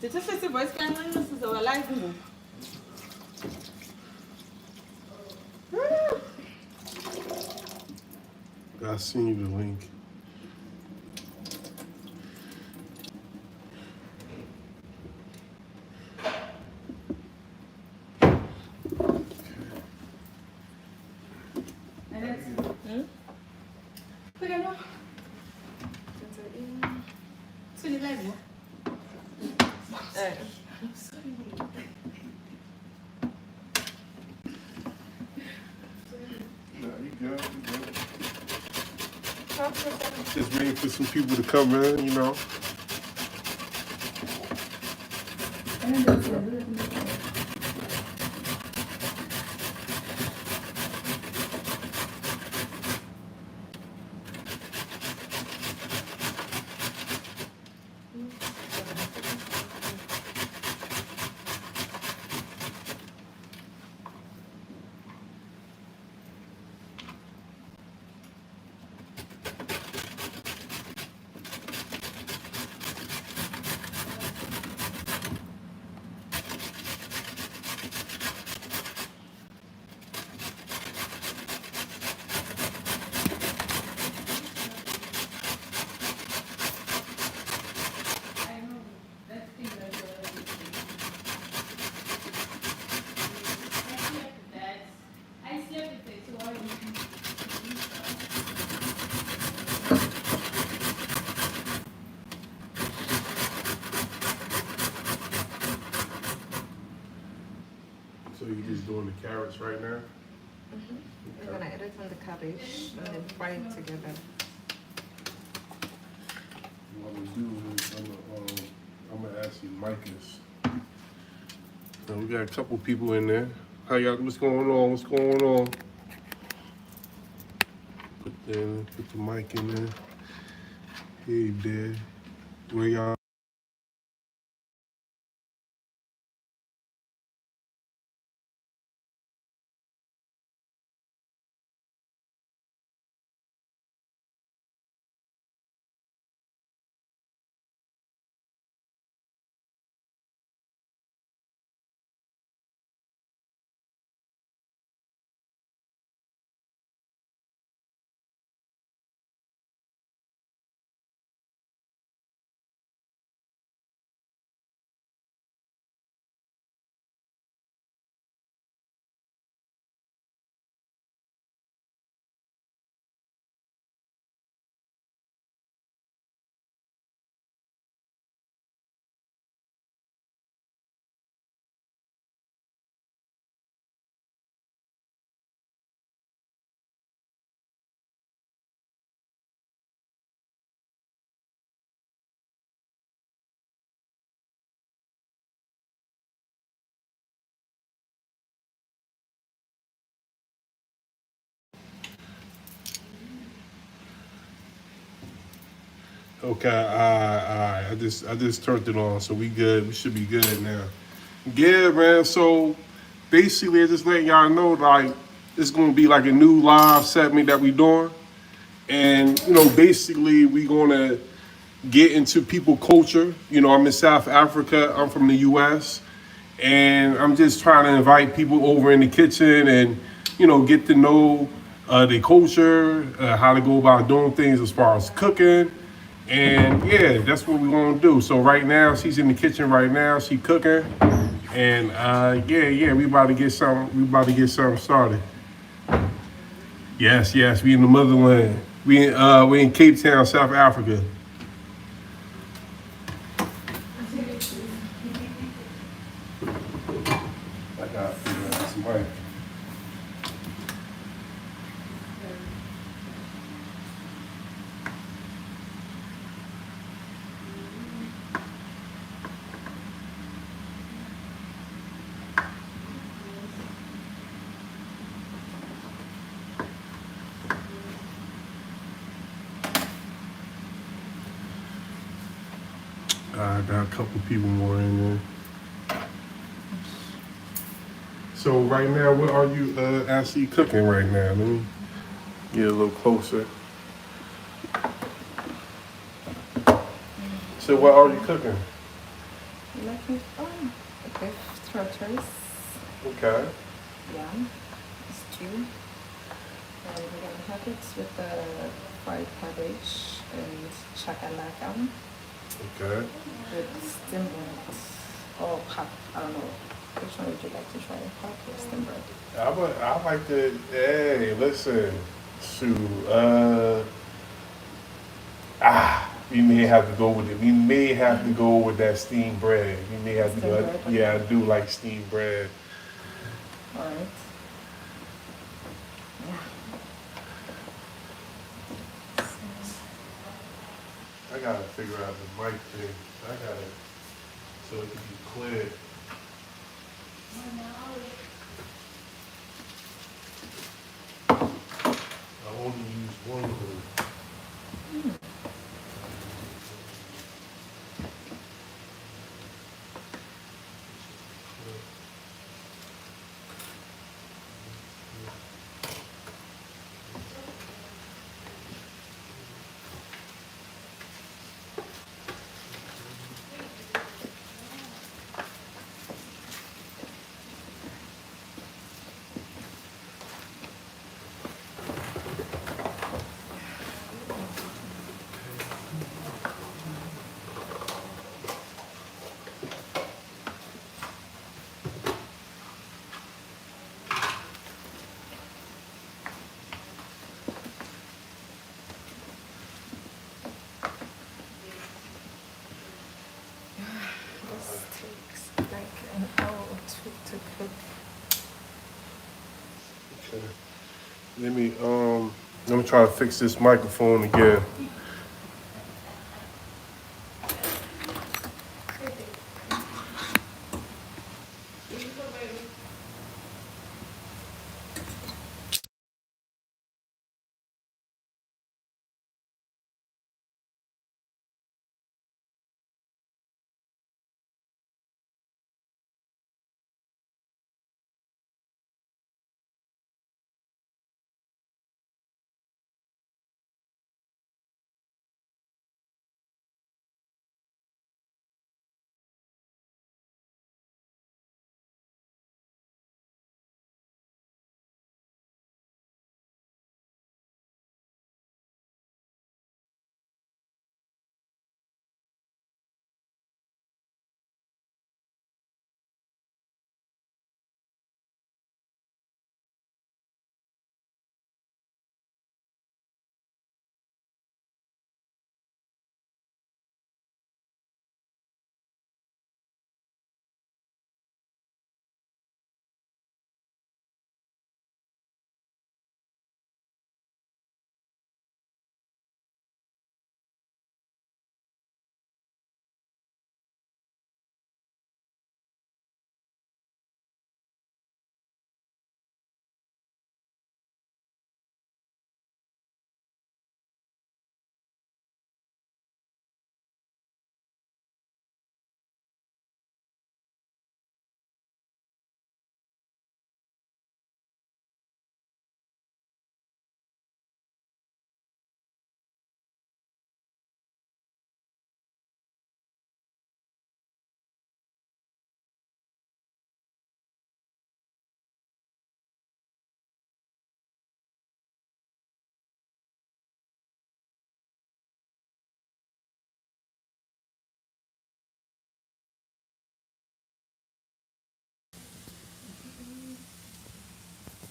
Dit is festival kan man is zo live mo. I seen you the link. Just waiting for some people to come in, you know. So you're just doing the carrots right now? I'm gonna edit on the cabbage and then fry it together. What I'm gonna do is I'm gonna ask you Micah's. So we got a couple people in there. How y'all? What's going on? What's going on? Put the mic in there. Hey, Dad. Where y'all? Okay, all right. I just turned it on, so we good. We should be good now. Yeah, man. So basically, I just letting y'all know, like, it's gonna be like a new live segment that we doing, and you know, basically, we gonna get into people culture. You know, I'm in South Africa. I'm from the U.S. and I'm just trying to invite people over in the kitchen and you know get to know the culture, how to go about doing things as far as cooking. And yeah, that's what we want to do. So right now, she's in the kitchen right now. She cooking, and yeah, we about to get some. We about to get something started. Yes, we in the motherland. We in Cape Town, South Africa. I got some mic. I got a couple people more in there. So right now, what are you actually cooking right now? Let me get a little closer. So what are you cooking? You like it? Oh, beef trotters. Okay. Yeah, stew. And we're gonna have it with the fried cabbage and chakalaka Okay. with steamed bread or pap. I don't know. Which one would you like to try? Pap or steamed bread? I like to. Hey, listen. Shoot. We may have to go with it. We may have to go with that steamed bread. We may have to Steamed go. bread, Yeah, I okay. do like steamed bread. All right. Yeah. I gotta figure out the mic thing. I gotta so it can be clear. I only use one hood. This takes like an hour or two to cook. Okay. Let me try to fix this microphone again.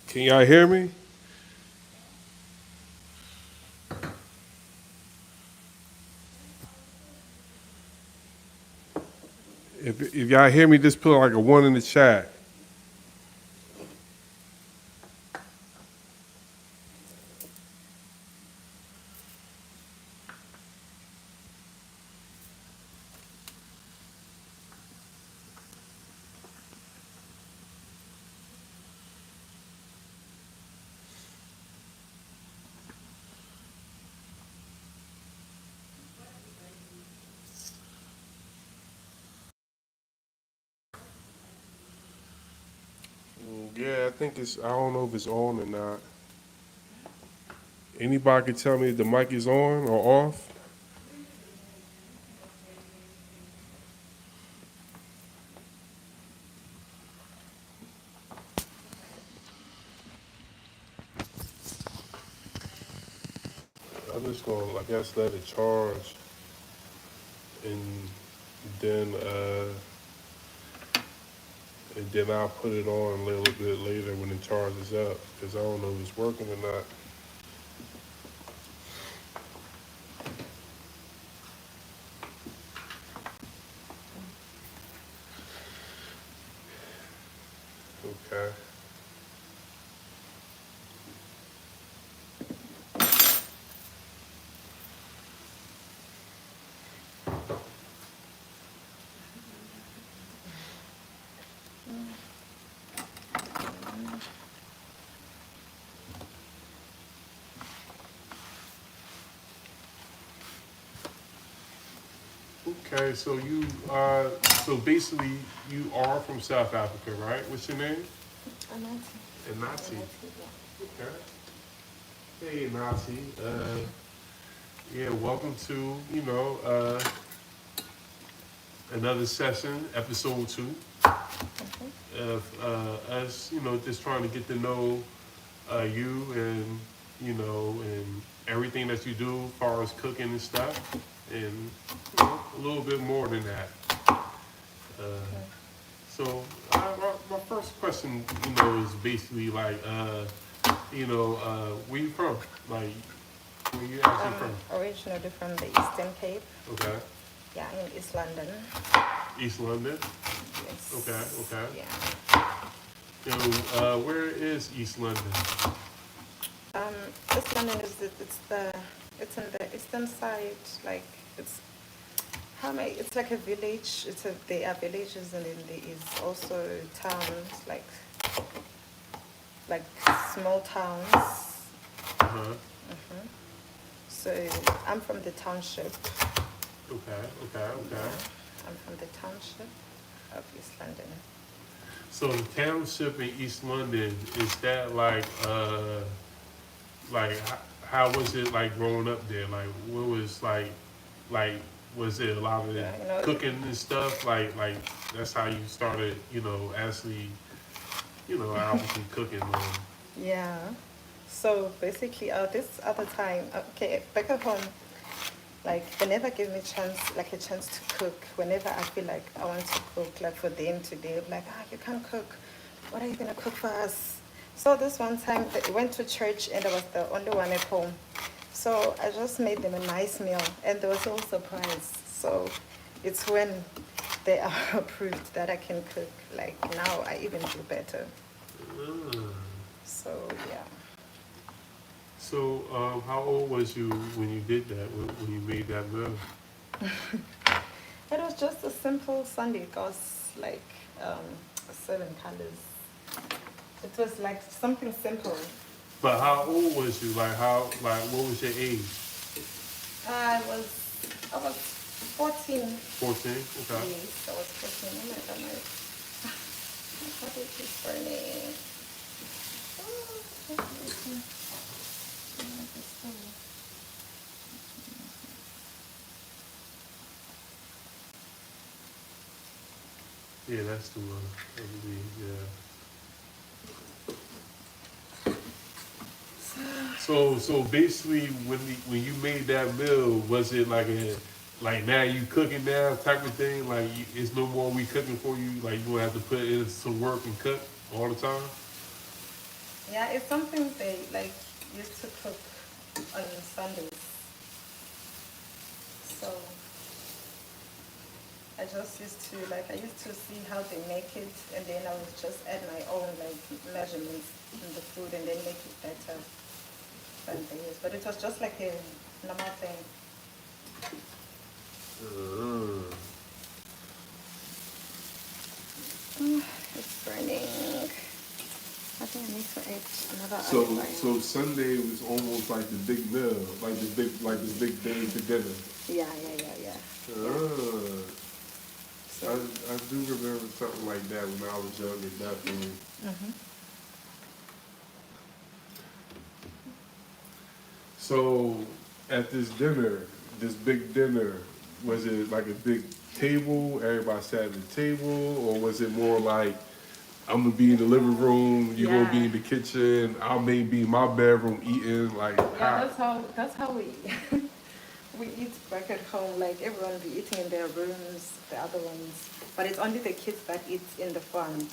Can y'all hear me? If y'all hear me, just put like a one in the chat. Yeah, I think it's. I don't know if it's on or not. Anybody can tell me if the mic is on or off? just gonna, I guess, let it charge, and then I'll put it on a little bit later when it charges up, because I don't know if it's working or not. Okay. Okay, so so basically you are from South Africa, right? What's your name? Anati. Nati. Yeah. Okay. Hey, Nati. Yeah, welcome to, another session, episode 2 of us, just trying to get to know you and everything that you do as far as cooking and stuff, and a little bit more than that. So my first question, is basically like, where you from? Like, where you actually from? Originally from the Eastern Cape. Okay. Yeah, in East London. East London. Yes. Okay. Yeah. So, where is East London? East London it's on the eastern side. Like it's like a village. There are villages, and then there is also towns, like small towns. Uh-huh. So I'm from the township. Okay. I'm from the township of East London. So the township in East London, is that like how was it like growing up there? Like what was was it a lot of cooking and stuff? Like that's how you started, actually, obviously cooking. Yeah. So basically, this other time, okay, back at home, like they never give me a chance to cook. Whenever I feel like I want to cook, like for them today, like, you can't cook. What are you gonna cook for us? So this one time they went to church, and I was the only one at home. So I just made them a nice meal, and they were so surprised. So it's when they are approved that I can cook. Like now I even do better. So yeah. So how old was you when you did that? When you made that meal? It was just a simple Sunday. It was like 7 colors. It was like something simple. But how old was you? What was your age? I was 14. 14? Okay. Yes, I was 14. Oh my God, my cabbage is burning. Yeah, that's the one. I believe, yeah. So basically, when you made that meal, was it like now you cooking now type of thing? Like it's no more we cooking for you. Like you gonna have to put in some work and cook all the time. Yeah, it's something they like used to cook on Sundays. So I used to see how they make it, and then I would just add my own measurements in the food, and then make it better than theirs. But it was just like a normal thing. It's burning. I think I need to add another. So Sunday was almost like the big meal, like this big day for dinner. Yeah. I do remember something like that when I was younger, definitely. So at this big dinner, was it like a big table, everybody sat at the table, or was it more like I'm gonna be in the living room. You're gonna be Yeah. in the kitchen. I may be in my bedroom eating. Like, Yeah, that's how we we eat back at home. Like everyone be eating in their rooms, the other ones. But it's only the kids that eat in the front.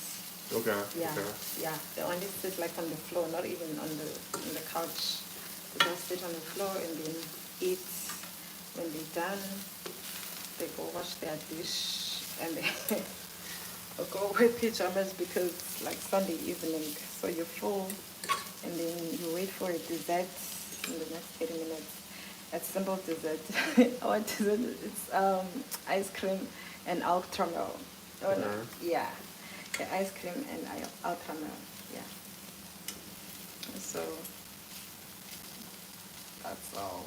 okay, Yeah, okay. yeah. They only sit like on the floor, not even on the couch. They just sit on the floor and then eat. When they're done, they go wash their dish and they or go wear pajamas because like Sunday evening, so you're full, and then you wait for a dessert in the next 30 minutes. A simple dessert. Our dessert it's ice cream and ultra milk. Oh no, Okay. yeah, the ice cream and ultra milk. Yeah. So that's all.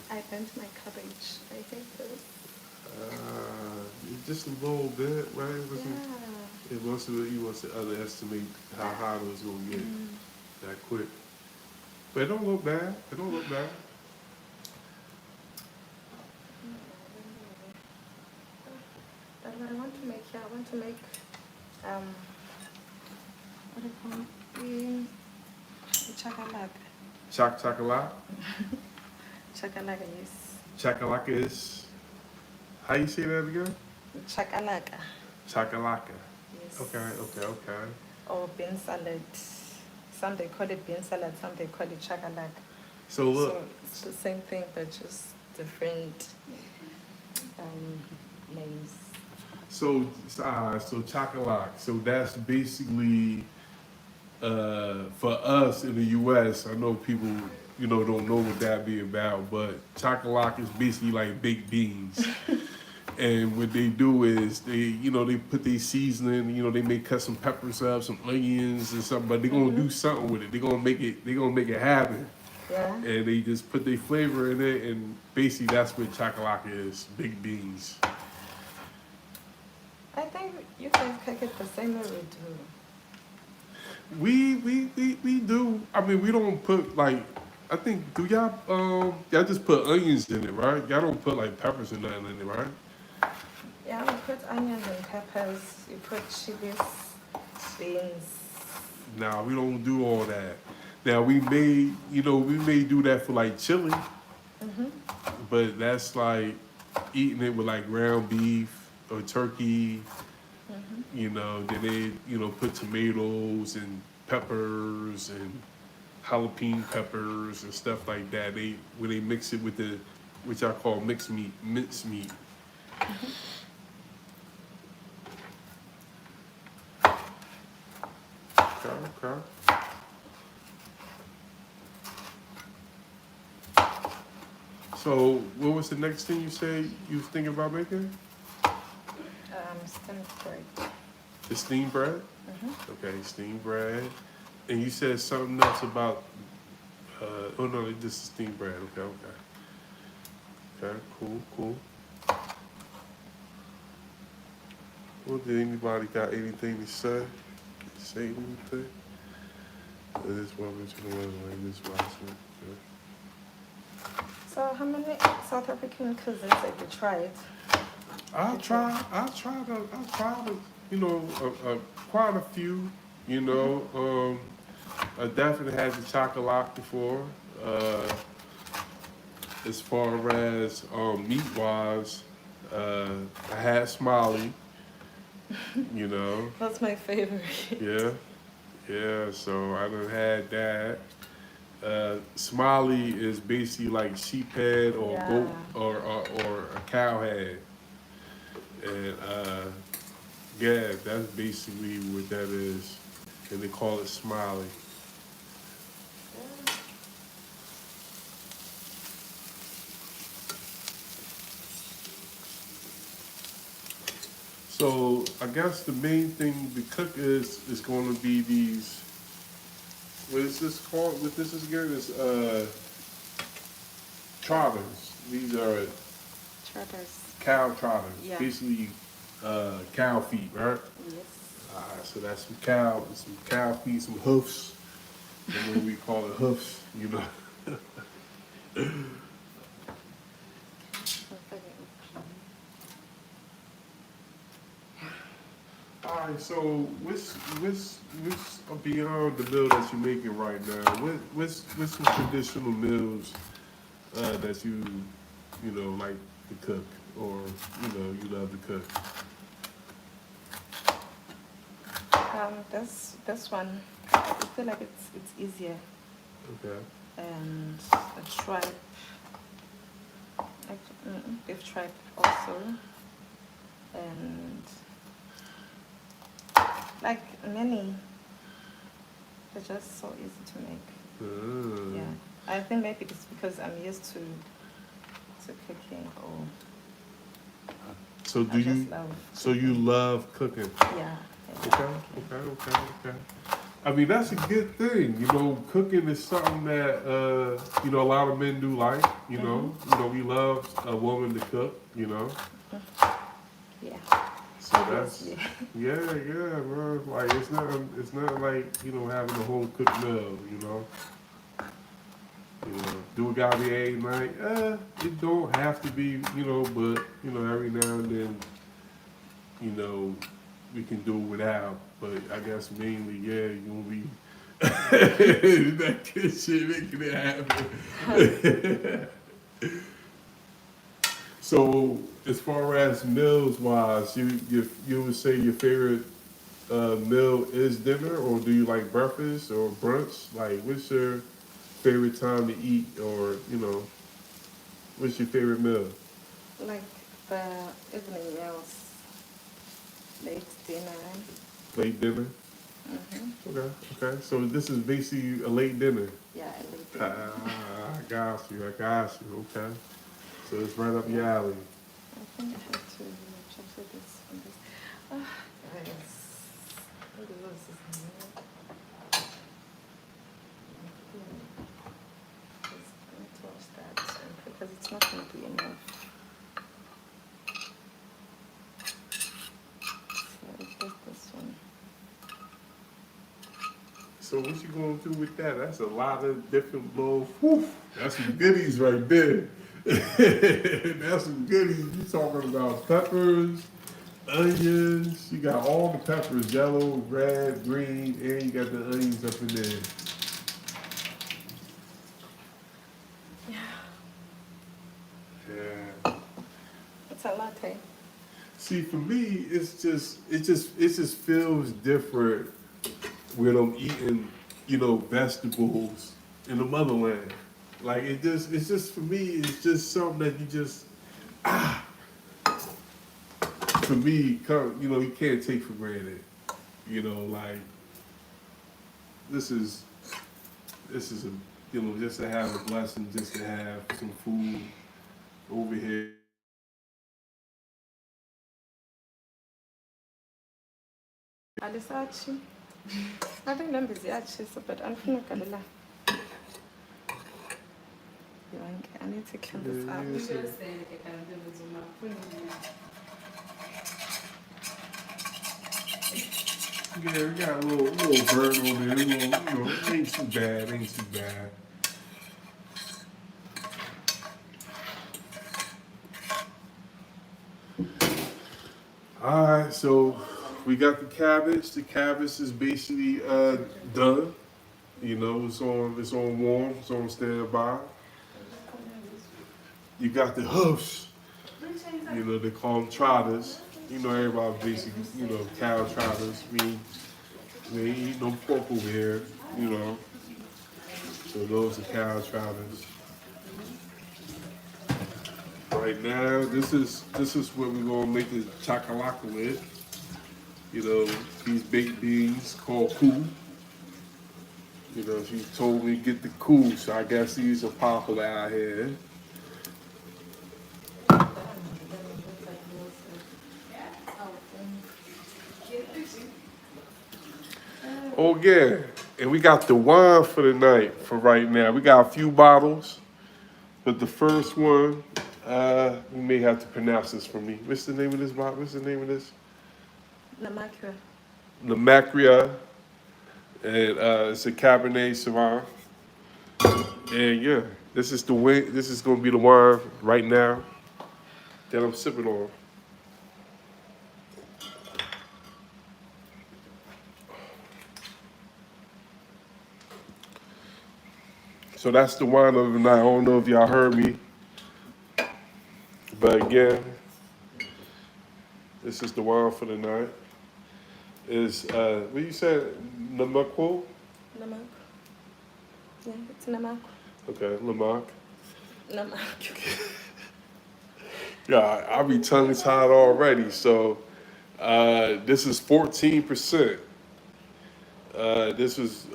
I burnt my cabbage. I hate this. Just a little bit, right? It wasn't. Yeah. It wasn't. You must underestimate how hot it was gonna get that quick. But it don't look bad. It don't look bad. But what I want to make, yeah, I want to make, what do you call it? The chakalaka. Chocolate. Chakalaka, yes. Chakalaka is. How you say that again? Chakalaka. Chakalaka. Yes. Okay. Or bean salad. Some they call it bean salad, some they call it chakalaka. So look. So it's the same thing, but just different names. So chocolate. So that's basically for us in the U.S. I know people, don't know what that be about, but chocolate is basically like baked beans. And what they do is they put their seasoning. They may cut some peppers up, some onions and something, but they're gonna do something with it. They're gonna make it happen. Yeah. And they just put their flavor in it, and basically that's what chocolate is, baked beans. I think you guys cook it the same way we do. We do. I mean, we don't put like. I think do y'all just put onions in it, right? Y'all don't put like peppers and nothing in it, right? Yeah, we put onions and peppers, you put chilies, beans. Nah, we don't do all that. Now we may do that for like chili, but that's like eating it with like ground beef or turkey. Then they put tomatoes and peppers and jalapeno peppers and stuff like that. When they mix it with which I call mince meat. Okay. So, what was the next thing you said you was thinking about making? Steamed bread. The steamed bread? Okay, steamed bread. And you said something else about, oh no, this is steamed bread. Okay, cool. Well, did anybody got anything to say? Say anything? This one, this one. So how many South African cuisines have you tried? I tried quite a few, I definitely had the chocolate before. As far as meat-wise, I had Smiley, That's my favorite. Yeah, so I done had that. Smiley is basically like sheep head or goat or a cow head. And yeah, that's basically what that is. And they call it Smiley. So I guess the main thing to cook is going to be these. What is this called? What this is again? Is trotters. These are Trotters. cow trotters. Yeah. Basically, cow feet, right? Yes. So that's some cow feet, some hoofs. And what we call it hoofs, right, so what's beyond the meal that you're making right now? What's some traditional meals that you know like to cook, or you love to cook? This one, I feel like it's easier, Okay. and a tripe, beef tripe also, and like many, they're just so easy to make. Mm. Yeah, I think maybe it's because I'm used to cooking, or So I just love. so you love cooking? Yeah. Okay. I mean, that's a good thing. You know, cooking is something that a lot of men do like. We love a woman to cook. Yeah. So Obviously. yeah, man. Like it's not like having a whole cooked meal. Do it gotta be every night? It don't have to be. But every now and then, you know, we can do without. But I guess mainly, yeah, you gonna be that kitchen making it happen. So, as far as meals wise, you would say your favorite meal is dinner, or do you like breakfast or brunch? Like, what's your favorite time to eat, or what's your favorite meal? Like the evening meals, late dinner. Late dinner. Okay. So this is basically a late dinner. Yeah, late dinner. I got you. Okay. So it's right up your alley. I think I have to check this on this. Guys, what is this? Let's watch that because it's not going to be enough. So it's just this one. So what you gonna do with that? That's a lot of different little. Whew, that's some goodies right there. That's some goodies. You talking about peppers, onions. You got all the peppers, yellow, red, green, and you got the onions up in there. Yeah. It's a latte. See, for me, it just feels different when I'm eating, vegetables in the motherland. Like it's just for me, it's just something that you just for me, you can't take for granted. Like this is a just to have a blessing, just to have some food over here. Alisachi. I think them busy actually, so but I'm finna go la. I need to clean this up. Yeah, so- Yeah, we got a little bird on there. Ain't too bad. All right, so we got the cabbage. The cabbage is basically done. It's on warm. It's on standby. You got the hoofs. They call them trotters. Everybody basically, cow trotters. We ain't eat no pork over here. So those are cow trotters. Right now, this is what we're gonna make the chakalaka with. These baked beans called cool. She told me to get the cool, so I guess these are popular out here. Oh yeah, and we got the wine for the night for right now. We got a few bottles, but the first one, you may have to pronounce this for me. What's the name of this bottle? What's the name of this? Namakura. Lamacria, and it's a Cabernet Sauvignon. And yeah, this is the way. This is gonna be the wine right now that I'm sipping on. So that's the wine of the night. I don't know if y'all heard me, but again, this is the wine for the night. Is what you said, Namako? Namak. Yeah, it's namak. Okay, Lamak. Namak. Yeah, I be tongue tied already. So this is 14%. This was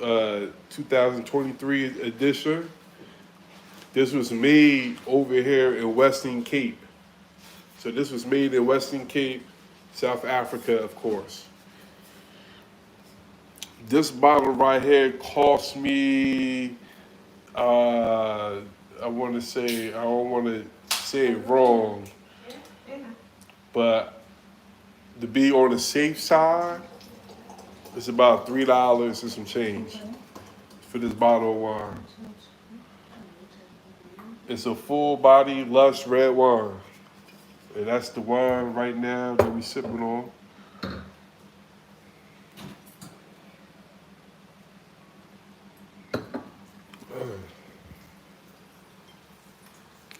2023 edition. This was made over here in Western Cape. So this was made in Western Cape, South Africa, of course. This bottle right here cost me, I want to say, I don't want to say it wrong, but to be on the safe side, it's about $3 and some change for this bottle of wine. It's a full body lush red wine. And that's the wine right now that we sipping on.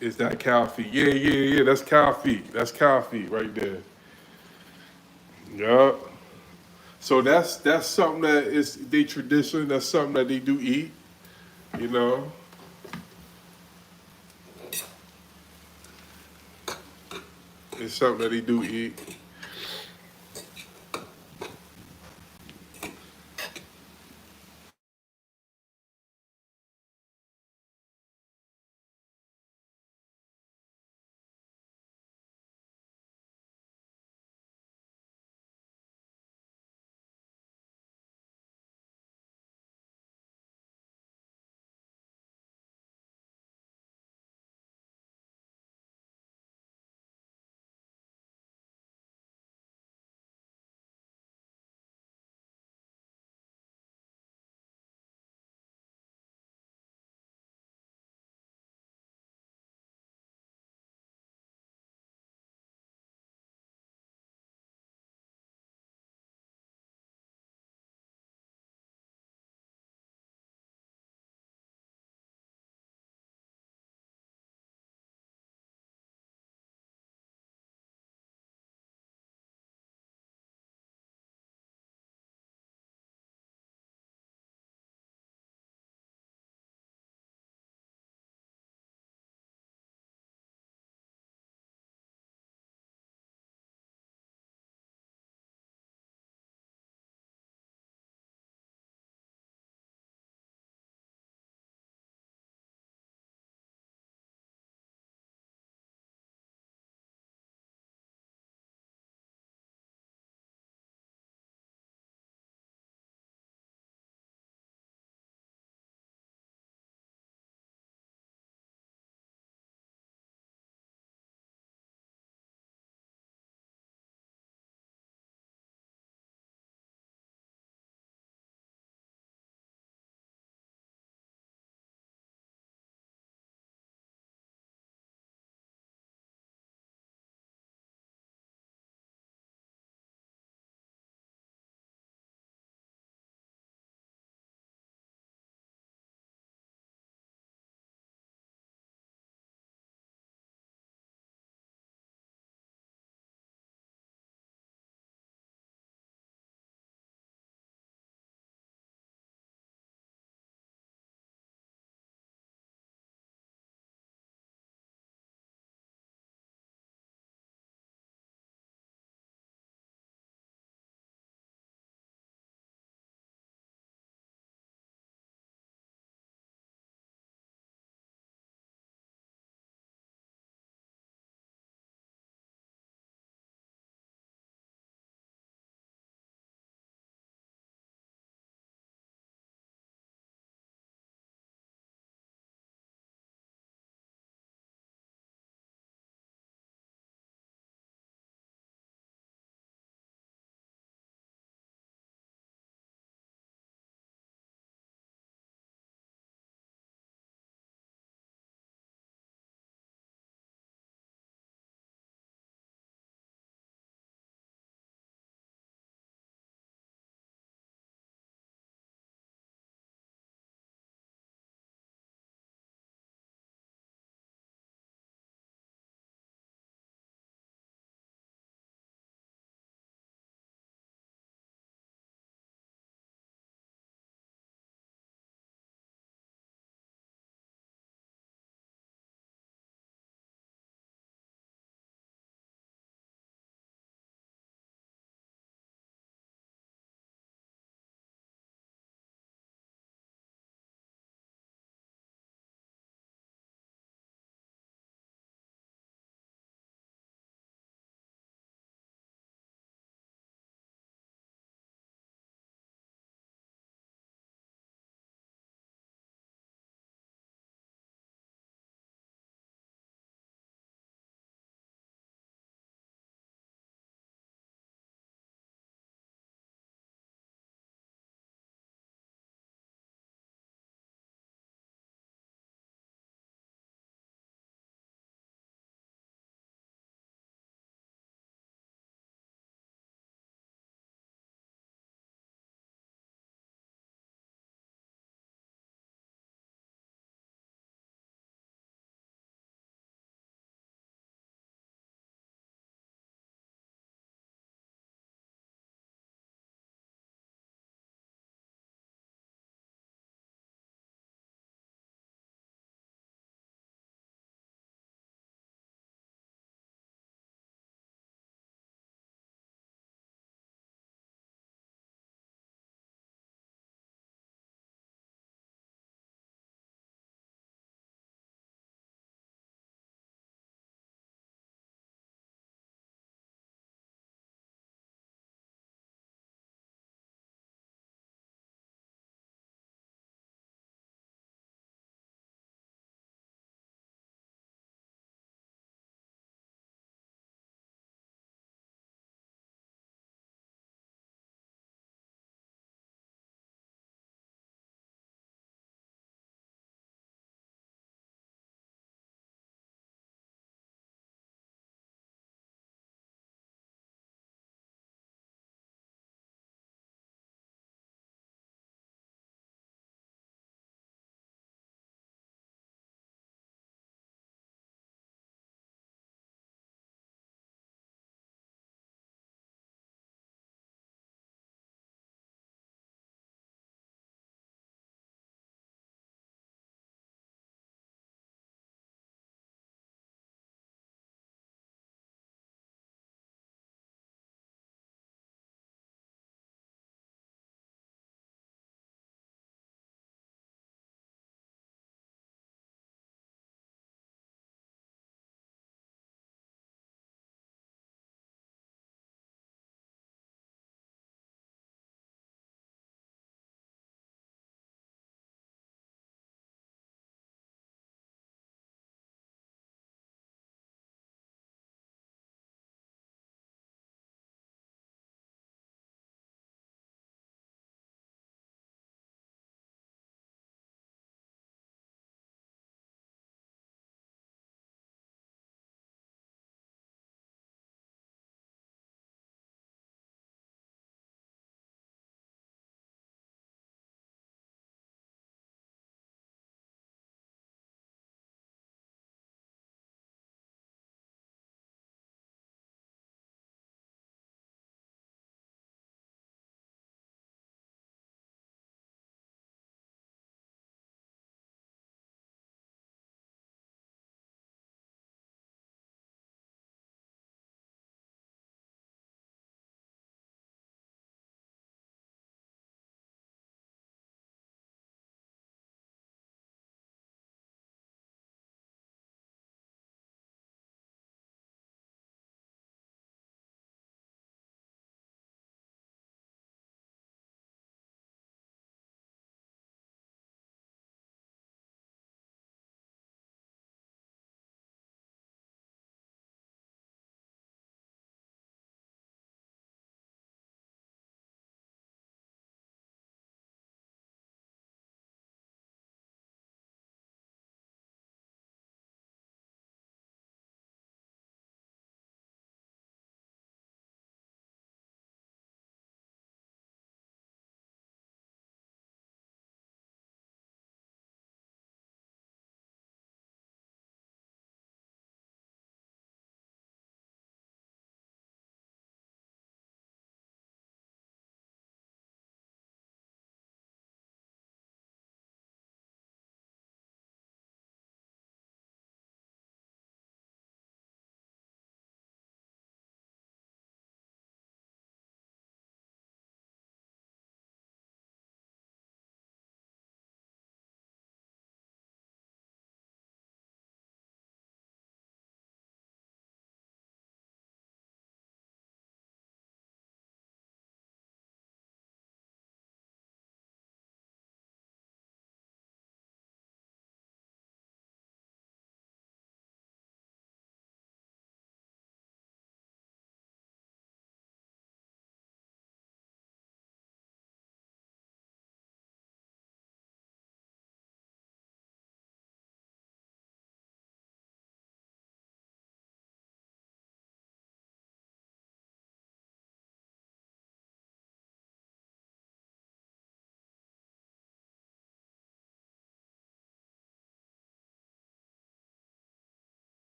Is that cow feet? Yeah. That's cow feet. That's cow feet right there. Yeah. So that's something that is their tradition. That's something that they do eat. You know. It's something that they do eat.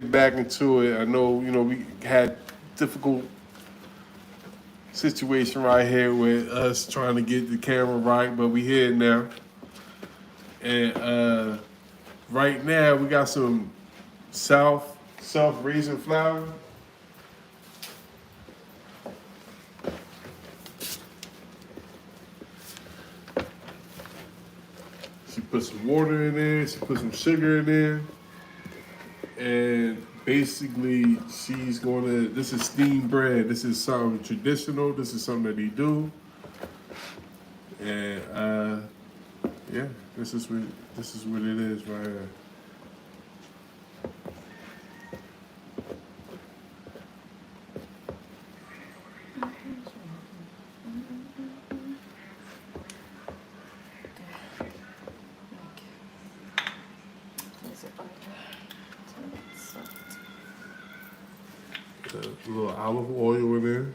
back into it. I know, we had difficult situation right here with us trying to get the camera right, but we here now. And right now we got some self raising flour. She put some water in there, she put some sugar in there. And basically this is steamed bread. This is something traditional. This is something that they do. And yeah, this is what it is right here. A little olive oil in there.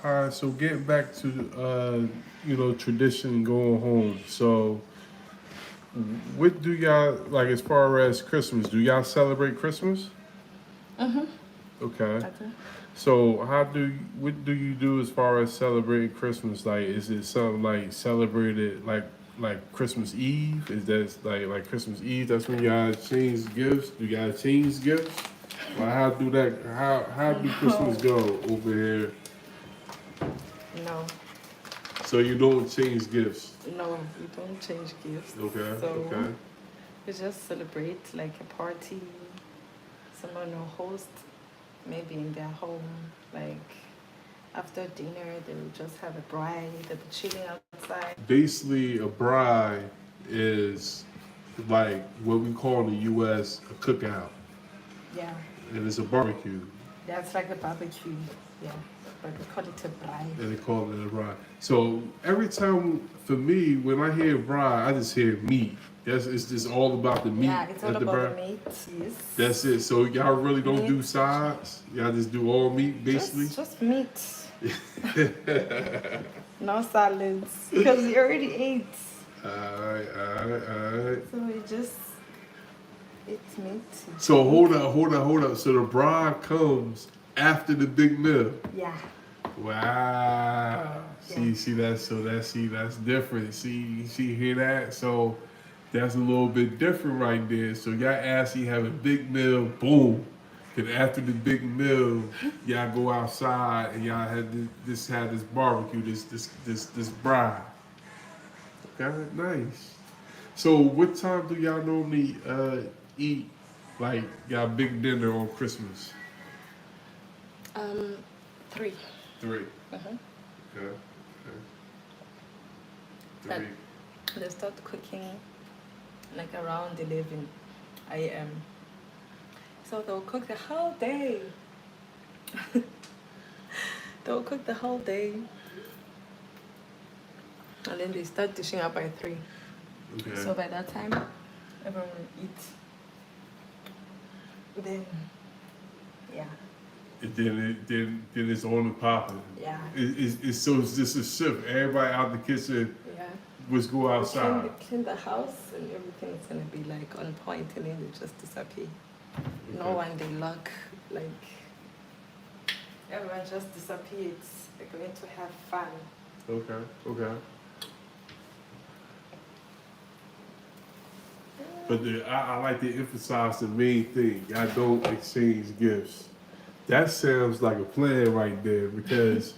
All right, so getting back to tradition going home. So, what do y'all like as far as Christmas? Do y'all celebrate Christmas? Okay. So, what do you do as far as celebrating Christmas? Like, is it something like celebrated like Christmas Eve? Is that like Christmas Eve? That's when y'all exchange gifts. Do y'all exchange gifts? Like, how do that? How do Christmas go over here? No. So you don't change gifts? No, we don't change gifts. Okay, So okay. we just celebrate like a party. Someone will host, maybe in their home. Like after dinner, they will just have a bride. They'll be chilling outside. Basically, a bride is like what we call in the U.S. a cookout, Yeah, and it's a barbecue, that's like a barbecue. Yeah, but we call it a bride. and they call it a bride. So every time, for me, when I hear bride, I just hear meat. It's just all about the meat. Yeah, it's all at the about bride. the meat. Yes. That's it. So y'all really don't do Meat. sides. Y'all just do all meat, basically. Just meat. No salads because we already ate. Alright. So we just eat meat. So hold up. So the bride comes after the big meal. Yeah. Wow. Yeah. See that's different. See hear that? So that's a little bit different right there. So y'all actually have a big meal, boom. Then after the big meal, y'all go outside and y'all had this barbecue, this bride. Okay, nice. So what time do y'all normally eat like y'all big dinner on Christmas? 3. 3. Uh-huh. Okay. But 3. they start cooking like around 11 a.m. So they'll cook the whole day. They'll cook the whole day. And then they start dishing out by 3. Okay. So by that time, everyone will eat. Then, yeah. And then it's on and popping. Yeah. It's just a shift. Everybody out the kitchen Yeah. was go outside. They clean the house and everything is gonna be like on point, and then they just disappear. No one they lock, like everyone just disappears. They're going to have fun. Okay. But I like to emphasize the main thing. I don't exchange gifts. That sounds like a plan right there, because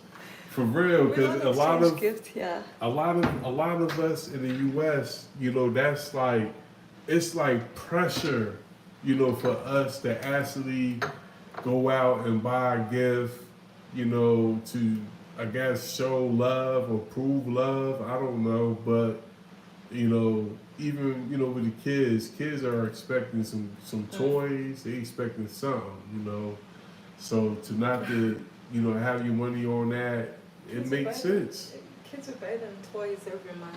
for real, because a lot of gifts, yeah. a lot of us in the U.S., that's like, it's like pressure, for us to actually go out and buy a gift, to, I guess, show love or prove love. I don't know, but even with the kids are expecting some toys. They expecting something, So to not to you know, have your money on that, it Kids makes buy- sense. Kids will buy them toys every month.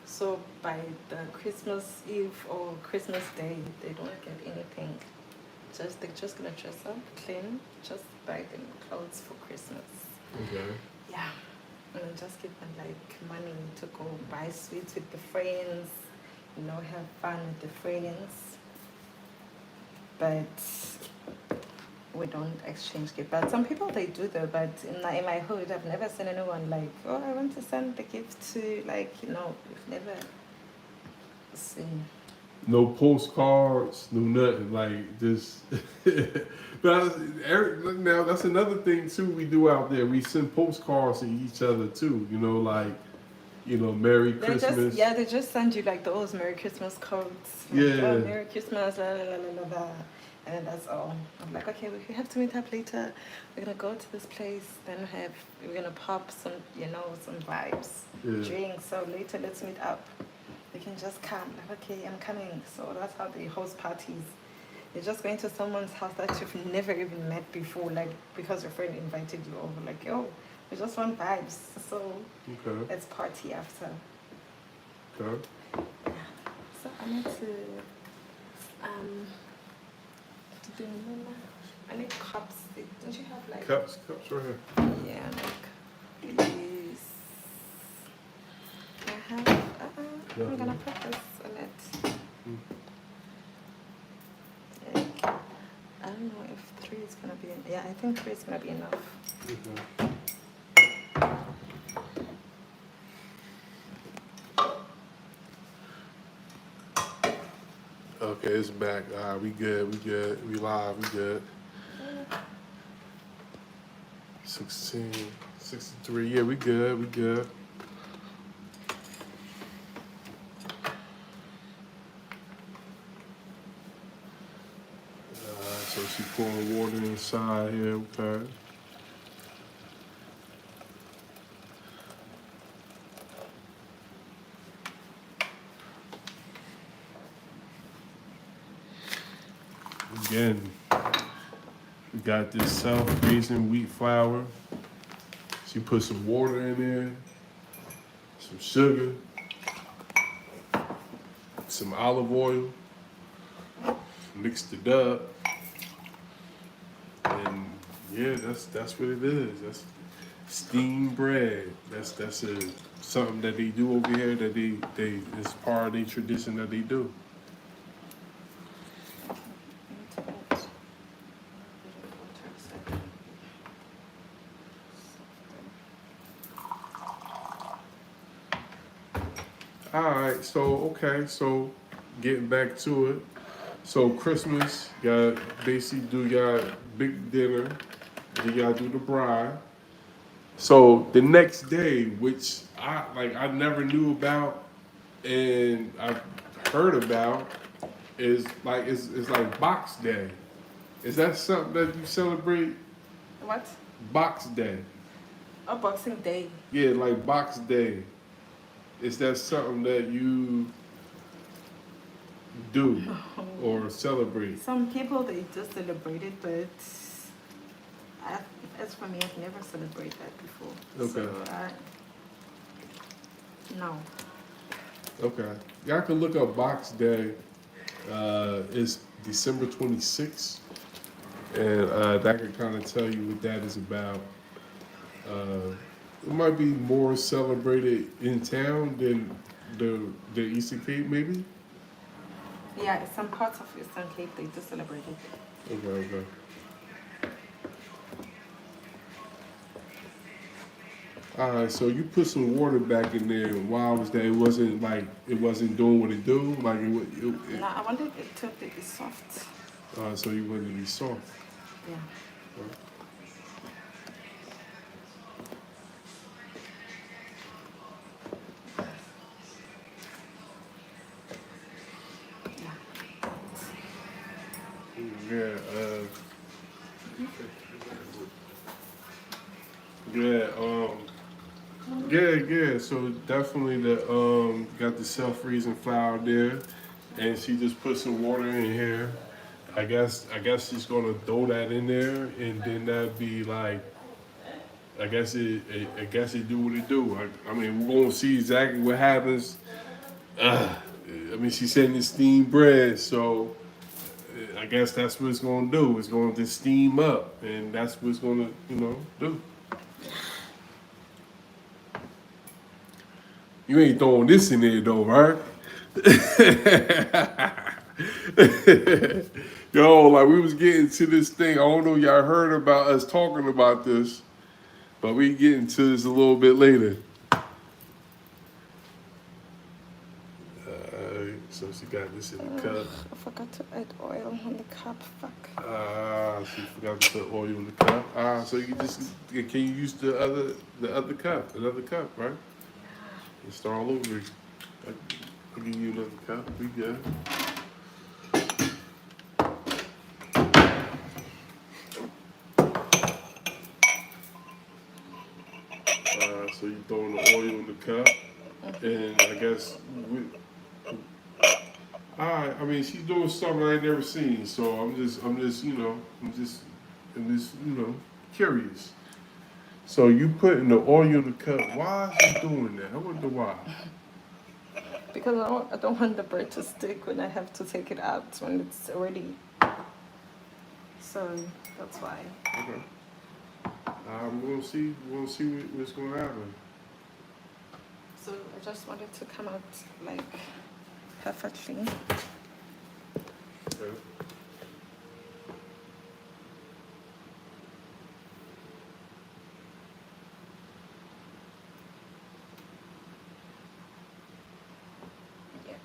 So by the Christmas Eve or Christmas Day, they don't get anything. They're just gonna dress up, clean, just buy them clothes for Christmas. Okay. Yeah, and then just give them like money to go buy sweets with the friends, you know, have fun with the friends. But we don't exchange gifts. But some people they do though. But in my hood, I've never seen anyone like, oh, I want to send the gift to like, you know, we've never seen. No postcards, no nothing like this. But now that's another thing too we do out there. We send postcards to each other too. You know, like, you know, Merry Christmas. They just send you like those Merry Christmas codes. Like, Yeah. oh, Merry Christmas, la la la la la. And then that's all. I'm like, okay, we have to meet up later. We're gonna go to this place. Then we're gonna pop some, you know, some vibes, Yeah. drinks. So later, let's meet up. You can just come. Like, okay, I'm coming. So that's how they host parties. You're just going to someone's house that you've never even met before, like because your friend invited you over. Like, yo, we just want vibes. So Okay. let's party after. Okay. So I need to do I need cups. Don't you have like Cups right here. yeah, like these. I have I'm gonna put this on it. Mm. Like, I don't know if 3 is gonna be yeah, I think 3 is gonna be enough. Okay. Okay, it's back. All right, we good. We live, we good. 16, 63. Yeah, we good. So she pouring water inside here, okay. Again, we got this self-raising wheat flour. She put some water in there, some sugar, some olive oil, mixed it up, and yeah, that's what it is. That's steamed bread. That's something that they do over here that they it's part of their tradition that they do. All right, so getting back to it. So Christmas, y'all basically do y'all big dinner, then y'all do the bride. So the next day, which I never knew about and I heard about, is like it's like Box Day. Is that something that you celebrate? What? Box Day. Oh, Boxing Day. Yeah, like Box Day. Is that something that you do or celebrate? Some people they just celebrate it, but as for me, I've never celebrated that before. Okay. So no. Okay. Y'all can look up Box Day. It's December 26th. And that can kind of tell you what that is about. It might be more celebrated in town than the Eastern Cape, maybe? Yeah, some parts of Eastern Cape they do celebrate it. Okay. All right, so you put some water back in there. And why was that? It wasn't doing what it do. Like No, I wanted it to be soft. So you wanted it to be soft. Yeah. Yeah. Yeah. Yeah. So definitely got the self-raising flour there, and she just put some water in here. I guess she's gonna throw that in there, and then that'd be like, I guess it do what it do. I mean, we're gonna see exactly what happens. I mean, she said it's steamed bread, so I guess that's what it's gonna do. It's gonna just steam up, and that's what it's gonna, do. You ain't throwing this in there though, right? Yo, like we was getting to this thing. I don't know if y'all heard about us talking about this, but we get into this a little bit later. So she got this in the cup. I forgot to add oil on the cup. Fuck. She forgot to put oil in the cup. So you just can you use the other cup, another cup, right? And start all over again. I'll give you another cup. We good. So you throwing the oil in the cup, and I guess alright. I mean, she's doing something I ain't never seen, so I'm just curious. So you putting the oil in the cup? Why is she doing that? I wonder why. Because I don't want the bread to stick when I have to take it out when it's already. So that's why. Okay. We're gonna see what's gonna happen. So I just wanted to come out like perfectly. Okay. Yep.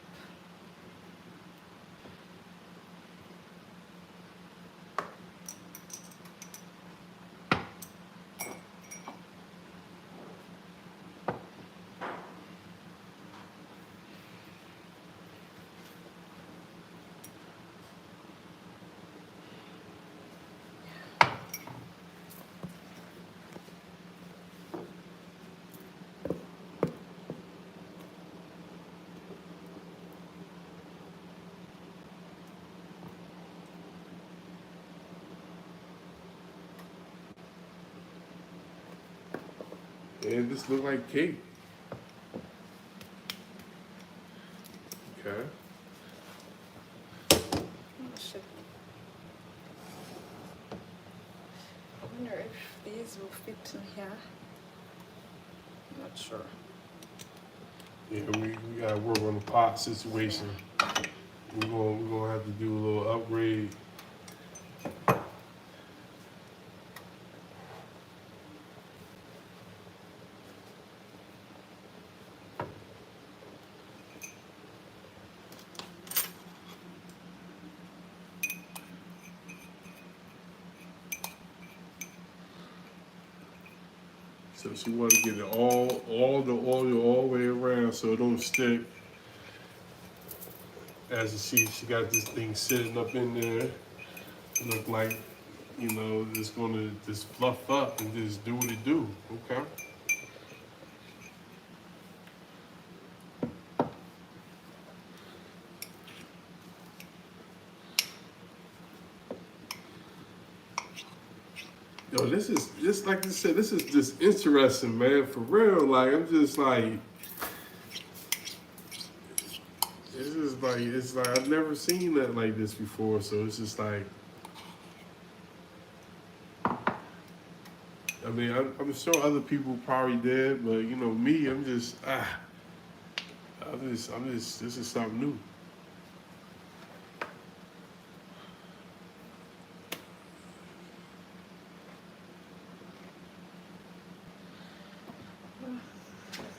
And this look like cake. Okay. Oh, shit. I wonder if these will fit in here. I'm not sure. Yeah, we gotta work on the pot situation. We're gonna have to do a little upgrade. So she want to get it all the oil all the way around so it don't stick. As you see, she got this thing sitting up in there. Look like, it's gonna just fluff up and just do what it do. Okay. Yo, this is just like you said. This is just interesting, man. For real, like I'm just like, it's like I've never seen that like this before. So it's just like, I mean, I'm sure other people probably did, but me, I'm just, this is something new.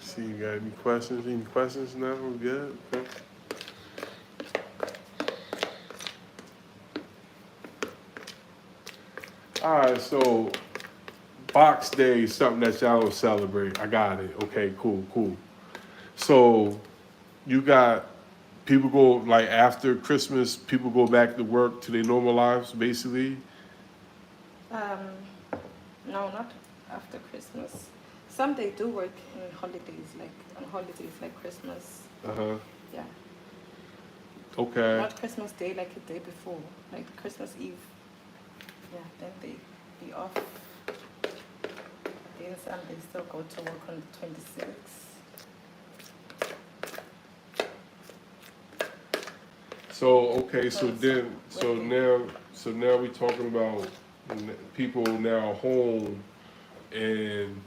See, you got any questions? Any questions now? We're good? Okay. All right, so Box Day is something that y'all don't celebrate. I got it. Okay, cool. So you got people go, like after Christmas, people go back to work to their normal lives, basically? No, not after Christmas. Some they do work on holidays like Christmas. Uh-huh. Yeah. Okay. Not Christmas Day, like a day before, like Christmas Eve. Yeah, then they be off. Then some they still go to work on the 26th. So okay, so then, so now we talking about people now home and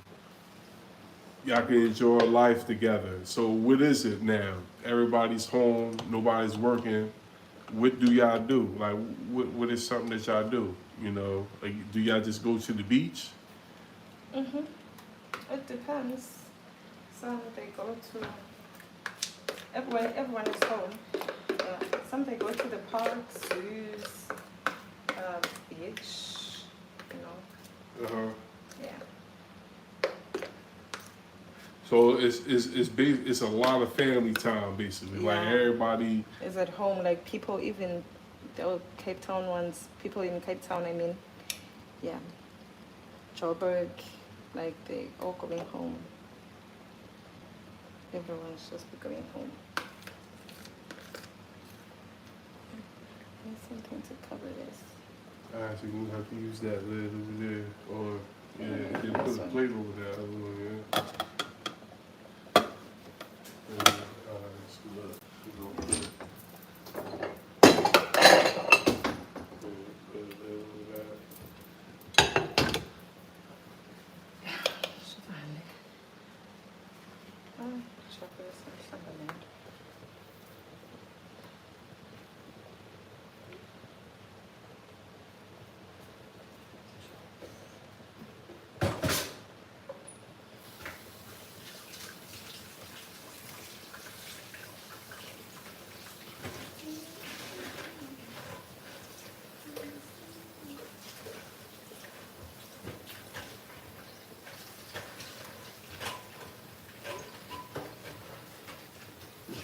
y'all can enjoy life together. So what is it now? Everybody's home, nobody's working. What do y'all do? Like, what is something that y'all do? You know, like, do y'all just go to the beach? Mhm. It depends. Some they go to. Everyone is home. Yeah. Some they go to the parks, zoos, beach. You know. Uh huh. Yeah. So it's a lot of family time basically. Like Yeah. everybody. Is at home. Like people, even the Cape Town ones. People in Cape Town. I mean, yeah. Joburg, like they all going home. Everyone's just going home. Need something to cover this. Actually, we have to use that lid over there, or yeah, Yeah, then put this a one. plate over there. Other one, yeah. Let's look. We're gonna put it- put it over there. Chocolate and chocolate.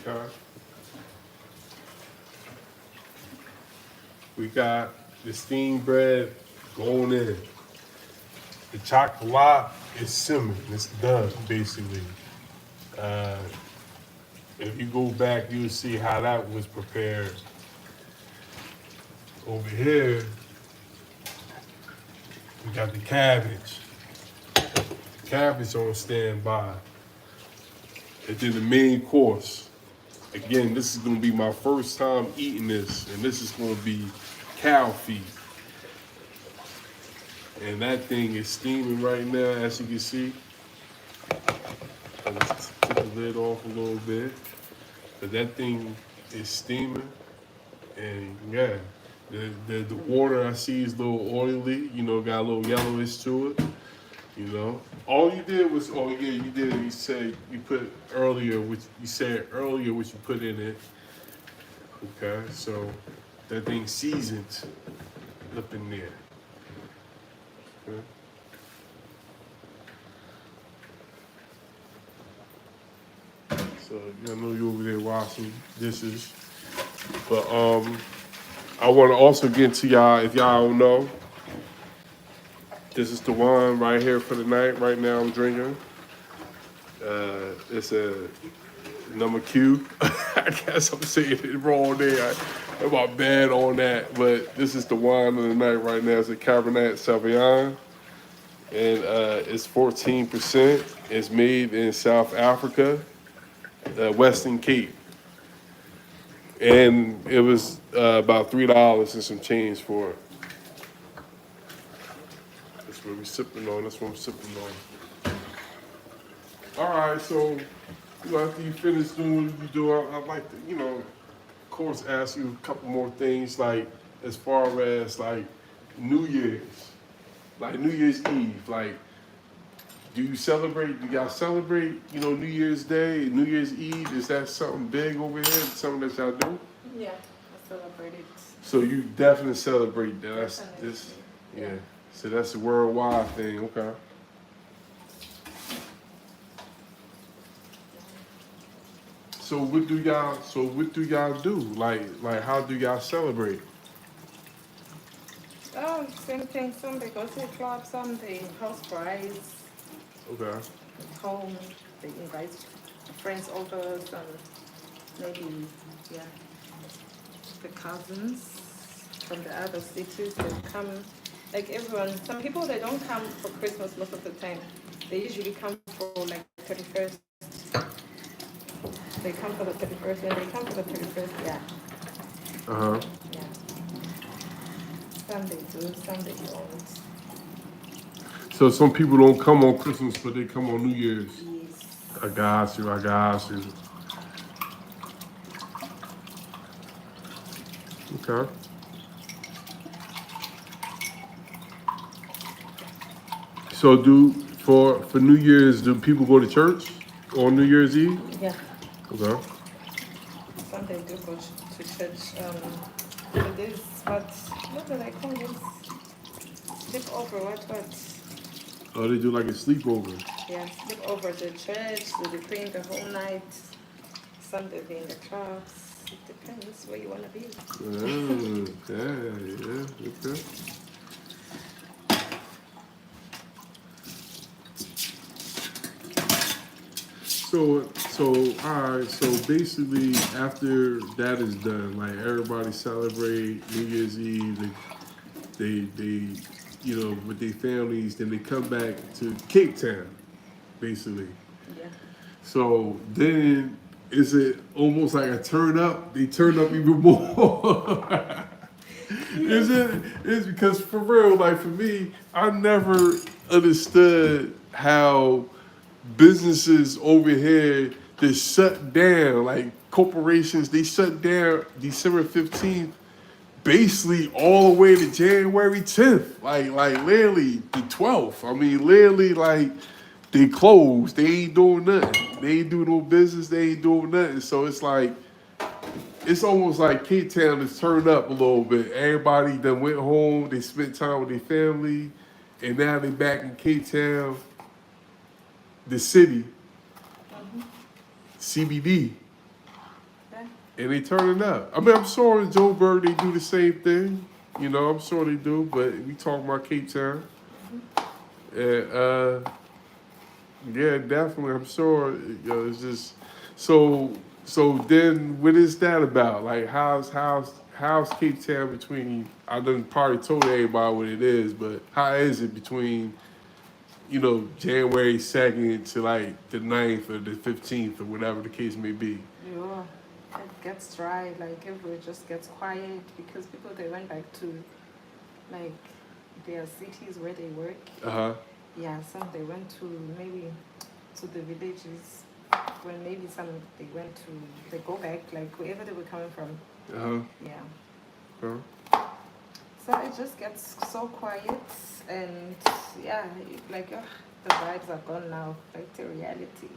Okay. We got the steamed bread going in. The chocolate is simmering. It's done, basically. Uh, if you go back, you'll see how that was prepared. Over here, we got the cabbage. The cabbage on standby. And then the main course. Again, this is gonna be my first time eating this, and this is gonna be cow feet. And that thing is steaming right now, as you can see. I just took the lid off a little bit. But that thing is steaming. And yeah, the water I see is a little oily, you know, got a little yellowish to it. You know, all you did was, oh yeah, you did. You said you put earlier, which you said earlier, what you put in it. Okay, so that thing seasoned up in there. Okay. So I know you over there washing dishes, but I want to also get to y'all. If y'all don't know, this is the wine right here for the night. Right now, I'm drinking. It's a number Q. I guess I'm saying it wrong there. I'm about bad on that, but this is the wine of the night right now. It's a Cabernet Sauvignon, and it's 14%. It's made in South Africa, Western Cape, and it was about $3 and some change for it. That's what we're sipping on. That's what I'm sipping on. All right, so after you finish doing what you do, I'd like to, of course, ask you a couple more things, like as far as like New Year's, like New Year's Eve, like do you celebrate? Do y'all celebrate? New Year's Day, New Year's Eve? Is that something big over here? Something that y'all do? Yeah, I celebrate it. So you definitely celebrate that. That's Definitely. this, yeah. So that's a worldwide thing. Okay. So what do y'all? So what do y'all do? Like how do y'all celebrate? Oh, same thing. Some they go to the club, some they house parties Okay. at home. They invite friends over, some maybe, yeah. the cousins from the other cities. They come, like everyone. Some people they don't come for Christmas most of the time. They usually come for like 31st. They come for the 31st. When they come for the 31st, yeah. Uh-huh. Yeah. Some they do, some they don't. So some people don't come on Christmas, but they come on New Year's. Yes. I got you. I got you. Okay. So for New Year's, do people go to church on New Year's Eve? Yeah. Okay. Some they do go to church. But this, what do they call this? Sleep over, what? Oh, they do like a sleepover. Yeah, sleep over the church. They'll be praying the whole night. Some they'll be in the clubs. It depends where you want to be. Yeah, okay. All right. So basically, after that is done, like everybody celebrate New Year's Eve. They with their families. Then they come back to Cape Town, basically. Yeah. So then, is it almost like a turn up? They turn up even more. Is it? It's because for real, like for me, I never understood how businesses over here just shut down. Like corporations, they shut down December 15th, basically all the way to January 10th. Like literally the 12th. I mean, literally like they closed. They ain't doing nothing. They ain't doing no business. They ain't doing nothing. So it's like it's almost like Cape Town is turned up a little bit. Everybody that went home, they spent time with their family, and now they back in Cape Town, the city, CBD, and they turning up. I mean, I'm sure in Joburg they do the same thing. You know, I'm sure they do, but we talking about Cape Town. And yeah, definitely, I'm sure. It's just so. So then, what is that about? Like, how's Cape Town between? I done probably told everybody what it is, but how is it between, January 2nd to like the 9th or the 15th or whatever the case may be? Yeah. It gets dry, like everywhere just gets quiet because people they went back to like their cities where they work. Yeah, some they went to maybe to the villages. When maybe some they go back like wherever they were coming from. Yeah. So it just gets so quiet and yeah, like the vibes are gone now, like the reality.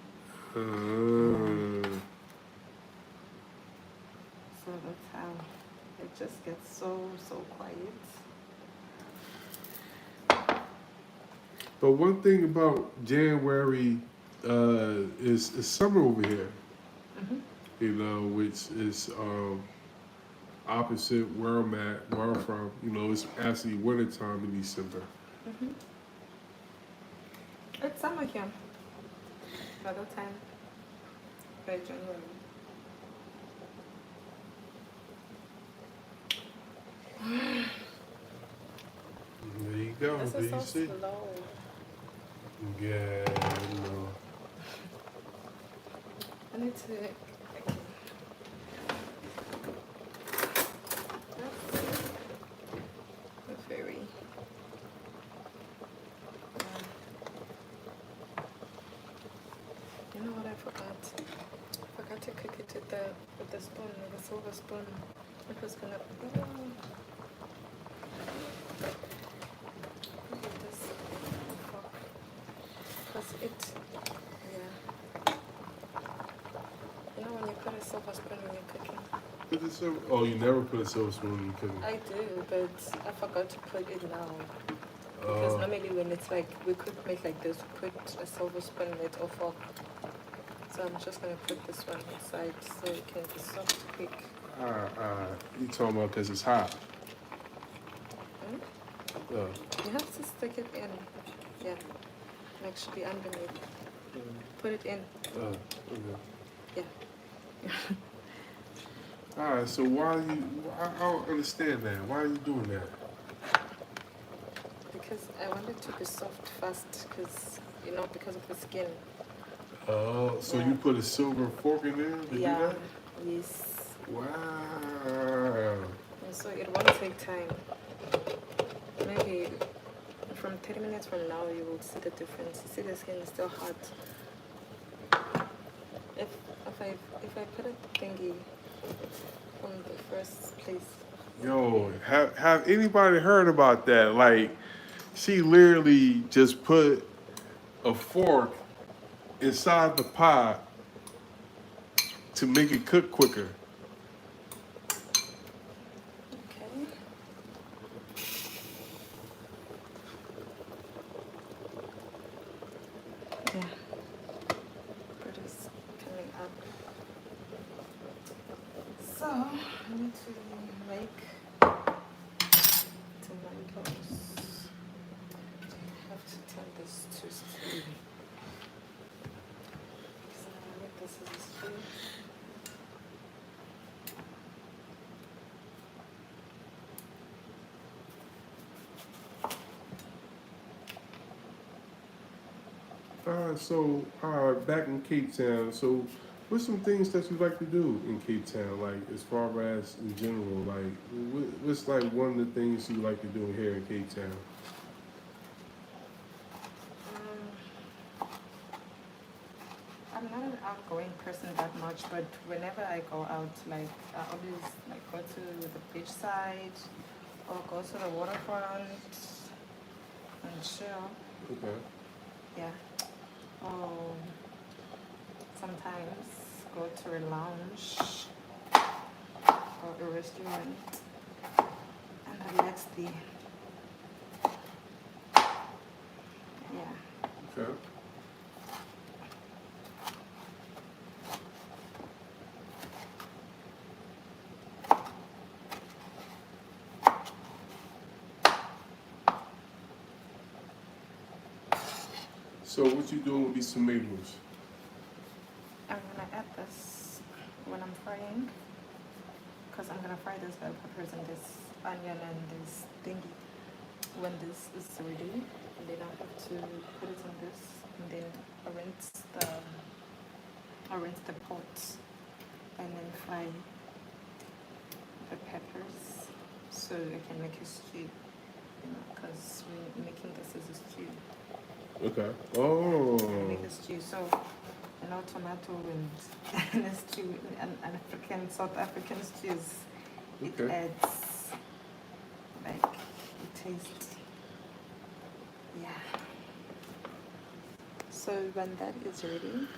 So that's how it just gets so quiet. But one thing about January is summer over here. Which is opposite where I'm at, where I'm from. It's actually wintertime in December. It's summer here. By that time, by January. There you go. This There is you so see. slow. Yeah, I need to. That's very. You know what I forgot? I forgot to cook it with the spoon, with the silver spoon. It was gonna. Look at this. Because yeah. You know when you put a silver spoon when you're cooking? Oh, you never put a silver spoon in your cooking? I do, but I forgot to put it now. Because normally when it's like, we cook meat like this, we put a silver spoon in it or fork. So I'm just going to put this one inside so it can be soft quick. You talking about because it's hot? You have to stick it in. Yeah. Actually underneath. Put it in. Okay. Yeah. All right, so why you? I don't understand that. Why are you doing that? Because I want it to be soft first, because because of the skin. Oh, so Yeah. you put a silver fork in there to do Yeah. that? Yes. Wow. And so it won't take time. Maybe from 30 minutes from now, you will see the difference. You see the skin is still hot. If if I put a thingy from the first place. Yo, have anybody heard about that? Like, she literally just put a fork inside the pot to make it cook quicker. Okay. Yeah. It is coming up. So I need to make tomatoes. I have to turn this to stew. So I make this as a stew. So back in Cape Town, so what's some things that you like to do in Cape Town, like as far as in general, like what's like one of the things you like to do here in Cape Town? I'm not an outgoing person that much, but whenever I go out, like I always like go to the beach side or go to the waterfront and chill. Okay. Yeah. Or sometimes go to a lounge or a restaurant and relax there. Yeah. Okay. So what you doing with these tomatoes? I'm gonna add this when I'm frying, because I'm gonna fry this bell peppers and this onion and this thingy. When this is ready, and then I have to put it in this and then rinse the pot and then fry the peppers so I can make a stew. Because we're making this as a stew. Okay. Oh. Make a stew. So tomato and a stew, an African, South African stews, it Okay. adds like a taste. Yeah. So when that is ready,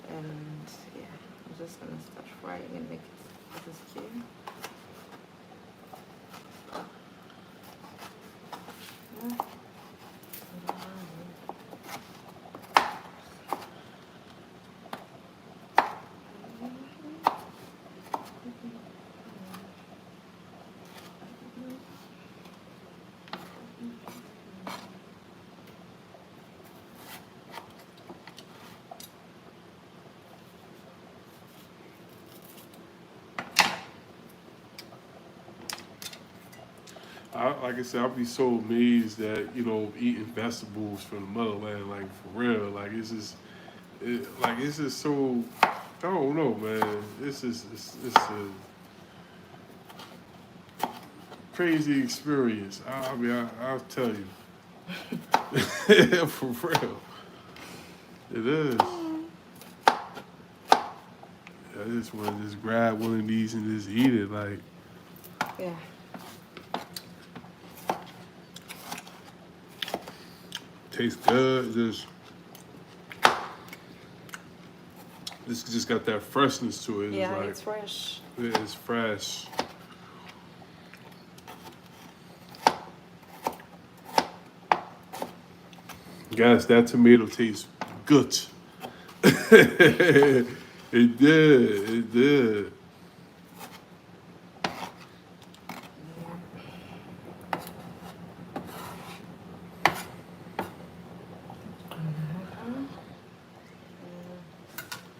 and yeah, I'm just gonna start frying and make it as a stew. Yeah. Like I said, I'll be so amazed that eating vegetables from the motherland, like for real. Like it's just so. I don't know, man. It's a crazy experience. I mean, I'll tell you. For real, it is. I just want to just grab one of these and just eat it. Like, Yeah. tastes good. This just got that freshness to it. Yeah, It's it's fresh. like it's fresh. Guys, that tomato tastes good. It did. It did.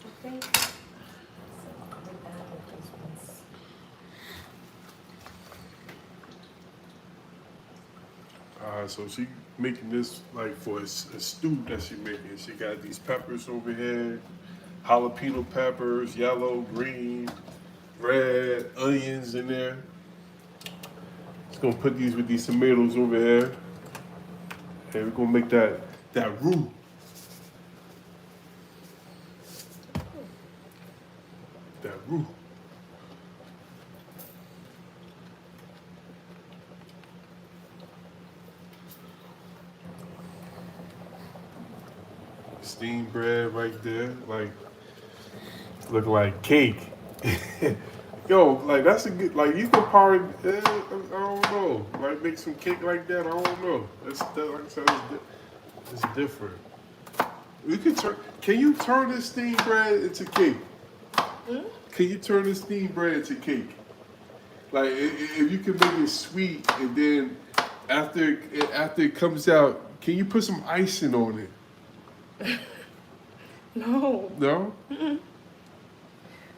I think so. We're done with this one. So she making this like for a stew that she making. She got these peppers over here, jalapeno peppers, yellow, green, red, onions in there. Just gonna put these with these tomatoes over here. And we're gonna make that roux. That roux. Steamed bread right there, like look like cake. Yo, like that's a good. Like you could probably, I don't know, like make some cake like that. I don't know. Like I said, it's different. We could turn. Can you turn this steamed bread into cake? Can you turn this steamed bread into cake? Like if you can make it sweet, and then after it comes out, can you put some icing on it? No. No.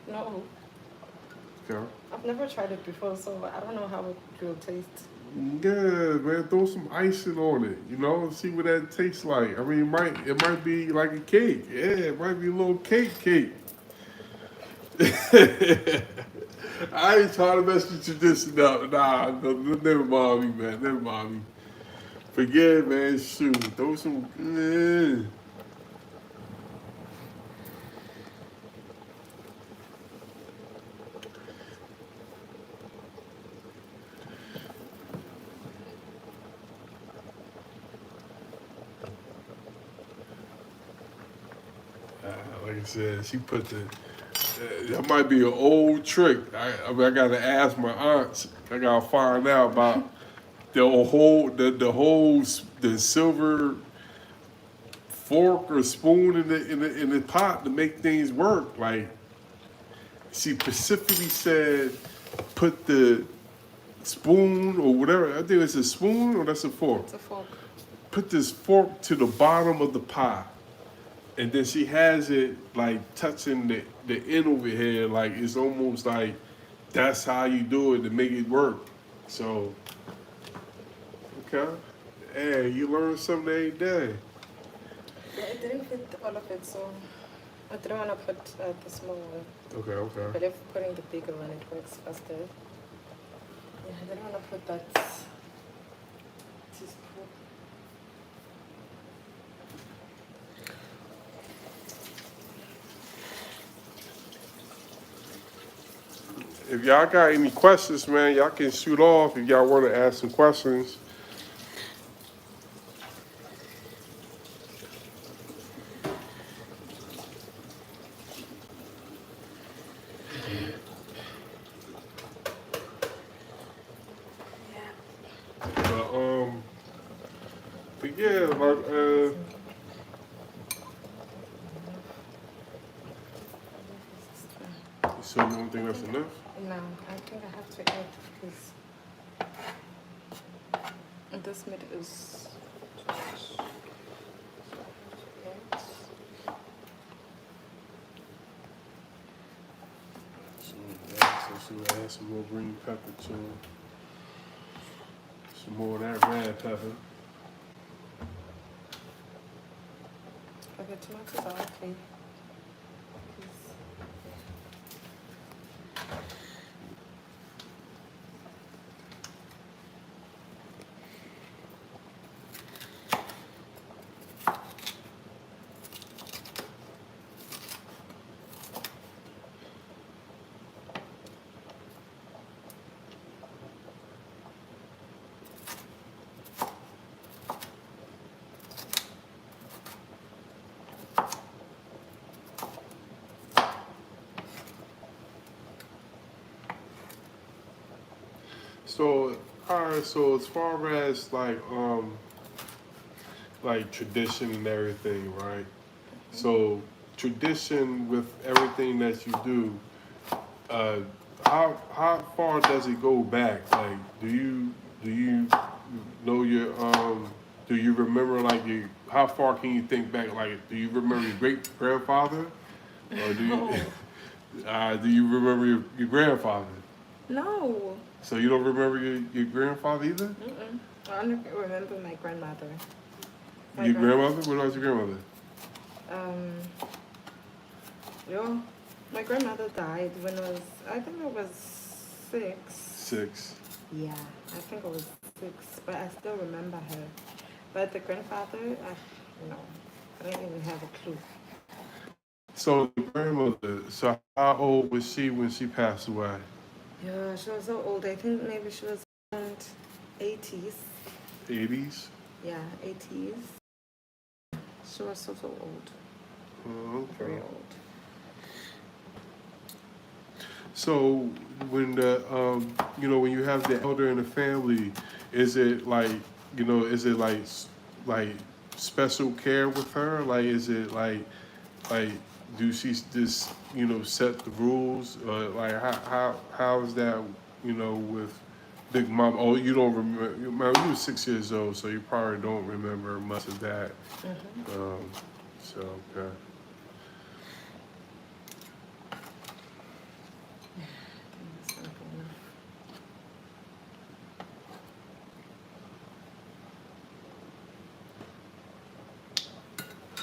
No. Okay. I've never tried it before, so I don't know how it will taste. Yeah, man, throw some icing on it, you know, see what that tastes like. I mean, it might be like a cake. Yeah, it might be a little cake. I ain't trying to mess with your tradition up. Nah, no, never mind me, man. Never mind me. Forget it, man. Shoot, throw some. Like I said, she put the. That might be an old trick. I mean, I gotta ask my aunts. I gotta find out about the silver fork or spoon in the pot to make things work. Like she specifically said, put the spoon or whatever. I think it's a spoon or that's a fork. It's a fork. Put this fork to the bottom of the pot. And then she has it like touching the end over here, like it's almost like that's how you do it to make it work. So, okay. Hey, you learn something every day. Yeah, it didn't fit all of it, so I didn't want to put the small one. Okay. But if putting the bigger one, it works faster. Yeah, I didn't want to put that teaspoon. If y'all got any questions, man, y'all can shoot off if y'all want to ask some questions. But yeah, like, so you don't think that's enough? No, I think I have to add because this meat is too much. So she would add some more green pepper to it. Some more of that red pepper. Okay, tomatoes are okay. So, alright, so as far as like tradition and everything, right? So tradition with everything that you do, how far does it go back? Like, do you know your do you remember like how far can you think back? Like, do you remember your great grandfather, or do you do you remember your grandfather? No. So you don't remember your grandfather either? I only remember my grandmother. Your grandmother? What about your grandmother? Um, yo, my grandmother died when I think I was 6. 6. Yeah, I think I was 6, but I still remember her. But the grandfather, no, I don't even have a clue. So the grandmother. So how old was she when she passed away? Yeah, she was so old. I think maybe she was around 80s. 80s. Yeah, 80s. She was so old. Oh, Very okay. old. So when the when you have the elder in the family, is it like is it like special care with her? Like is it like do she just set the rules? Like how is that with Big Mom? Oh, you don't remember? You were 6 years old, so you probably don't remember much of that. Mm-hmm. So okay.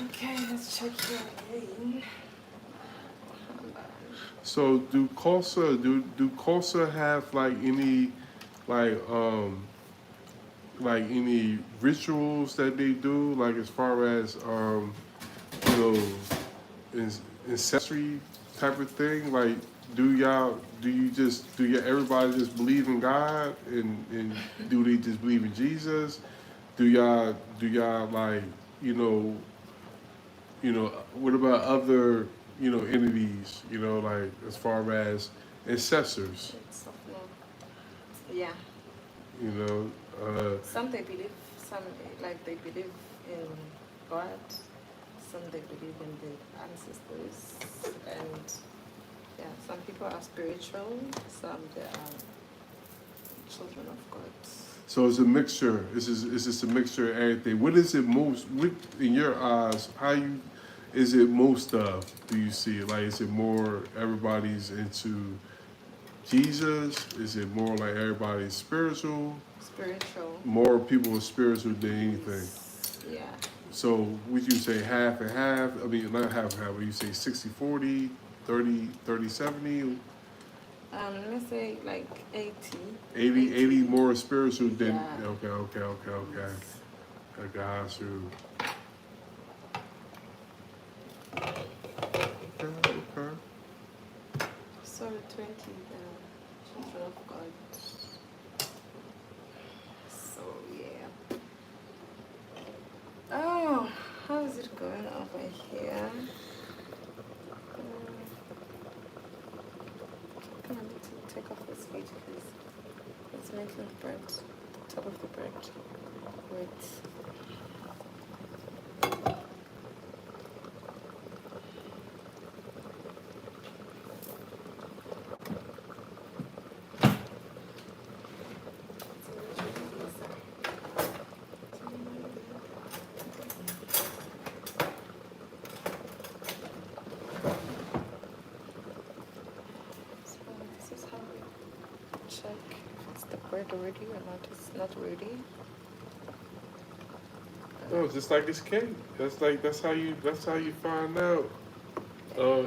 Okay, let's check here again. So do Xhosa have like any like any rituals that they do like as far as you know ancestry type of thing? Like do you everybody just believe in God and do they just believe in Jesus? Do y'all like you know what about other entities like as far as ancestors? It's yeah. You know, uh, Some they believe, some like they believe in God. Some they believe in the ancestors, and yeah, some people are spiritual. Some they are children of God. so it's a mixture. It's just a mixture of everything. What is it most, in your eyes? Is it most of? Do you see it? Like, is it more everybody's into Jesus? Is it more like everybody's spiritual? Spiritual. More people are spiritual than anything. Yeah. So would you say half and half? I mean, not half and half. Would you say 60-40, 30-70? Let me say like 80. 80 more spiritual than Yeah. okay. I got you. Okay. So 20 children of God. So yeah. Oh, how is it going over here? I need to take off this weight, please. It's making the bread, the top of the bread, wet. So this is how we check if it's the bread already or not. It's not ready. Oh, just like it's cake. That's how you find out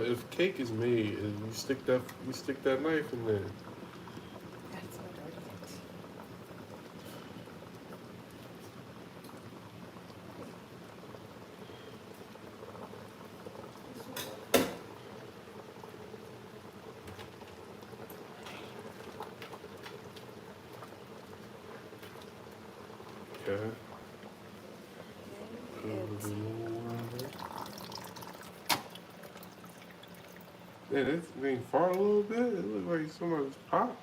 if cake is made and you stick that knife in there. Yeah, it's not ready yet. Okay. It's Yeah, this thing far a little bit. It looks like somebody's pop.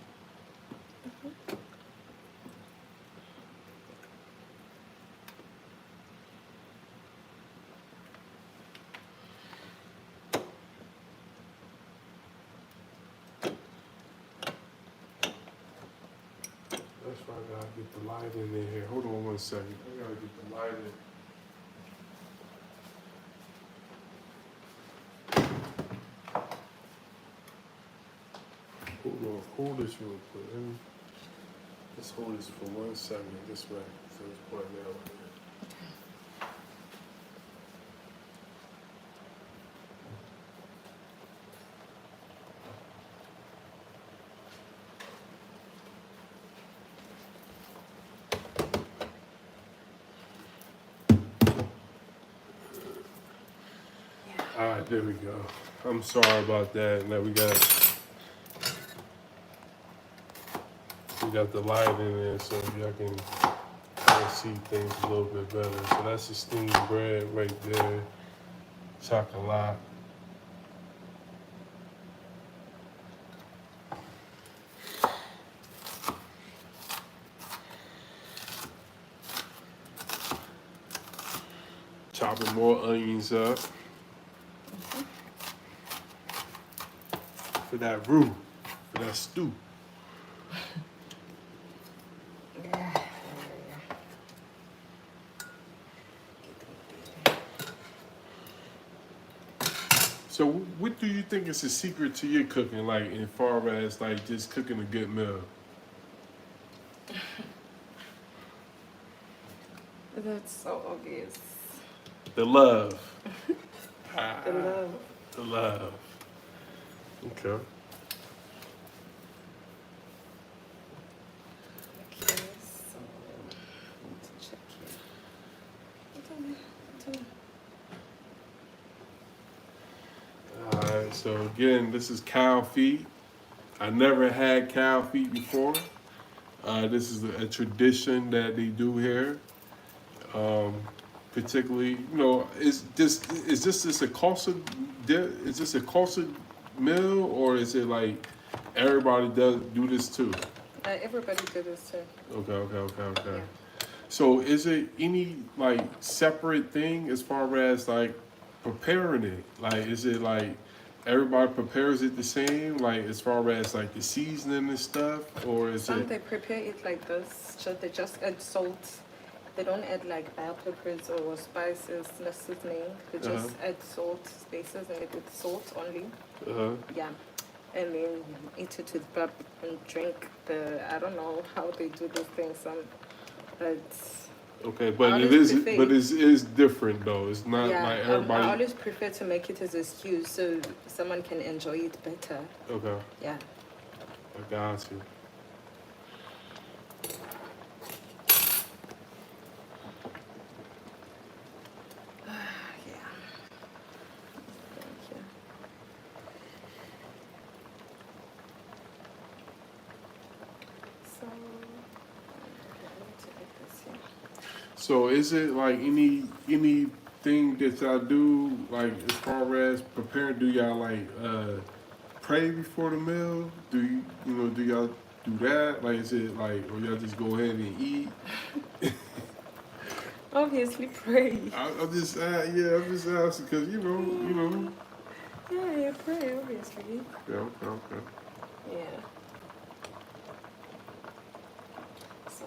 That's why I gotta get the light in here. Hold on one second. I gotta get the light in. Hold this real quick. Let's hold this for 1 second this way. So it's pouring down. All right, there we go. I'm sorry about that. Now we got the light in there, so y'all can kind of see things a little bit better. So that's the steamed bread right there. Chocolate. Chopping more onions up for that roux, for that stew. So what do you think is the secret to your cooking, like in far as like just cooking a good meal? That's so obvious. The love. The love. The love. Okay. Okay, so I need to check here. Alright, so again, this is cow feet. I never had cow feet before. This is a tradition that they do here. Particularly, you know, is this a Xhosa meal, or is it like everybody does do this too? Everybody do this too. Okay. Yeah. So is it any like separate thing as far as like preparing it? Like, is it like everybody prepares it the same, like as far as like the seasoning and stuff, or is Some it? they prepare it like this. They just add salt. They don't add like bell peppers or spices, no seasoning. They just add salt, spices, and it with salt only. Yeah. And then eat it with pap and drink the, I don't know how they do those things. But Okay, but I it always is, prefer but it is different though. It's not yeah, like I everybody. always prefer to make it as a stew so someone can enjoy it better. Okay, Yeah. I got you. Yeah. Thank you. So, okay, I need to add this here. So is it like anything that y'all do, like as far as preparing? Do y'all like pray before the meal? Do do y'all do that? Like, is it like, or y'all just go ahead and eat? Obviously, pray. I'm just I'm just asking because you know. Yeah, pray, obviously. Yeah, okay. Yeah. So,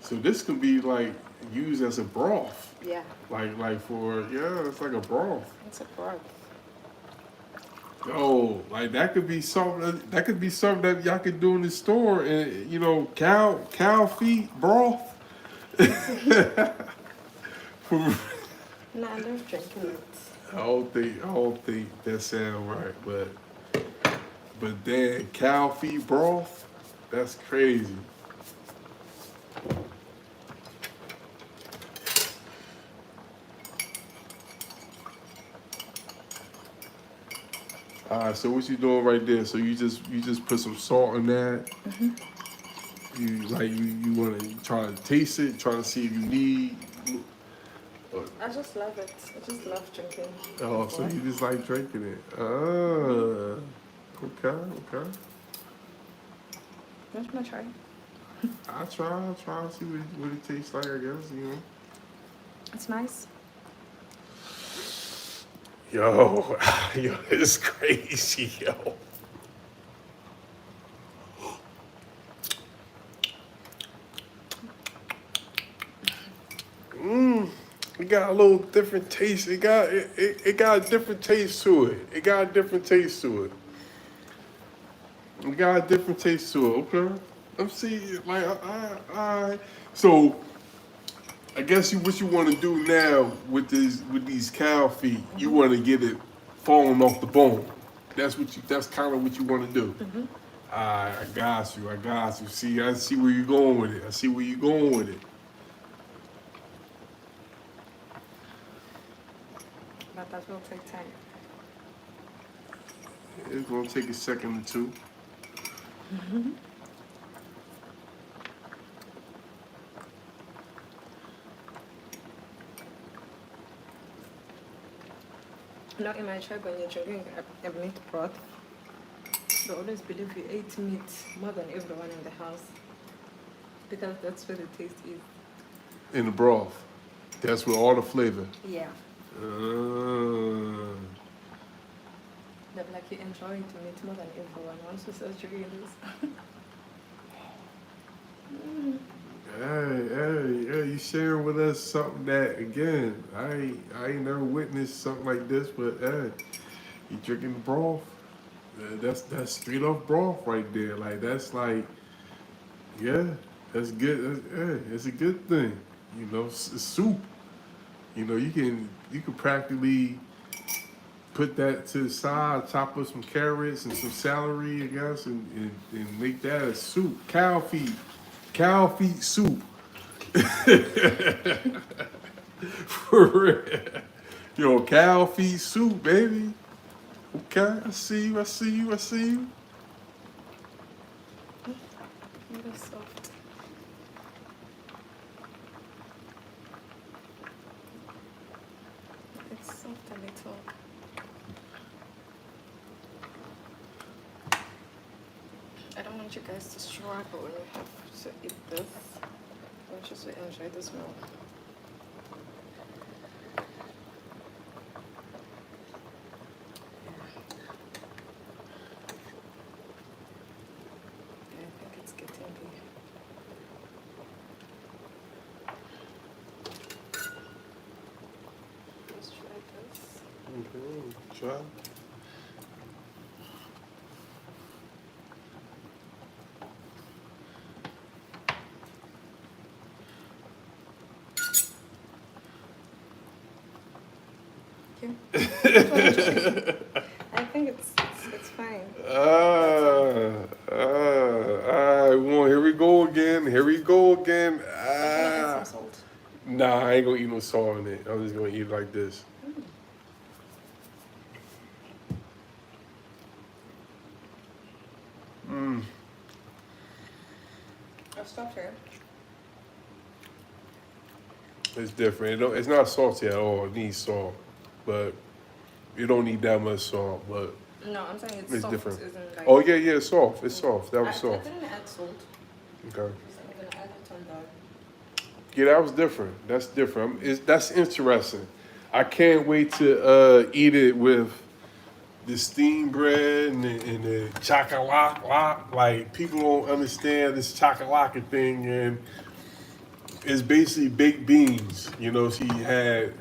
So this can be like used as a broth. yeah, Like for it's like a broth. it's a broth. Oh, like that could be something. That could be something that y'all could do in the store, and cow feet broth. No, I love drinking it. I don't think that sound right, but then cow feet broth, that's crazy. All right, so what you doing right there? So you just put some salt in that. You want to try to taste it, try to see if you need. I just love it. I just love drinking. Oh, so you just like drinking it? Okay. You want to try? I'll try and see what it tastes like, I guess, It's nice. Yo, it's crazy, yo. It got a little different taste. It got a different taste to it. It got a different taste to it. It got a different taste to it. Okay. I'm seeing like I. So I guess what you want to do now with these cow feet, you want to get it falling off the bone. That's kind of what you want to do. I got you. I got you. See, I see where you're going with it. I see where you're going with it. But that will take time. It's gonna take a second or two. You know, in my tribe, when you're drinking a meat broth, they always believe you ate meat more than everyone in the house. Because that's where the taste is. In the broth. That's where all the flavor. Yeah. They're like, you enjoy the meat more than everyone. Once you start drinking this. Hey, you sharing with us something that, again, I ain't never witnessed something like this, but hey, you drinking the broth. That's straight off broth right there. Like, that's like, yeah, that's good. It's a good thing. You know, it's soup. You know, you can practically put that to the side, chop up some carrots and some celery, I guess, and make that a soup. Cow feet soup. For real. Yo, cow feet soup, baby. Okay, I see you. It's soft. It's soft a little. I don't want you guys to struggle when you have to eat this. I want you to enjoy this meal. Yeah, I think it's getting big. Let's try this. Okay, try. I think it's fine. Here we go again. Can I add some salt? Nah, I ain't gonna eat no salt in it. I'm just gonna eat it like this. I'll stop here. It's different. It's not salty at all. It needs salt, but you don't need that much salt. But No, I'm saying it's it's soft. different. Isn't like, Oh yeah, it's soft. It's soft. That was I soft. didn't add salt. Okay. I'm gonna add it on that. Yeah, that was different. That's different. That's interesting. I can't wait to eat it with the steamed bread and the chocolate. Like, people don't understand this chocolate thing, and it's basically baked beans. You know, she had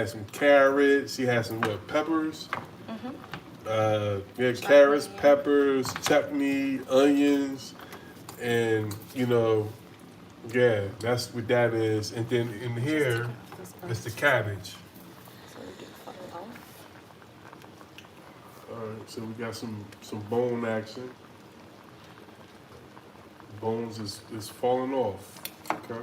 some carrots, she had some peppers. Carrots, peppers, chutney, onions, and yeah, that's what that is. And then in here, it's the cabbage. So we get fun off. All right, so we got some bone action. Bones is falling off. Okay.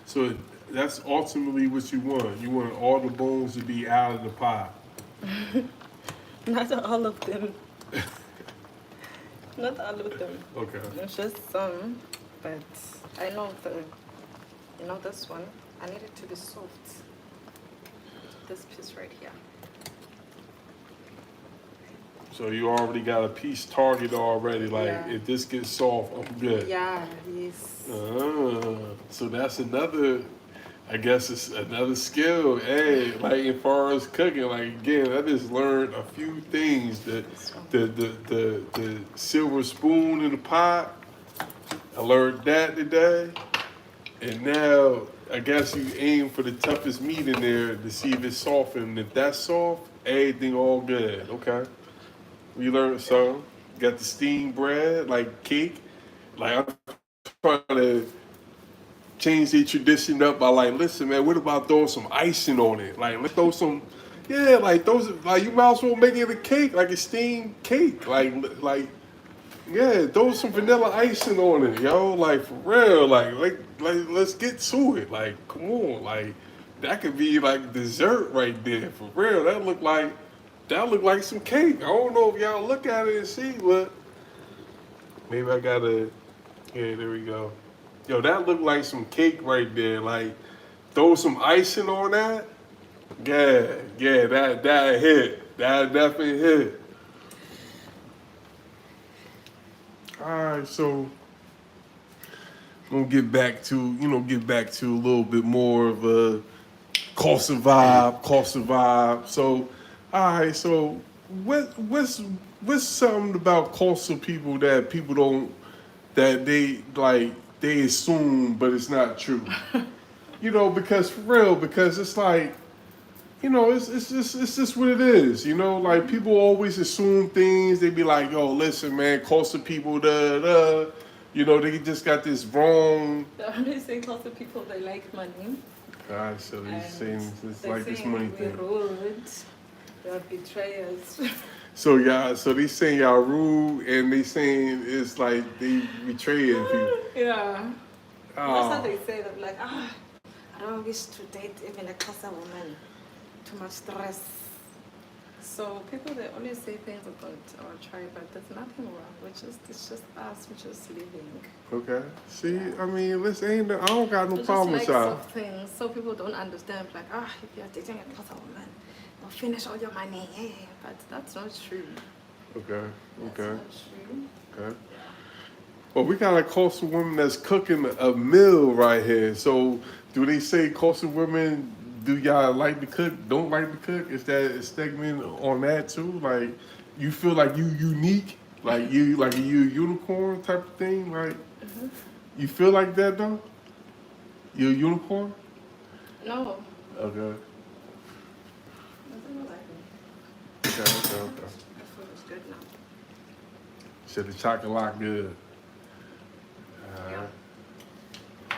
So that's ultimately what you want. You want all the bones to be out of the pot. Not all of them. Not all of them. Okay. It's just some, but I know this one. I need it to be soft. This piece right here. So you already got a piece targeted already. Like, Yeah. if this gets soft, I'm good. Yeah, yes. So that's another, I guess it's another skill. Hey, like, as far as cooking, like, again, I just learned a few things. The silver spoon in the pot, I learned that today. And now, I guess you aim for the toughest meat in there to see if it's soft. And if that's soft, everything all good. Okay. We learned something. Got the steamed bread, like cake. Like, I'm trying to change their tradition up by like, listen, man, what about throwing some icing on it? Like, let's throw some, yeah, like those, like you might as well make it a cake, like a steamed cake, like, yeah, throw some vanilla icing on it, yo, like for real, like, let's get to it, like, come on, like, that could be like dessert right there, for real. That look like some cake. I don't know if y'all look at it and see, but maybe I gotta, yeah, there we go. Yo, that look like some cake right there. Like, throw some icing on that. Yeah, that hit. That definitely hit. All right, so I'm gonna get back to a little bit more of a Xhosa vibe. So, all right, so what's something about Xhosa people that people don't that they assume, but it's not true. Because for real, because it's like, it's just what it is. Like people always assume things. They be like, yo, listen, man, Coastal people, da. They just got this wrong. They say lots of people they like money. God, so they're And saying it's they're like this saying money we're thing. rude, we're betrayers. So y'all, so they saying y'all rude, and they saying it's like they betraying people. Yeah. That's how Oh, they say that, like, I don't wish to date even a Xhosa woman. Too much stress. So people, they always say things about our tribe, but there's nothing wrong. It's just us. We're just living. okay. See, I mean, listen, I don't got no It's problem just with like y'all. soft things, so people don't understand. Like, if you're dating a Xhosa woman, you'll finish all your money. Yeah, but that's not true. Okay. That's Okay. not true. Okay. Well, we got a coastal woman that's cooking a meal right here. So, do they say coastal women? Do y'all like to cook? Don't like to cook? Is that a segment on that too? Like, you feel like you unique, like you a unicorn type of thing? Like, you feel like that though? You a unicorn? No. Okay. Nothing like it. Okay. The food is good now. Said the chocolate good. Yeah. I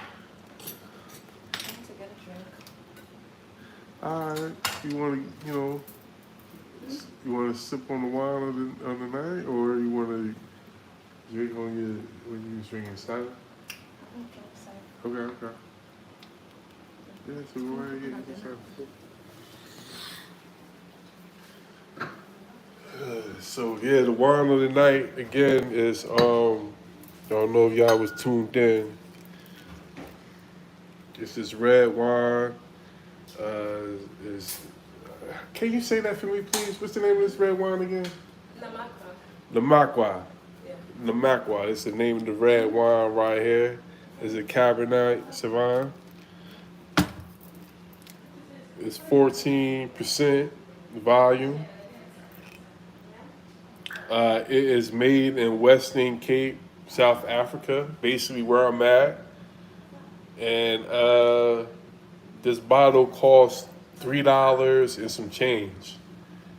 want to get a drink. All right. You want to, you want to sip on the wine of the night, or you want to drink on when you drinking cider? Okay. Yeah, so go ahead and get your cider. So yeah, the wine of the night again is y'all know if y'all was tuned in. It's this red wine. Is Can you say that for me, please? What's the name of this red wine again? Namakwa. Yeah. Namakwa. It's the name of the red wine right here. It's a Cabernet Sauvignon. It's 14% volume. It is made in Western Cape, South Africa, basically where I'm at. And this bottle costs $3 and some change.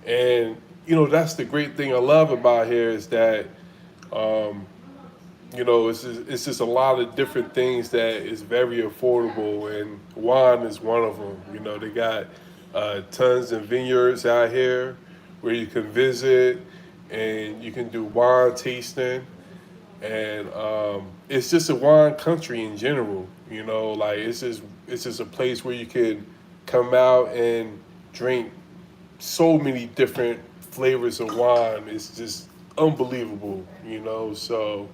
And that's the great thing I love about here is that it's just a lot of different things that is very affordable, and wine is one of them. They got tons of vineyards out here where you can visit, and you can do wine tasting, and it's just a wine country in general. Like it's just a place where you can come out and drink so many different flavors of wine. It's just unbelievable. So.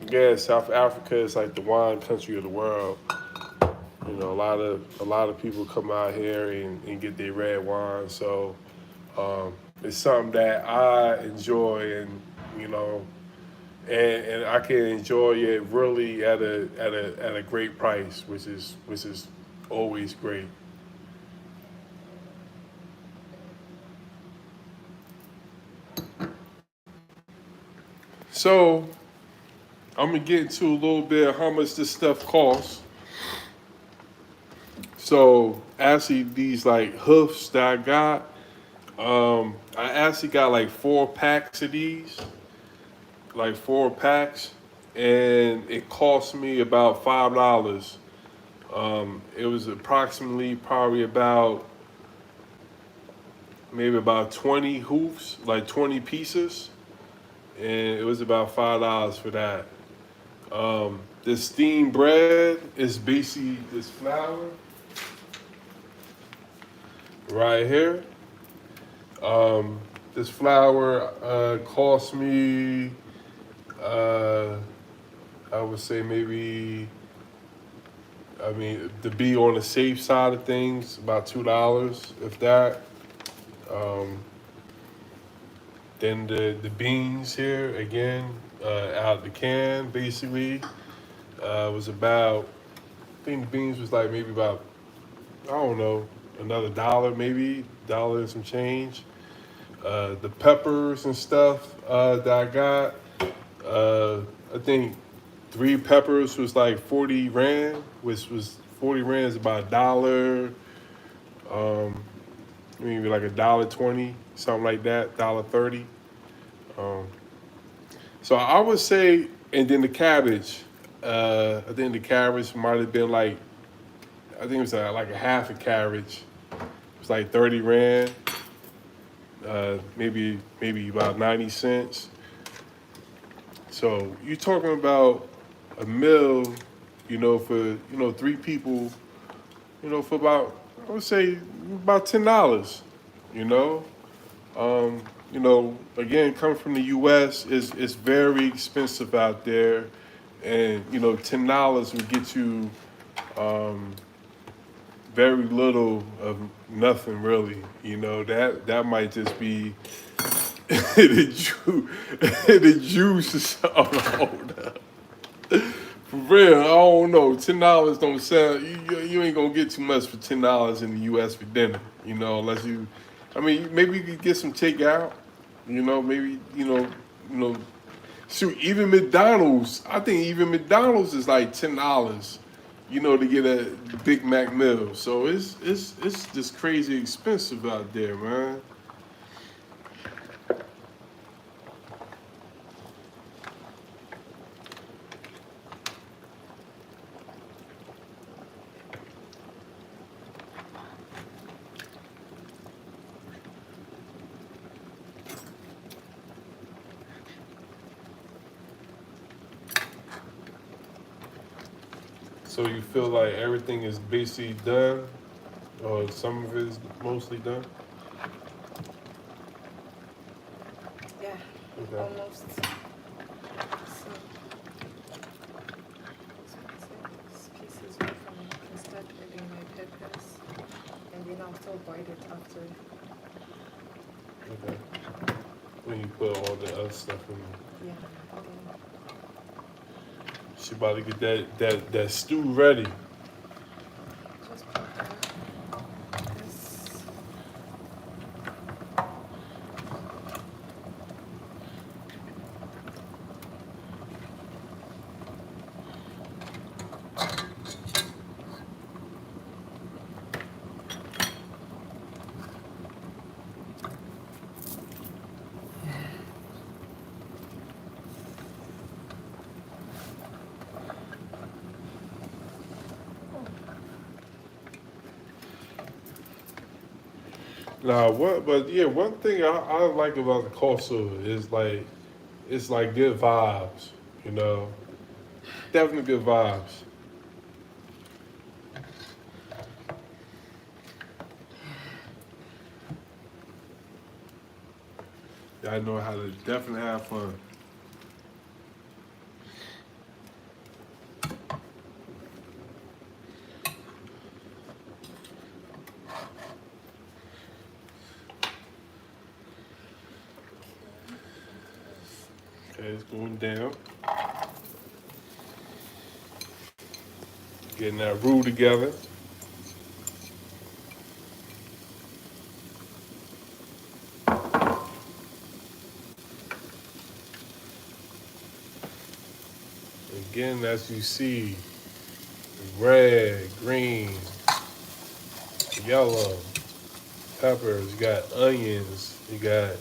Yeah, South Africa is like the wine country of the world. A lot of people come out here and get their red wine. So it's something that I enjoy, and and I can enjoy it really at a great price, which is always great. So I'm gonna get into a little bit of how much this stuff costs. So actually, these like hoofs that I got, I actually got like 4 packs of these, like 4 packs, and it cost me about $5. It was approximately probably about maybe about 20 hoofs, like 20 pieces, and it was about $5 for that. This steamed bread is basically this flour right here. This flour cost me, uh, I would say maybe, I mean, to be on the safe side of things, about $2, if that. Um, then the beans here again, out the can basically, was about, I think the beans was like maybe about, I don't know, another dollar maybe, dollar and some change. The peppers and stuff that I got, I think 3 peppers was like 40 rand, which was 40 rand is about a dollar, maybe like $1.20, something like that, $1.30. Um, so I would say, and then the cabbage. I think the cabbage might have been like, I think it was like a half a cabbage. It was like 30 rand, maybe about 90 cents. So you're talking about a meal, for 3 people, for about, I would say about $10. You know, again, coming from the U.S. is very expensive out there, and $10 would get you very little of nothing really. That might just be the juice or something. Hold up. For real, I don't know. $10 don't sound. You ain't gonna get too much for $10 in the U.S. for dinner. Unless you. I mean, maybe you could get some takeout. Maybe shoot. Even McDonald's. I think even McDonald's is like $10. To get a Big Mac meal. So it's just crazy expensive out there, man. So you feel like everything is basically done, or some of it is mostly done? Yeah, Okay. almost. So, these pieces off and I can start adding my peppers. And then I'll still boil it after. Okay. When you put all the other stuff in there. Yeah, okay. She about to get that stew ready. Just put this. Nah, one thing I like about the Xhosa is like, it's like good vibes, definitely good vibes. I know how to definitely have fun. Okay, it's going down. Getting that roux together. again, as you see, red, green, yellow, peppers, you got onions, you got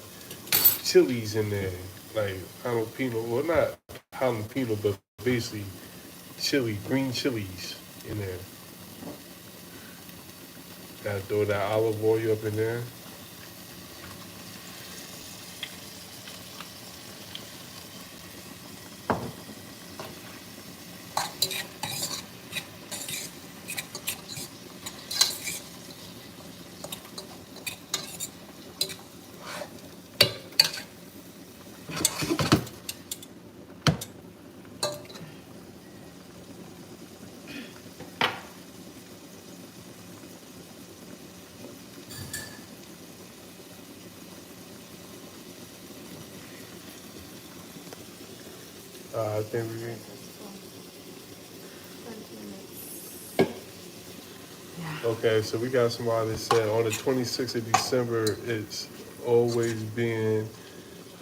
chilies in there, like jalapeno, well not jalapeno, but basically green chilies in there. Gotta throw that olive oil up in there. I think we can. 20 minutes. Yeah. Okay, so we got somebody that said on the 26th of December, it's always been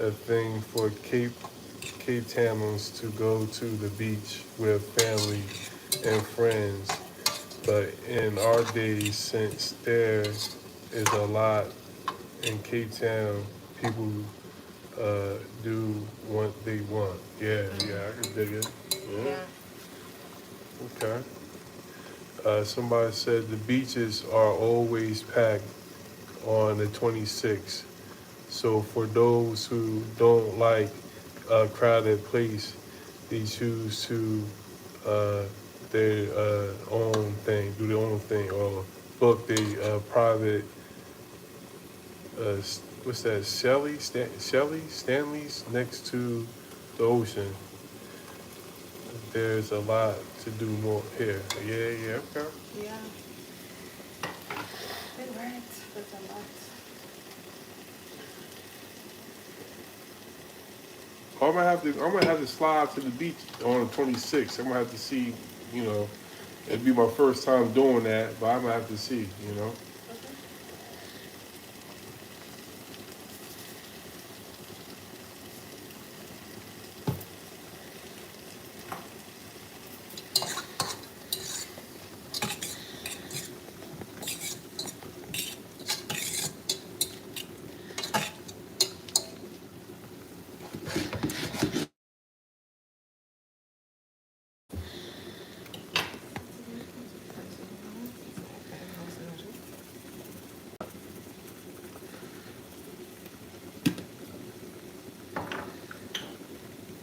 a thing for Cape Towners to go to the beach with family and friends. But in our days, since there is a lot in Cape Town, people do what they want. Yeah, yeah, I can dig it. Yeah. Yeah. Okay. Somebody said the beaches are always packed on the 26th. So for those who don't like a crowded place, they choose to their own thing, do their own thing, or book the private. What's that? Stanley's next to the ocean. There's a lot to do more here. Yeah, yeah, okay. Yeah. Been right with a lot. I'm gonna have to slide to the beach on the 26th. I'm gonna have to see, you know, it'd be my first time doing that, but I'm gonna have to see, you know.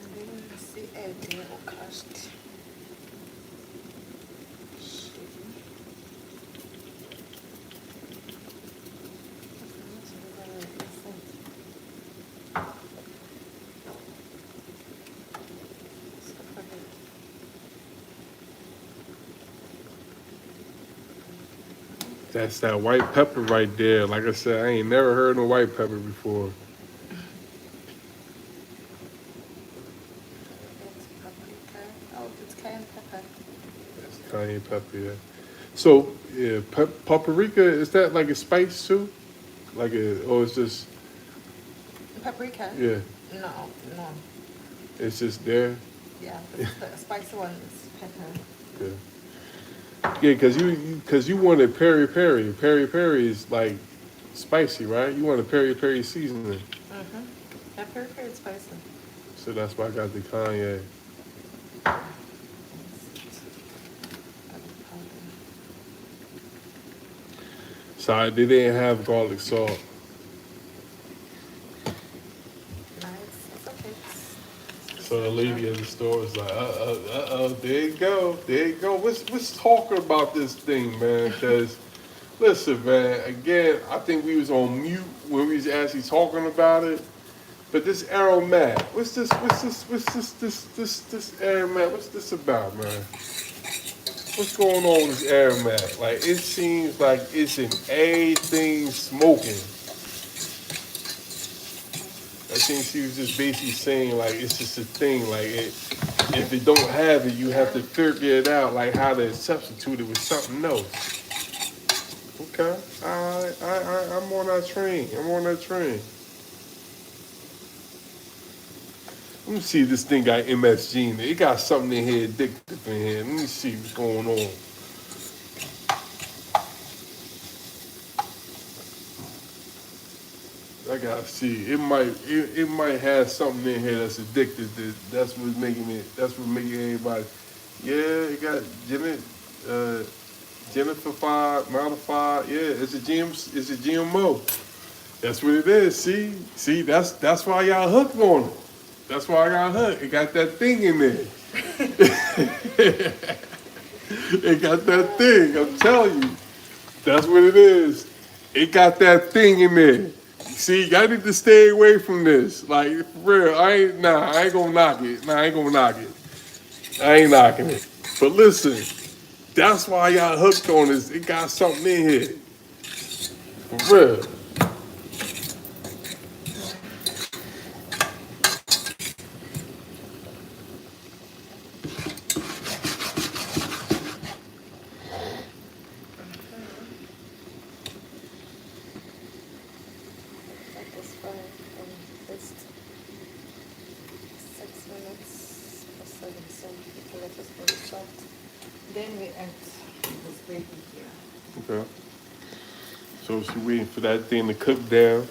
And then see a deal crushed. That's that white pepper right there. Like I said, I ain't never heard no white pepper before. It's paprika. Oh, it's cayenne pepper. That's cayenne pepper, yeah. So, yeah, paprika, is that like a spice too? Like a, or it's just, Paprika? yeah, No, no. it's just there? Yeah, the spicy one is pepper. Yeah. Yeah, cause you wanted peri peri. Peri peri is like spicy, right? You want a peri peri seasoning, Mm-hmm. Yeah, pepper is spicy. so that's why I got the Kanye. So they didn't have garlic salt. Nice. It's okay. So the lady at the store was like, there you go, there you go. Let's talk about this thing, man. Cause listen, man. Again, I think we was on mute when we was actually talking about it. But this aromat, what's this aromat? What's this about, man? What's going on with this aromat? Like, it seems like it's in everything smoking. I think she was just basically saying, like, it's just a thing. Like, if it don't have it, you have to figure it out, like how to substitute it with something else. Okay, I'm on that train. I'm on that train. Let me see if this thing got MSG in it. It got something in here addictive in here. Let me see what's going on. I gotta see. It might have something in here that's addictive. That's what's making it. That's what's making everybody. Yeah, it got Jennifer modified. Yeah, it's a GMO. That's what it is. See, that's why y'all hooked on it. That's why I got hooked. It got that thing in there. It got that thing. I'm telling you. That's what it is. It got that thing in there. See, y'all need to stay away from this. Like, for real, I ain't gonna knock it. I ain't gonna knock it. I ain't knocking it. But listen, that's why y'all hooked on this. It got something in here. For real. That is fine. Just 6 minutes or 7, so we can let us go start. Then we add this baby here. Okay. So she waiting for that thing to cook down.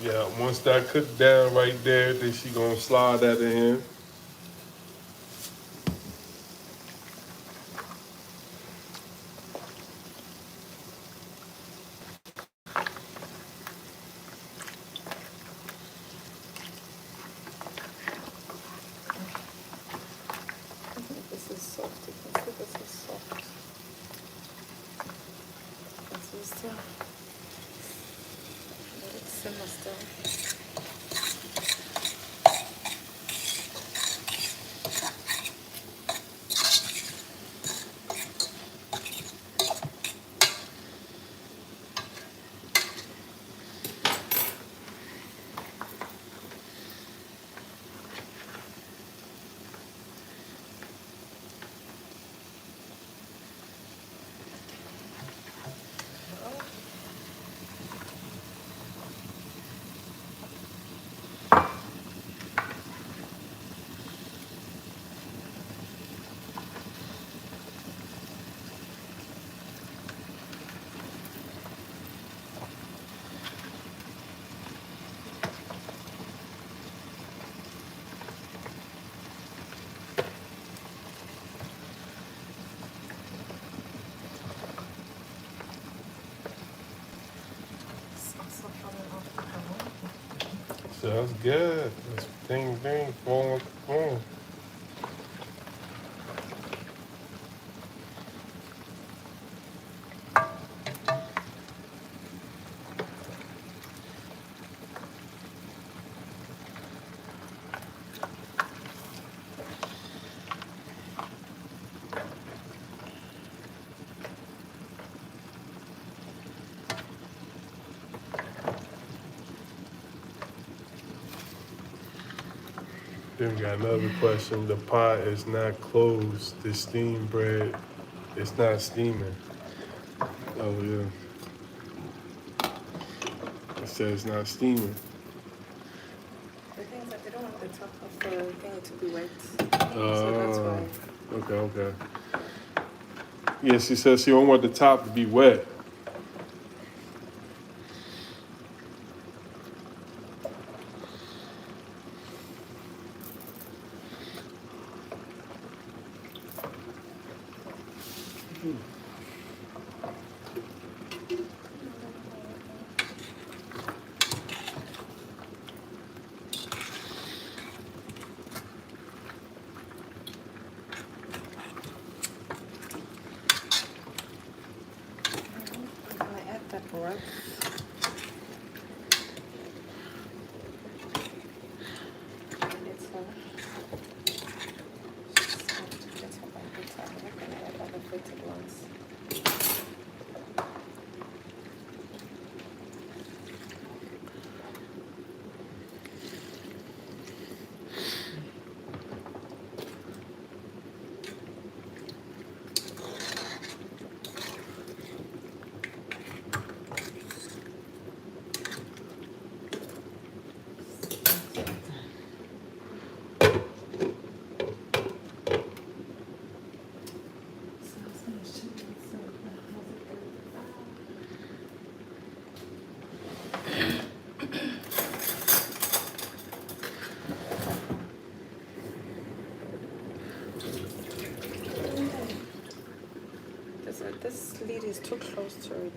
Yeah, once that cooked down right there, then she gonna slide that in. This is soft. You can see this is soft. This is still. Let it simmer still. Sounds good. That's ding, boom, boom. Then we got another question. The pot is not closed. The steam bread, it's not steaming. Oh yeah. It says it's not steaming. The thing is that they don't want the top of the thing to be wet. So that's why. Okay. Yeah, she says she don't want the top to be wet. I'm gonna add that right. And it's soft little by little. I'm not gonna add other fritted ones.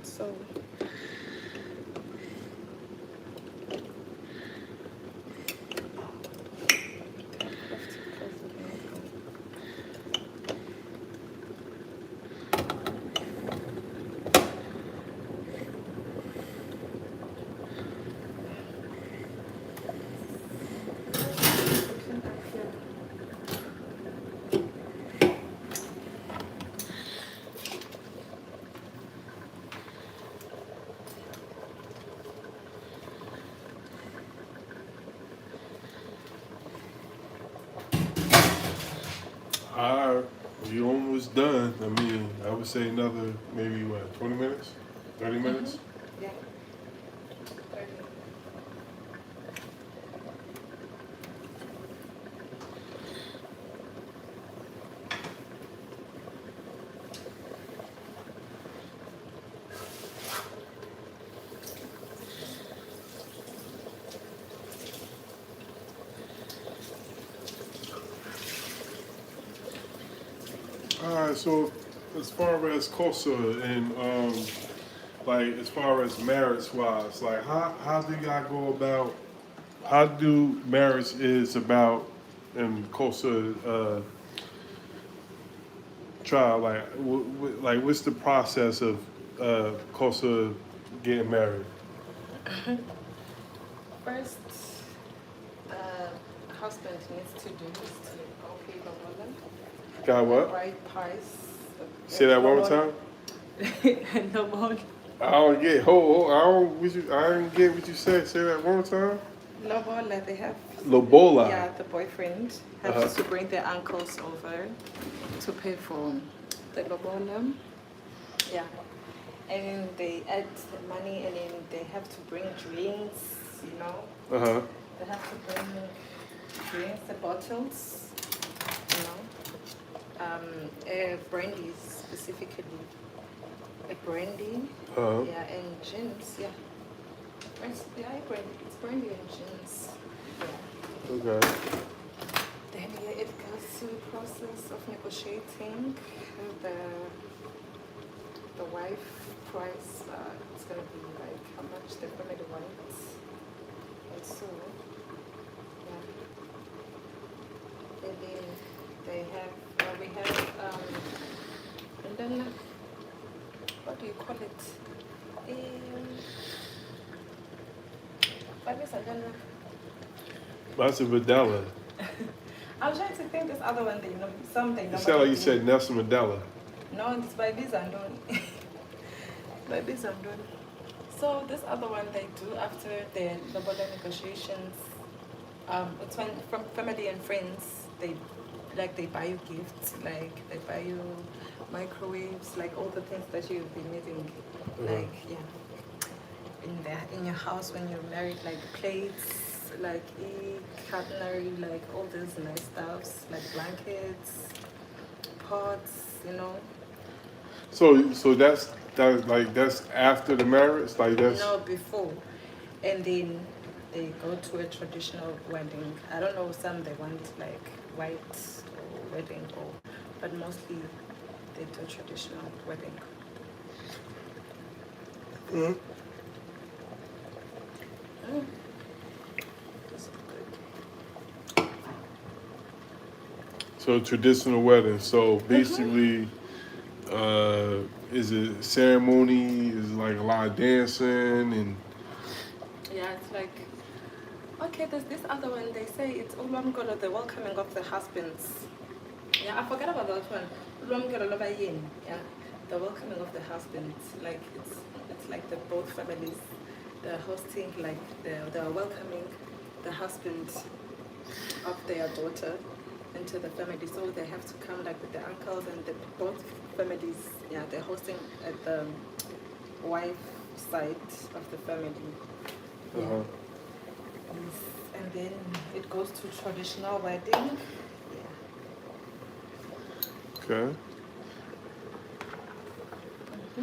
So You almost done. I mean, I would say another maybe what, 20 minutes, 30 minutes. yeah. All right. So as far as Xhosa and like as far as marriage wise, like how do y'all go about? How do marriage is about in Xhosa tribe? Like like what's the process of Xhosa getting married? First, husband needs to do is to go pay the woman. Got what? Right price. Say that one more time. No more. I don't get. I don't. I didn't get what you said. Say that one more time. Lobola, they have. Lobola. Yeah, the boyfriend has to bring their uncles over to pay for the lobola. Yeah. And they add the money and then they have to bring drinks, you know. They have to bring drinks, the bottles, you know. Brandy specifically. A brandy. Yeah, and gins, yeah. It's brandy and gins. Yeah. Okay. Then yeah, it goes to the process of negotiating the wife price. It's gonna be like how much the family wants, and so yeah. And then they have we have and then what do you call it? What is it? That's a Mandela. I'm trying to think this other one. They know something. You sound like you said Nelson Mandela. No, it's by Bizandoni. By Bizandoni. So this other one they do after the lobola negotiations. It's when from family and friends they buy you gifts, like they buy you microwaves, like all the things that you've been needing, like in your house when you're married, like plates, like culinary, like all these nice stuffs, like blankets, pots, you know. So that's after the marriage, like that's. No, before, and then they go to a traditional wedding. I don't know, some they want like white or wedding, but mostly they do traditional wedding. That's good. So traditional wedding. So basically, is it ceremony? Is it like a lot of dancing and? Yeah, it's like, okay, there's this other one, they say it's Ulwamgolo, the welcoming of the husbands. Yeah, I forgot about that one. Ulwamgolo Lobayin, yeah, the welcoming of the husbands. Like, it's like the both families, they're hosting, like, they're welcoming the husband of their daughter into the family. So they have to come, like, with the uncles and the both families, yeah, they're hosting at the wife side of the family. Yeah. And then it goes to traditional wedding. Yeah. Okay. I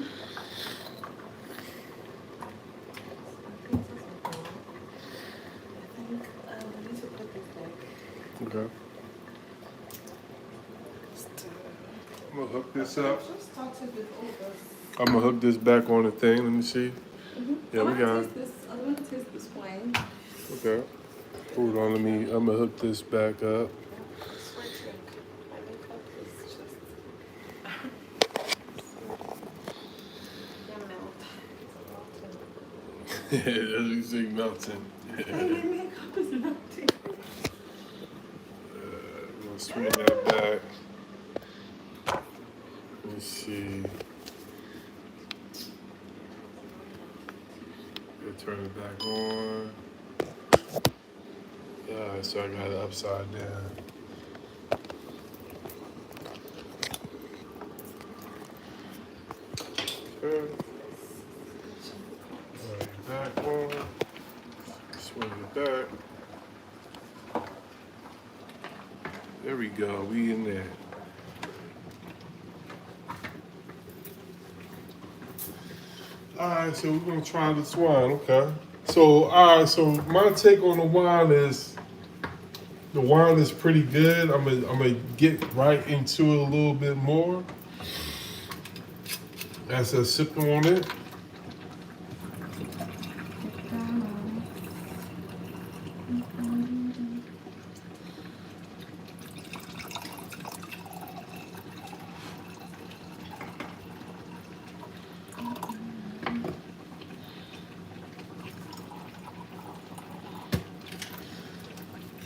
think we need to put this like. Okay. Just, I'm gonna hook this up. just started with all this. I'm gonna hook this back on the thing. Let me see. Yeah, we got it. I want to taste this wine. Okay. Hold on, I'm gonna hook this back up. Sweating. My makeup is just. Yeah, melt. It's melting. As you see, melting. My makeup is melting. I'm gonna swing that back. Let me see. Turn it back on. Yeah, so I got it upside down. Okay. Turn it back on. Swing it back. There we go. We in there. Alright, so we're gonna try this wine, okay. So alright, so my take on the wine is pretty good. I'm gonna get right into it a little bit more as I sip on it.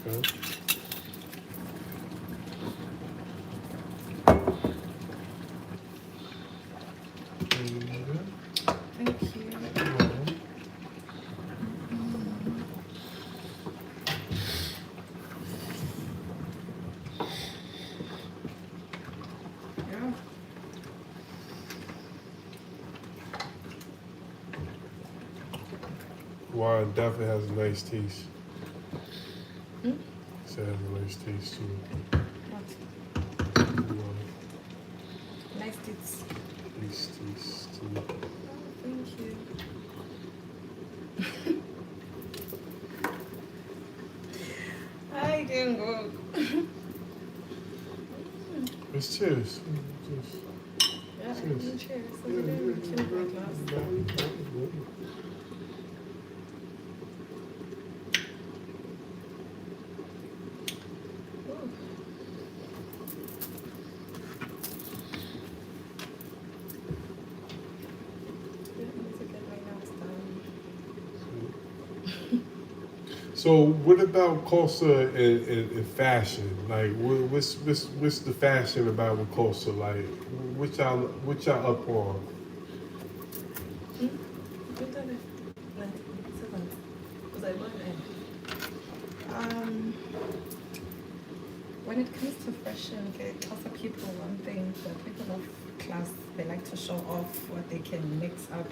Okay. Thank you. Yeah. Wine definitely has a nice taste. It has a nice taste too. Nice tits. Nice taste too. Thank you. I can go. Let's cheers. Yeah, Cheers. cheers. So we didn't finish my glass. So what about Xhosa and fashion? Like, what's the fashion about with Xhosa? Like, what y'all up on? When it comes to fashion, okay, also people, one thing, the people of class, they like to show off what they can mix up.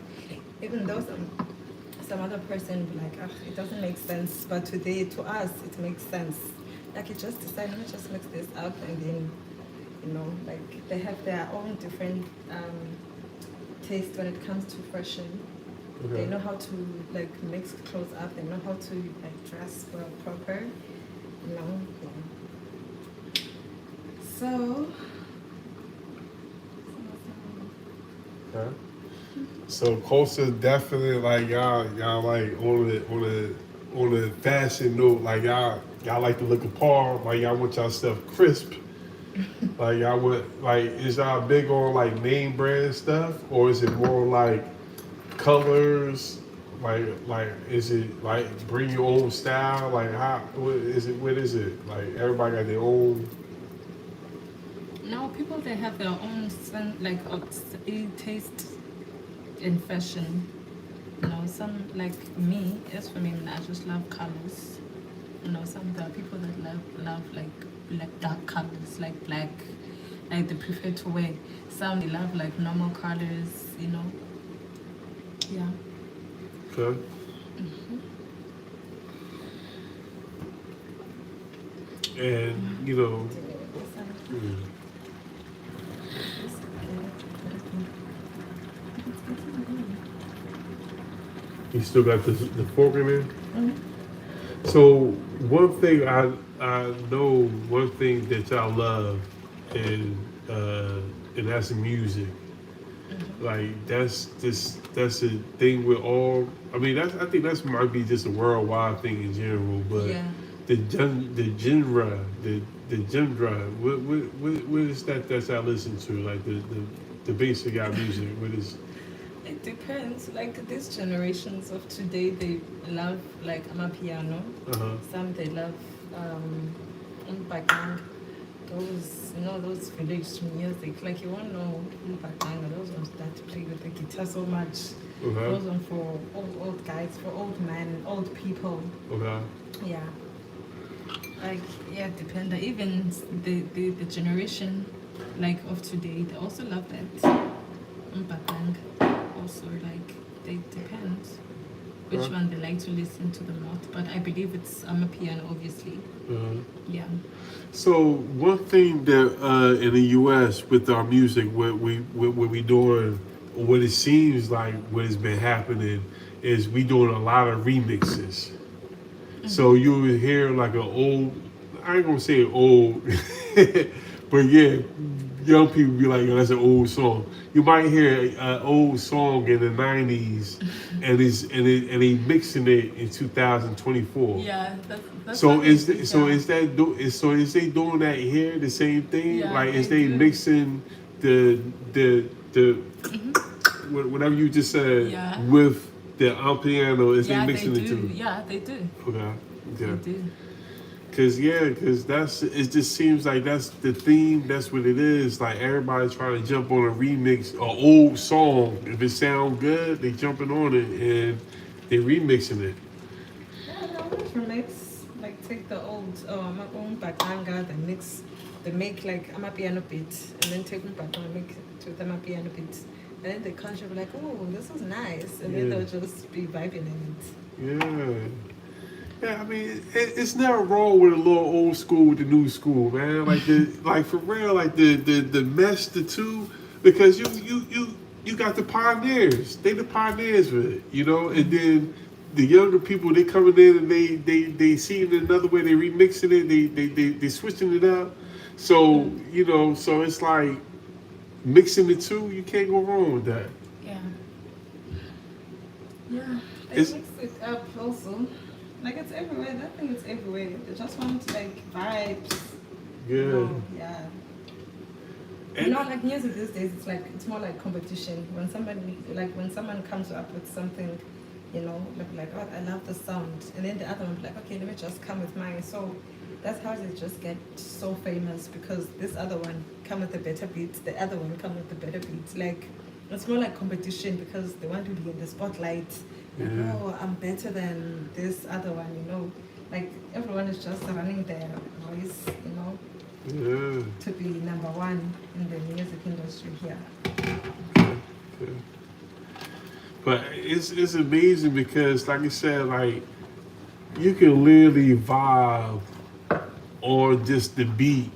Even though some other person will be like, ah, it doesn't make sense, but today, to us, it makes sense. Like, you just decide, let me just mix this up, and then, you know, like, they have their own different taste when it comes to fashion. Okay. They know how to, like, mix clothes up, they know how to, like, dress well, proper, you know, yeah. So, Okay. So Xhosa definitely like y'all like on the fashion note, like y'all like to look apart, like y'all want y'all stuff crisp. Like y'all would like is y'all big on like name brand stuff, or is it more like colors? Like is it like bring your own style? Like what is it? Like everybody got their own. now people, they have their own like taste in fashion. You know, some like me, as for me, I just love colors. You know, some there are people that love like dark colors, like black, like they prefer to wear. Some they love like normal colors, you know. Yeah. Okay. And you know. You still got the fork in there? So one thing I know, one thing that y'all love and that's music. Like that's a thing with all. I mean, I think that's might be just a worldwide thing in general. But Yeah. the genre, the genre. What is that I listen to? Like the basic guy music. What is? It depends. Like these generations of today, they love like amapiano. Uh-huh. Some they love umbhaqanga. Those those village music. Like you won't know umbhaqanga. Those ones that play with the guitar so much. Okay. Those ones for old guys, for old men, old people. Okay. Yeah. Like yeah, depend. Even the generation like of today, they also love that umbhaqanga. Also like they depend which Right. one they like to listen to the most. But I believe it's amapiano, obviously. Uh-huh. Yeah. So one thing that in the U.S. with our music, what we doing, what it seems like what has been happening is we doing a lot of remixes. So you would hear like an old, I ain't gonna say old, but yeah, young people be like, yo, that's an old song. You might hear an old song in the '90s, and they mixing it in 2024. Yeah, that's So what is it is, so yeah. is that do is so is they doing that here the same thing? Yeah, Like is they they do. mixing the whatever you just said Yeah. with the piano? Is Yeah, they they mixing the do. two? Yeah, they do. Okay, They okay. do. Cause that's it. Just seems like that's the theme. That's what it is. Like everybody's trying to jump on a remix, an old song. If it sound good, they jumping on it and they remixing it. Yeah, they always remix. Like take the old umbhaqanga, they make like amapiano beat, and then take umbhaqanga, make it to the amapiano beat, and then the country will be like, oh, this is nice, and then Yeah. they'll just be vibing in it. Yeah. Yeah, I mean, it's never wrong with a little old school with the new school, man. Like for real, like the mesh the two, because you got the pioneers. They the pioneers with it, you know. And then the younger people they coming in and they see it another way. They remixing it. They switching it up. So you know, so it's like mixing the two. You can't go wrong with that. Yeah. Yeah. They It's mix it up also. Like it's everywhere. That thing is everywhere. They just want like vibes. good. Yeah. You And know, like music these days, it's more like competition. When someone comes up with something, you know, like oh, I love the sound, and then the other one be like, okay, let me just come with mine. So that's how they just get so famous because this other one come with the better beats, the other one come with the better beats. Like it's more like competition because they want to be in the spotlight. Like, Yeah. oh, I'm better than this other one, you know. Like everyone is just running their race, you know, yeah. to be number one in the music industry here. Yeah. But it's amazing because, like I said, like you can literally vibe on just the beat.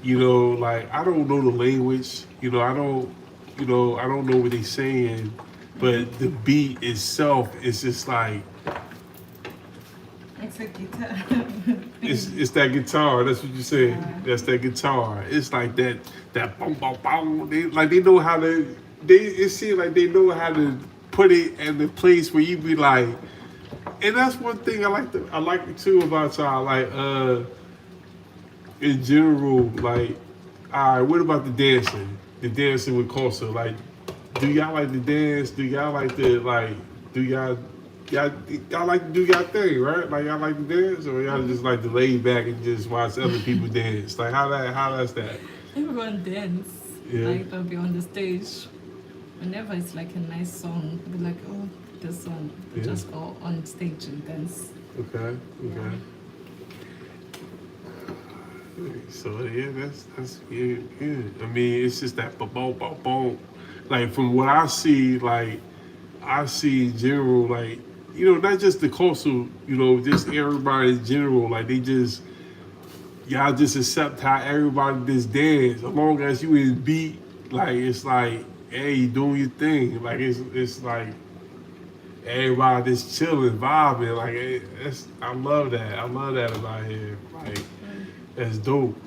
You know, like I don't know the language. I don't know what they're saying, but the beat itself is just like It's a guitar. it's that guitar. That's what you're saying. Yeah. That's that guitar. It's like that boom boom boom. They know how to. It seems like they know how to put it in the place where you be like. And that's one thing I like too about y'all. Like in general, like all right. What about the dancing? The dancing with Xhosa. Like, do y'all like to dance? Do y'all like to like? Do y'all like to do y'all thing, right? Like y'all like to dance, or y'all just like to lay back and just watch other people dance? Like how that's that? Everyone dance. Yeah. Like they'll be on the stage. Whenever it's like a nice song, they'll be like, oh, this song. They Yeah. just go on stage and dance. Okay. Yeah. So yeah, that's yeah. I mean, it's just that boom, boom, boom, boom. Like from what I see, like I see in general, like not just the coastal, just everybody in general. Like y'all just accept how everybody just dance, as long as you in beat. Like it's like, hey, you doing your thing. Like it's like everybody just chilling, vibing. Like I love that. I love that about here. Like that's dope.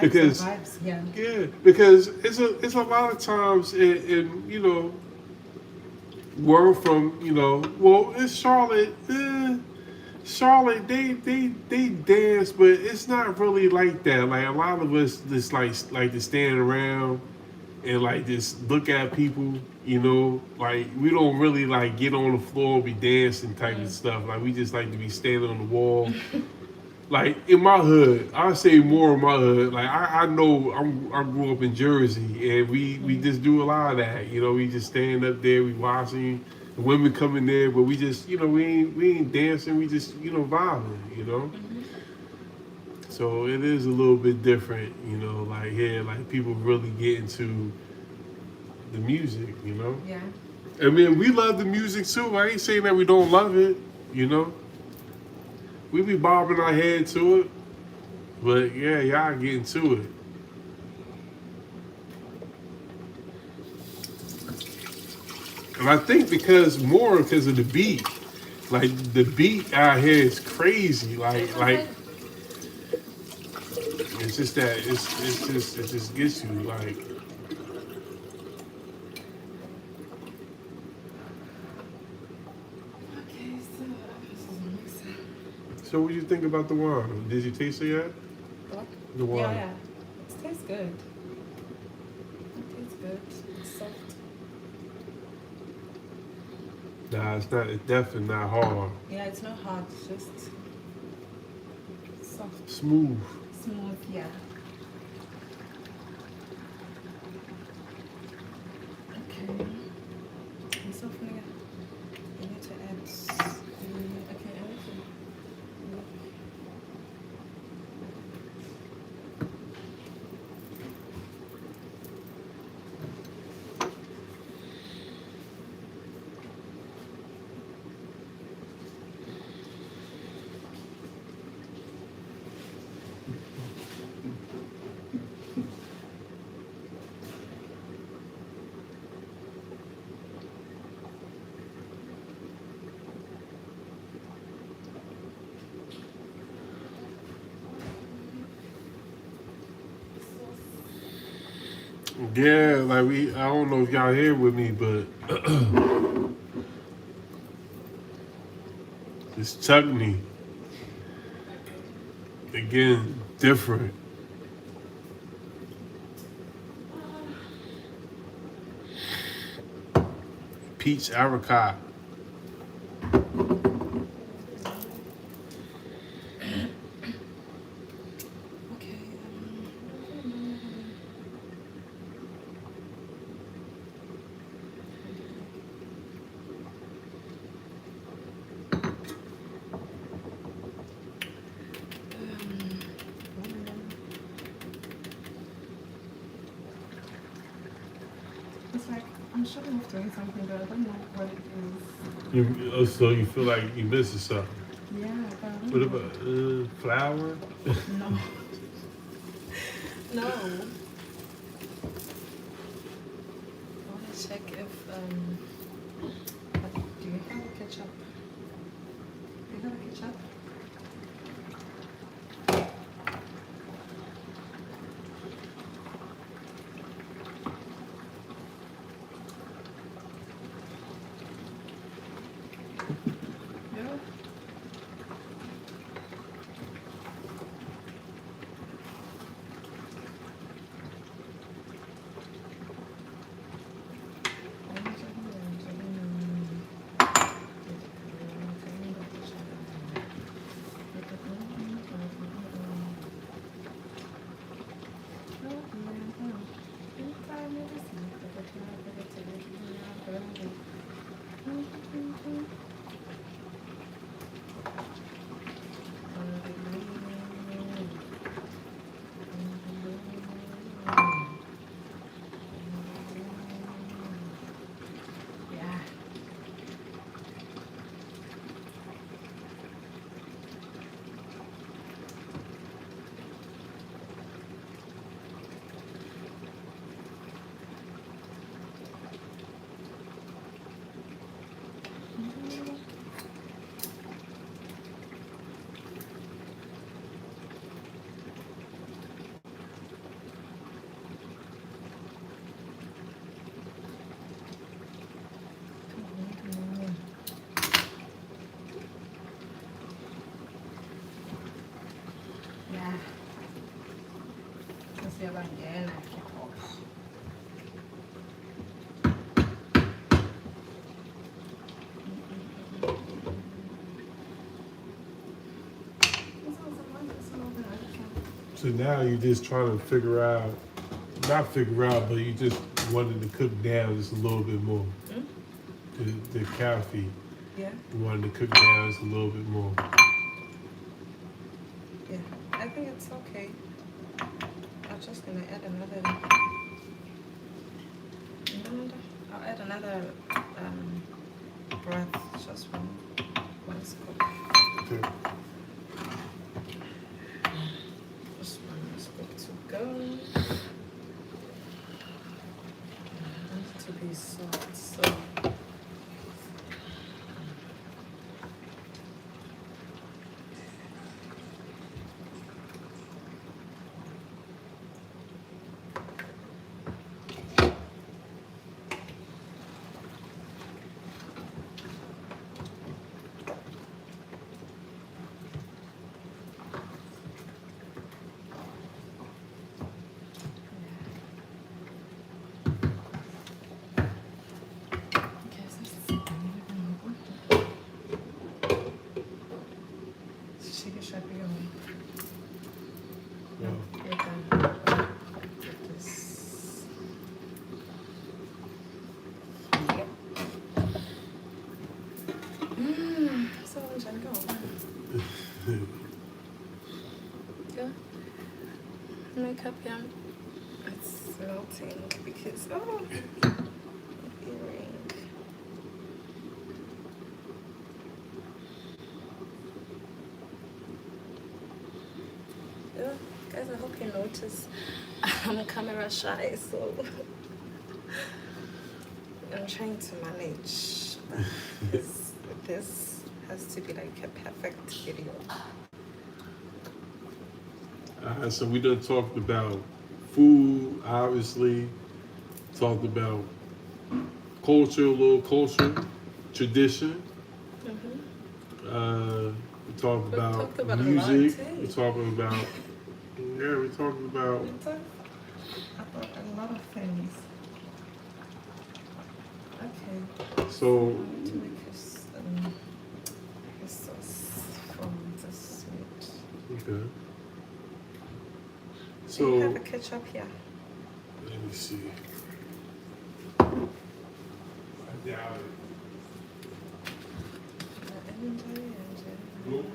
because vibes, yeah. yeah, because it's a lot of times in you know we're from well it's Charlotte. Charlotte, they dance, but it's not really like that. Like a lot of us just like to stand around and like just look at people, like we don't really like get on the floor and be dancing type of stuff. Like we just like to be standing on the wall. Like in my hood, I say more in my hood. Like I know I grew up in Jersey, and we just do a lot of that. We just stand up there, we watching the women coming there, but we just we ain't dancing, we just vibing. So it is a little bit different, like here, like people really get into the music. Yeah. I mean, we love the music too. I ain't saying that we don't love it. We be bobbing our head to it, but yeah, y'all get into it. And I think because of the beat, like the beat out here is crazy. Like it's just that it just gets you like. Okay, so this is a mixer. So what do you think about the wine? Did you taste it yet? What? The wine. Yeah, yeah. It tastes good. It tastes good. It's soft. Nah, it's not. It's definitely not hard. Yeah, it's not hard. It's just soft, Smooth. smooth. Yeah. Okay. And so for you need to add. Okay, I need to. Yeah, like I don't know if y'all here with me, but this chutney, again, different. Peach apricot. Okay. It's like I'm sure I'm doing something, but I don't know what it is. So you feel like you missing something? Yeah, but I don't What know. about flour? No. No. I want to check if do you have a ketchup? Do you have a ketchup? Yeah. So now you're just trying to figure out, not figure out, but you just wanted to cook down just a little bit more. The cow feet. Yeah. You wanted to cook down just a little bit more. Yeah. I think it's okay. I'm just gonna add another. I'll add another broth, just one scoop. Okay. Just one scoop to go. I want it to be soft, so. Makeup, yeah. It's melting because earring. Yeah, guys, I hope you notice I'm camera shy, so I'm trying to manage. But this has to be like a perfect video. So we done talked about food, obviously. Talked about culture, a little culture, tradition. We talked about music. We talking about we talking about a lot of things. Okay. So I need to make a sauce from this meat. okay. Do you have So a ketchup here? let me see. I doubt it. Nope.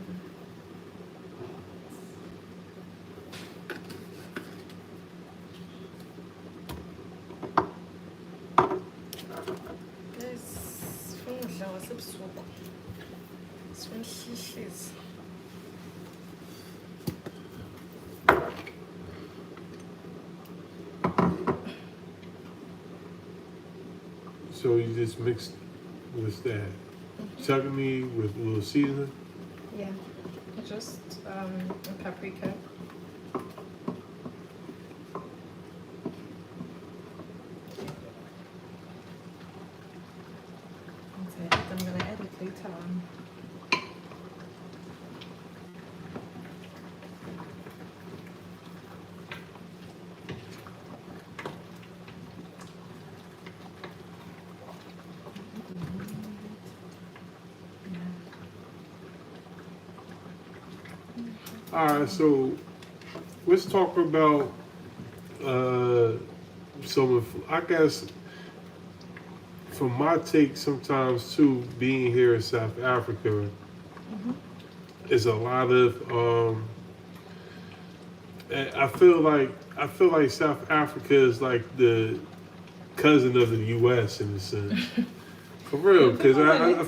Guys, sifuna udla wasebusuku. Sifuna uhlihlisi. So you just mixed with that chutney with a little seasoning. Yeah, just paprika. I'm gonna add it later on. All right, so let's talk about some of, I guess, from my take sometimes too, being here in South Africa, is a lot of I feel like South Africa is like the cousin of the U.S. in a sense. For real, because I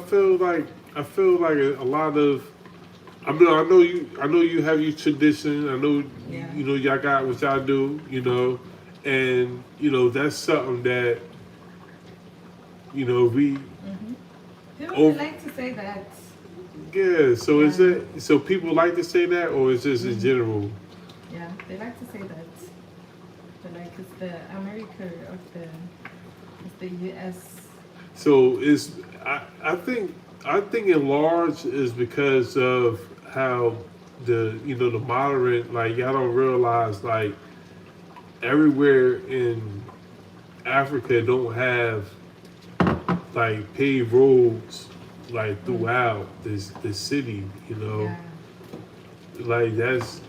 feel like a lot of. I mean, I know you have your tradition. I know, you know, y'all got what y'all do, you know, and you know that's something that, you know, we. People like to say that. Yeah. So is it? So people like to say that, or is this in general? Yeah, they like to say that. But like it's the America of the U.S. So I think in large is because of how the moderate, like y'all don't realize like everywhere in Africa don't have like paved roads like throughout this city, you know. Yeah. like that's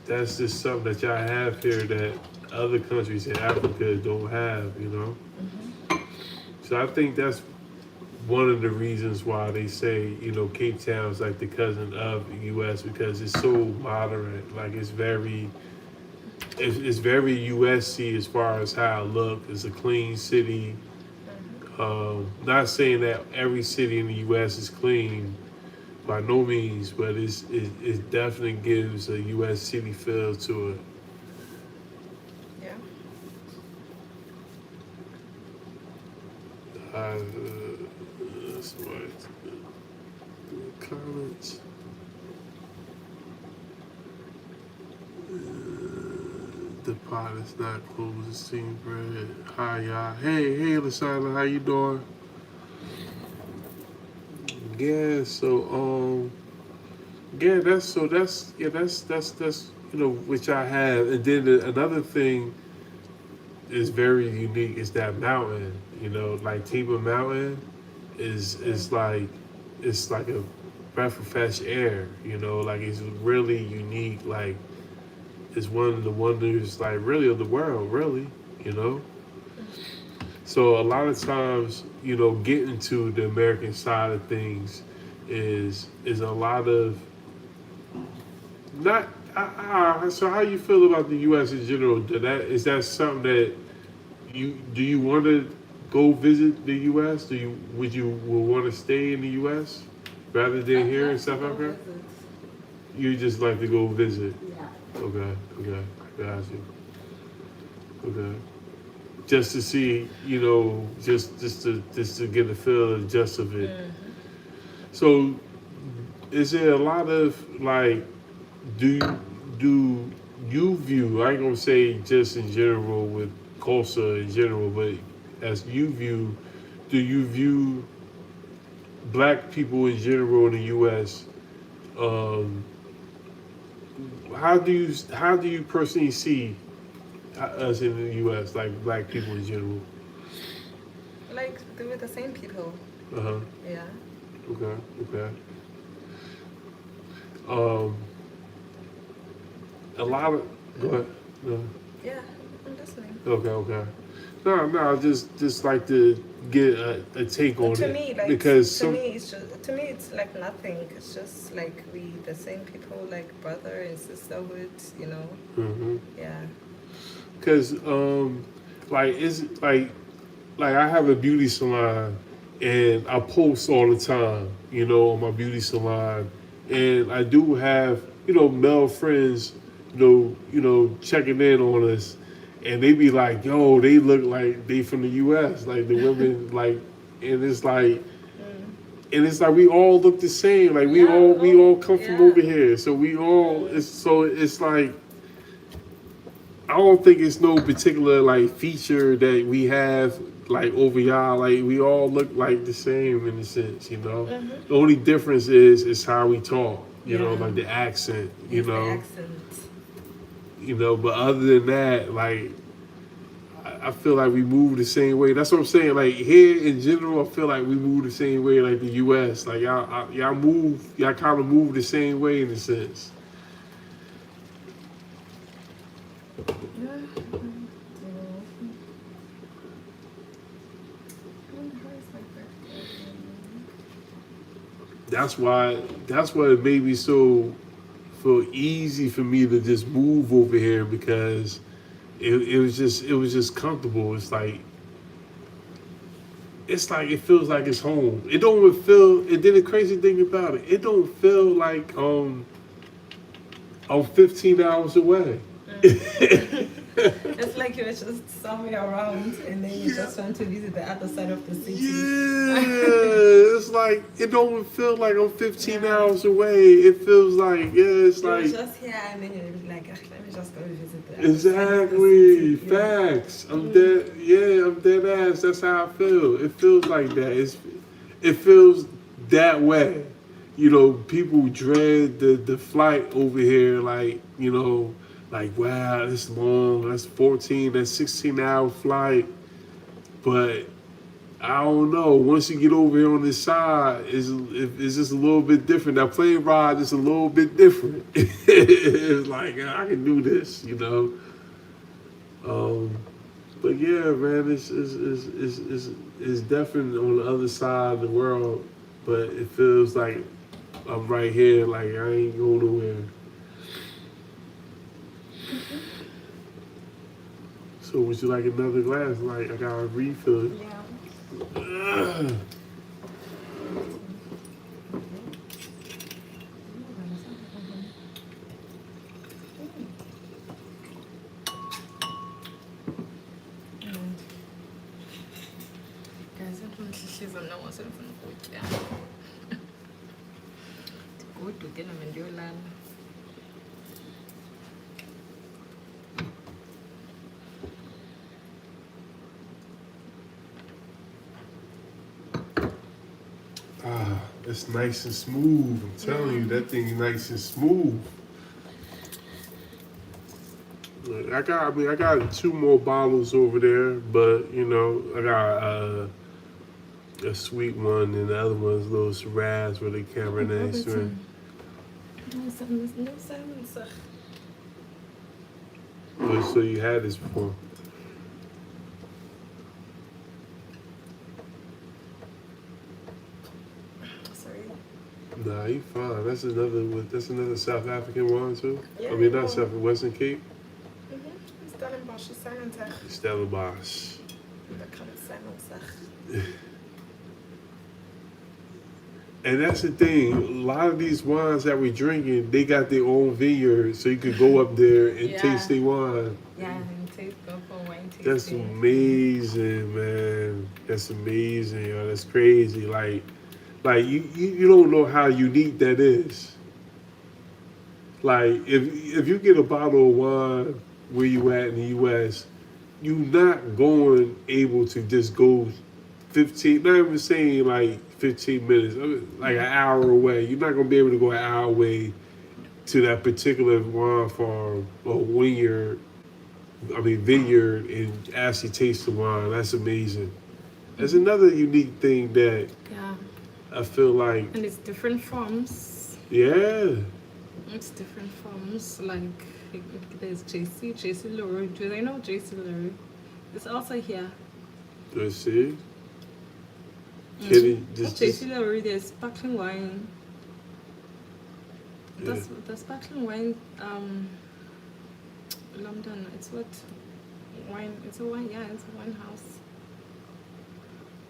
just something that y'all have here that other countries in Africa don't have, you know. So I think that's one of the reasons why they say, Cape Town's like the cousin of the U.S. because it's so moderate. Like it's very USC as far as how it looks. It's a clean city. Not saying that every city in the U.S. is clean, by no means, but it definitely gives a U.S. city feel to it. Yeah. That's what comments. The pot is not closed. It's steam bread. Hi y'all. Hey, Lasana, how you doing? Yeah. So yeah. That's which I have, and then another thing is very unique is that mountain. Like Table Mountain is like it's like a breath of fresh air. Like it's really unique. Like it's one of the wonders, like really of the world, really. You know. So a lot of times, getting to the American side of things is a lot of not. So how you feel about the U.S. in general? Is that something that do you want to go visit the U.S.? Would you want to stay in the U.S. rather than here in South Africa? You just like to go visit. Yeah. Okay, got you. Okay, just to see, just to get a feel of just of it. So, is there a lot of like, do you view? I ain't gonna say just in general with Xhosa in general, but as you view, do you view black people in general in the U.S. How do you personally see us in the U.S. like black people in general? Like they were the same people. Uh huh. Yeah. Okay. A lot of go ahead. No. Yeah, I'm listening. Okay. No. Just like to get a take on To it me, like because to me, it's like nothing. It's just like we the same people, like brother and sisterhood. Mm-hmm. Yeah. Because like it's like I have a beauty salon and I post all the time, on my beauty salon, and I do have male friends, checking in on us, and they be like, yo, they look like they from the U.S. Like the women, like, and it's like. And it's like we all look the same. Like we all come from over here. So we all it's like I don't think it's no particular like feature that we have like over y'all. Like we all look like the same in a sense, The only difference is how we talk, like the accent, The accent. But other than that, like I feel like we move the same way. That's what I'm saying. Like here in general, I feel like we move the same way like the U.S. Like y'all kind of move the same way in a sense. That's why it made me so feel easy for me to just move over here because it was just comfortable. It's like it feels like it's home. It don't even feel. And then the crazy thing about it don't feel like I'm 15 hours away. It's like you're just somewhere around and then you just want to visit the other side of the city. Yeah, it's like it don't feel like I'm 15 hours away. It feels like it's you're like just here and then you're like, let me just go visit the exactly. other side of the city. Facts. I'm dead. Yeah, I'm dead ass. That's how I feel. It feels like that. It feels that way. People dread the flight over here. Like like wow, that's long. That's 14. That's 16-hour flight. But I don't know. Once you get over here on this side, it's just a little bit different. That plane ride is a little bit different. It's like I can do this, you know. But yeah, man, it's definitely on the other side of the world. But it feels like I'm right here. Like I ain't going nowhere. So would you like another glass? Like I got a refill. Yeah. Ugh. Guys, I don't she's on no one from the yeah. Go to get them in your land. Ah, it's nice and smooth. I'm telling you, that thing is nice and smooth. I got 2 more bottles over there, but you know, I got a sweet one, and the other one's a little Shiraz with a Cabernet Sauvignon. No salmon, sir. Oh, so you had this before? Sorry. Nah, you fine. That's another South African one too. Yeah, I mean, not yeah. South Western Cape. Stellenbosch is Salmonsach. Stellenbosch. Dat kan het Salmonsach. And that's the thing. A lot of these wines that we're drinking, they got their own vineyard, so you could go up there and Yeah. taste their wine. Yeah, and taste go for wine tasting. That's amazing, man. That's amazing, yo. That's crazy. Like you don't know how unique that is. Like if you get a bottle of wine where you at in the U.S., you're not going able to just go 15. Not even saying like 15 minutes, like an hour away. You're not gonna be able to go an hour away to that particular wine farm or vineyard, and actually taste the wine. That's amazing. There's another unique thing that Yeah. I feel like, And it's different forms. yeah, It's different forms. Like there's JC Leroy. Do they know JC Leroy? It's also here. let's see. JC Leroy, there's sparkling wine. Yeah. The sparkling wine, London, it's what wine, it's a wine, yeah, it's a wine house.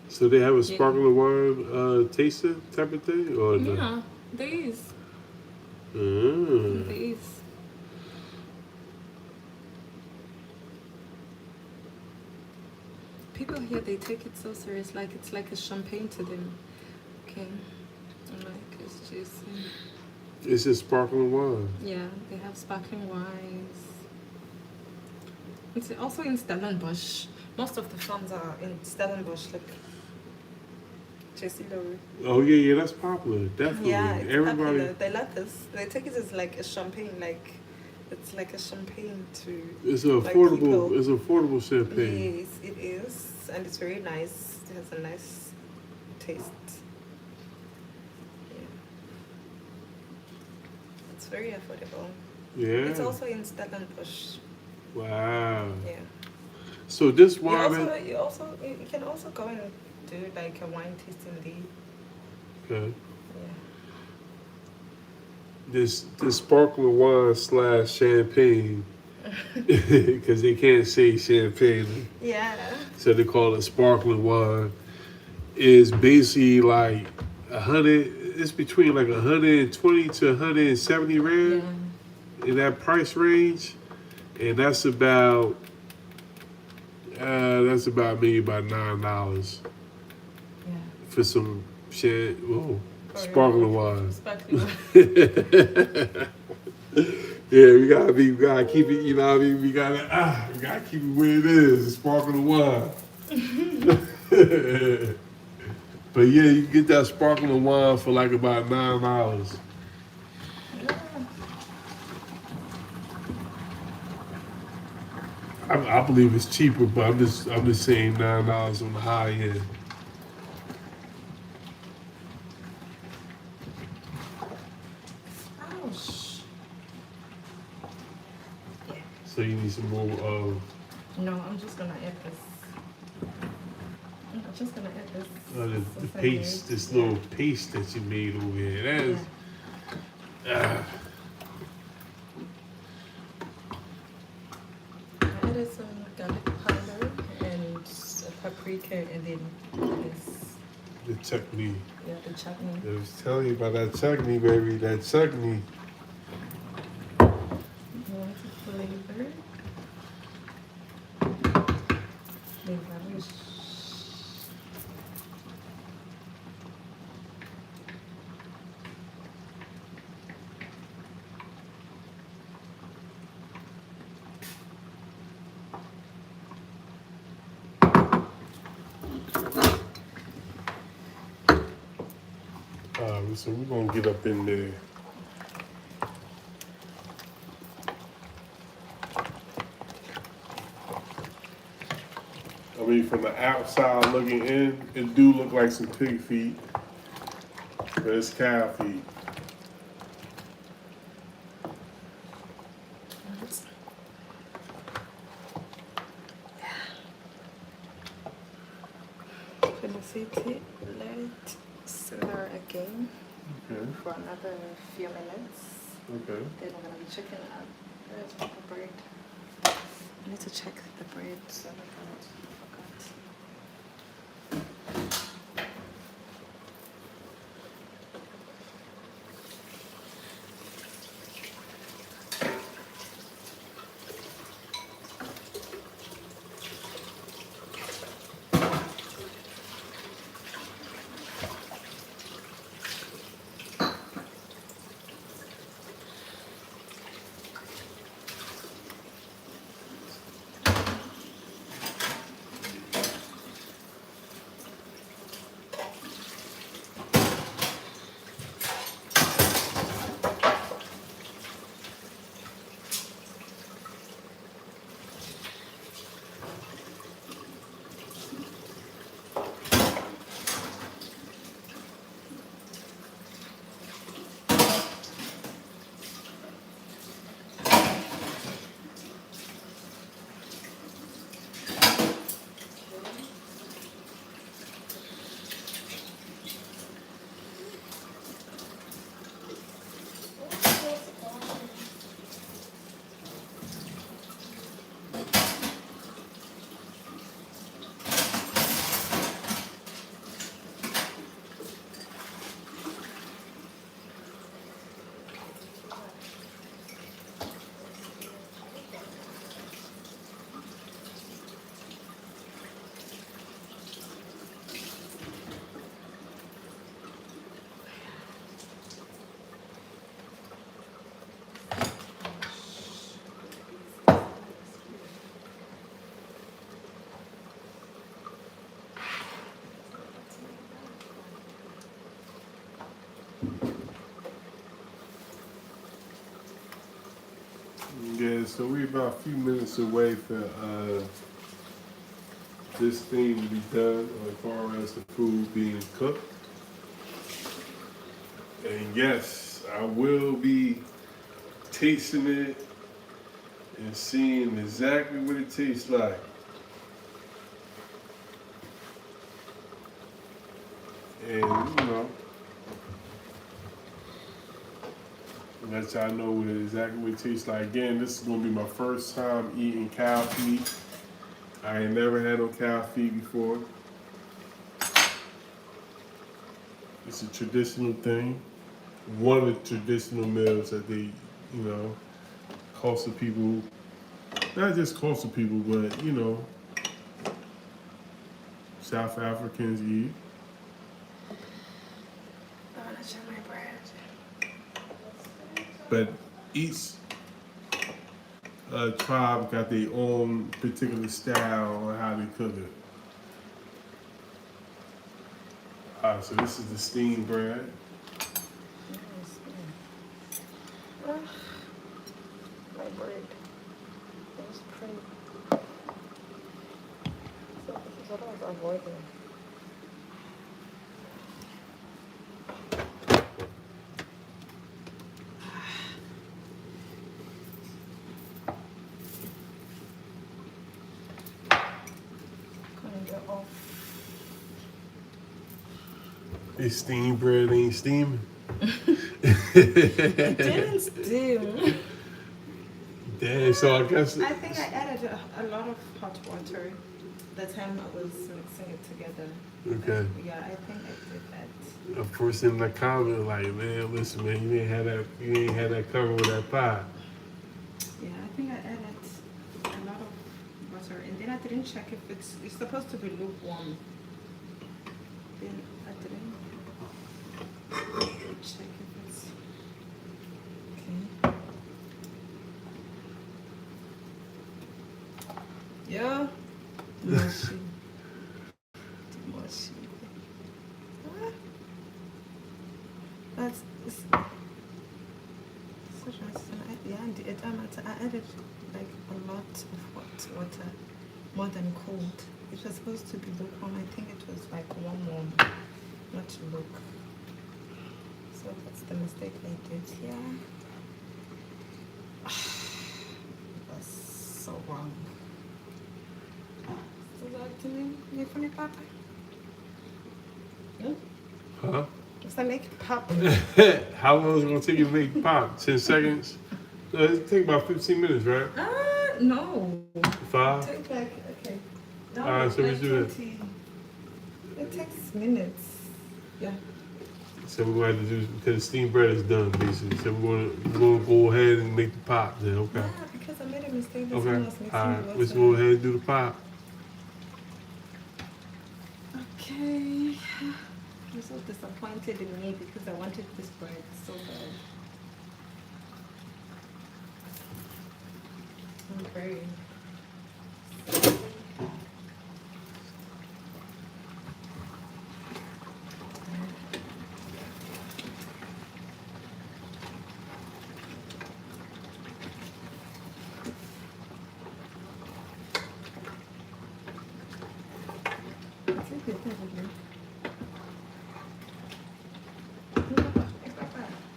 So they have a sparkling wine tasting type of thing, or no? Yeah, there is. Mm. There is. People here, they take it so serious, like it's like a champagne to them. Okay, like it's just. It's a sparkling wine. Yeah, they have sparkling wines. It's also in Stellenbosch. Most of the farms are in Stellenbosch, like JC Leroy. Oh yeah, that's popular. Definitely. Yeah, it's Everybody. popular. They love this. They take it as like a champagne, like it's like a champagne to. It's an like affordable. people. It's affordable champagne. Yes, it is, and it's very nice. It has a nice taste. Yeah. It's very affordable. Yeah. It's also in Stellenbosch. Wow. Yeah. So this You wine. can also go and do like a wine tasting day. Okay. Yeah. This sparkling wine / champagne, because they can't say champagne, Yeah. so they call it sparkling wine. Is basically like 100. It's between like 120 to 170 rand in that price range, and that's about maybe about $9 Yeah. for some sparkling wine. Sparkling wine. Yeah, we gotta keep it. You know what I mean? We gotta keep it where it is. Sparkling wine. But yeah, you can get that sparkling wine for like about $9. I believe it's cheaper, but I'm just saying $9 on the high end. Yeah. So you need some more of No, I'm just gonna add this. I'm just gonna add this. the sesame paste, seeds. this little paste that you made over here. That is, I added some garlic powder and paprika, and then this, the chutney. yeah, the chutney. I was telling you about that chutney, baby. That chutney. You want to flavor the garlic. So we're gonna get up in there. I mean, from the outside looking in, it do look like some pig feet, but it's cow feet. Let it simmer again Okay. for another few minutes. Okay. Then I'm gonna be checking out the bread. I need to check the bread. So I forgot. Yeah, so we're about a few minutes away for this thing to be done as far as the food being cooked. And yes, I will be tasting it and seeing exactly what it tastes like. And you know, let y'all know exactly what it tastes like. Again, this is gonna be my first time eating cow feet. I ain't never had no cow feet before. It's a traditional thing. One of the traditional meals that they, you know, coastal people, not just coastal people, but you know, South Africans eat. I wanna check my bread. But each tribe got their own particular style on how they cook it. Alright, so this is the steamed bread. My bread is pretty. So this is what I was avoiding. This steam bread ain't steaming. It didn't steam. Damn, so I guess. I think I added a lot of hot water the time I was mixing it together. Okay. Yeah, I think I did that. A person in the comment like, man, listen, man, you ain't had that cover with that pot. Yeah, I think I added a lot of water, and then I didn't check if it's supposed to be lukewarm. Then I didn't check if it's okay. Yeah. Moshi. Moshi. That's such a yeah, and I added like a lot of hot water, more than cold. It was supposed to be lukewarm. I think it was like warm, not luke. So that's the mistake I did here. That's so wrong. So that to me, you funny papa? Yeah. Huh? Does that make pop? How long is it gonna take you to make pop? 10 seconds? It take about 15 minutes, right? No. 5? Take like, okay. No, Alright, so like we do that. 20. It takes minutes. Yeah. So we're gonna have to do because the steamed bread is done basically. So we're gonna go ahead and make the pop then, okay? Yeah, because I made a mistake. This Okay. one was mixing Alright, water. let's go ahead and do the pop. Okay. You're so disappointed in me because I wanted this bread so bad. I'm very.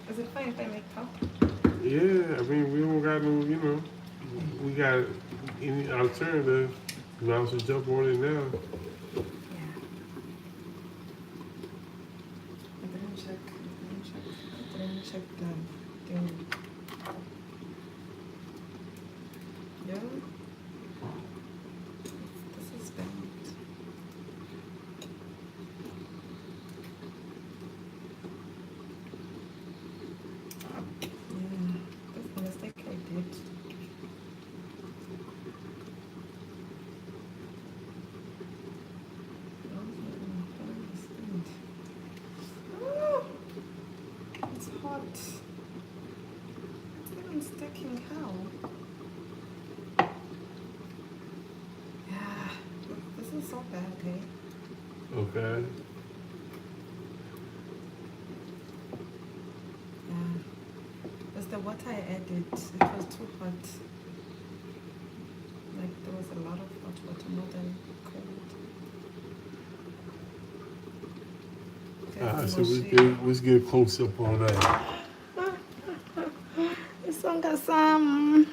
Is it fine if I make pop? Yeah, I mean we don't got no, you know, we got any alternative. You might as well jump on it now. Yeah. I didn't check the thing. Yeah. This is bad. Yeah, that's the mistake I did. It's hot. It's even sticking. How? Yeah, this is so bad, eh? Okay. Yeah. Because the water I added, it was too hot. Like there was a lot of hot water, more than cold. Alright, so let's get a close up on that. Isonga sam.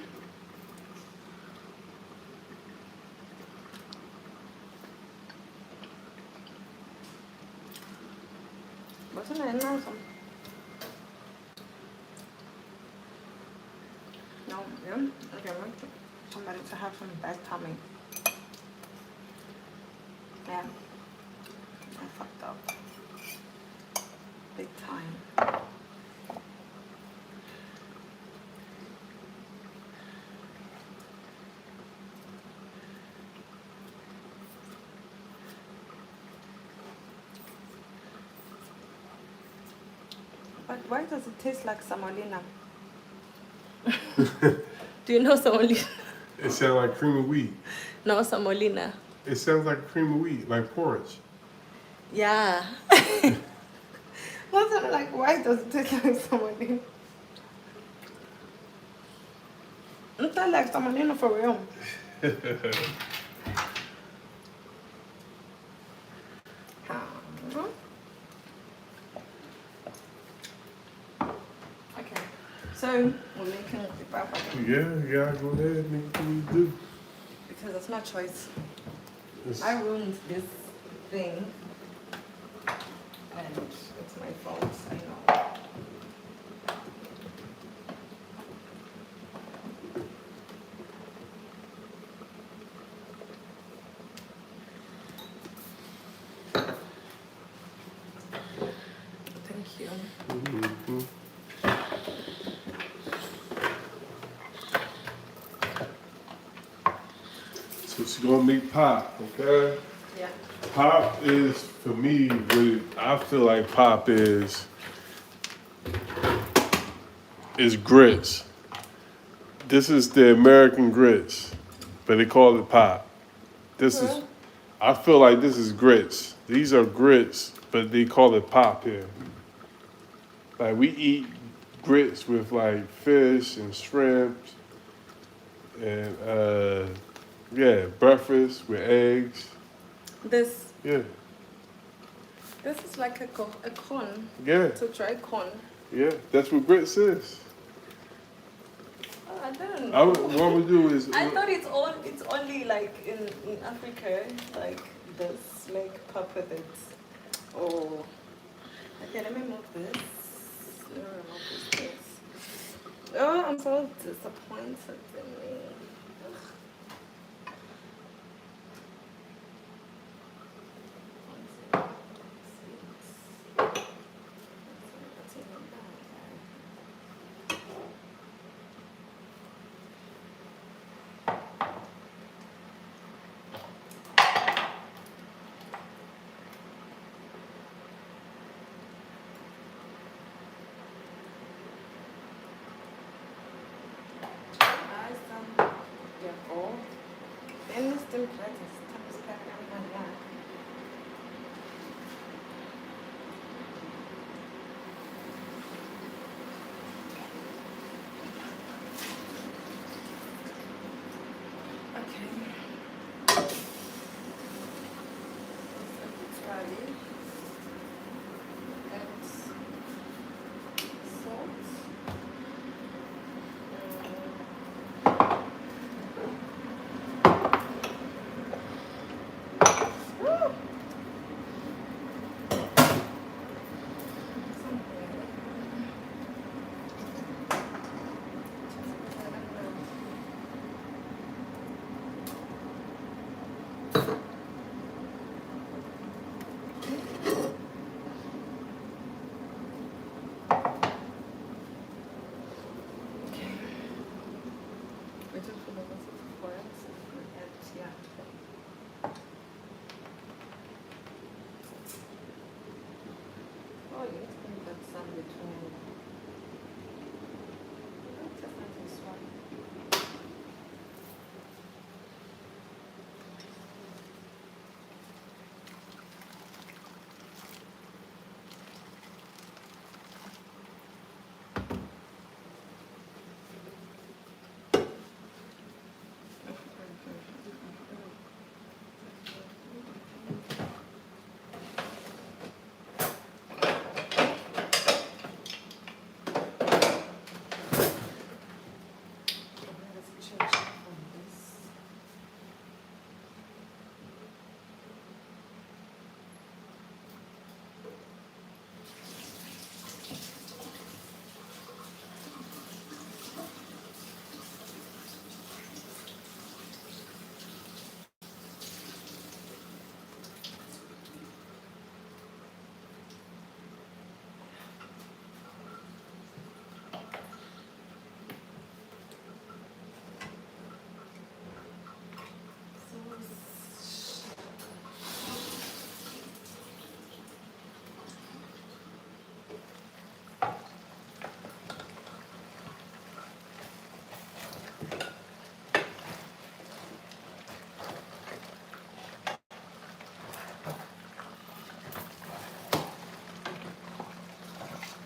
What's in it now? No, yeah. Okay, I want somebody to have some bad tummy. Yeah. I fucked up. Big time. But why does it taste like semolina? Do you know semolina? It sounds like cream of wheat. No, semolina. It sounds like cream of wheat, like porridge. Yeah. What's like? Why does it taste like semolina? It's not like semolina for real. Okay, so we're making the papa Yeah, go ahead and make what you do. because it's not choice. It's- I ruined this thing, and you. Mhm. So she's gonna make pop, okay? Yeah. Pop is, for me, what I feel like pop is grits. This is the American grits, but they call it pop. This is, Well, I feel like this is grits. These are grits, but they call it pop here. Like we eat grits with like fish and shrimp and yeah, breakfast with eggs. this Yeah, is like a corn. yeah, To dry corn. yeah. That's what grits is. Oh, I don't I know. would, what we do is I thought it's only like in Africa, like this, like pop with it. Oh, okay. Let me move this. Let me remove this. Oh, I'm so disappointed in me. Ugh.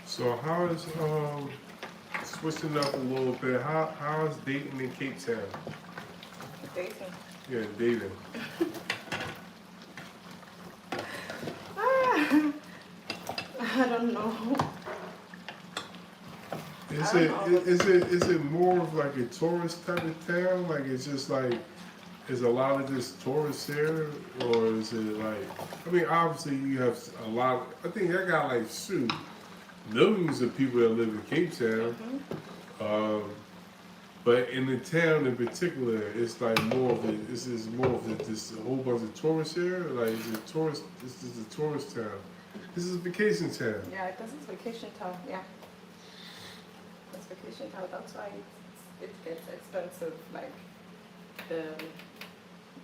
so. How is switching up a little bit? How is dating in Cape Town? Dating. Yeah, dating. I don't know. Is I it don't know. is it more of like a tourist type of town? Like it's just like is a lot of just tourists here, or is it like? I mean, obviously you have a lot. I think I got like millions of people that live in Cape Town. But in the town in particular, it's like more of this is more of just a whole bunch of tourists here. Like is it tourist? This is a tourist town. This is vacation time. Yeah, this is vacation time. Yeah, it's vacation time. That's why it gets expensive. The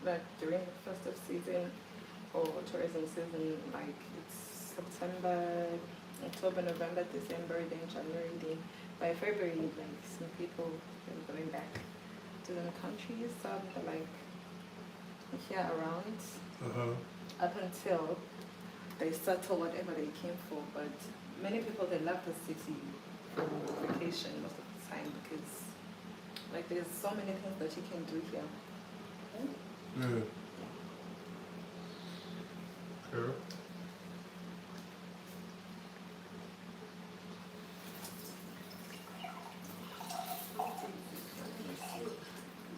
like during festive season or tourism season, like it's September, October, November, December, then January, then by February, like some people are going back to their countries. Some are like here around up until they settle whatever they came for. But many people they love the city for vacation most of the time because like there's so many things that you can do here. Yeah. Okay.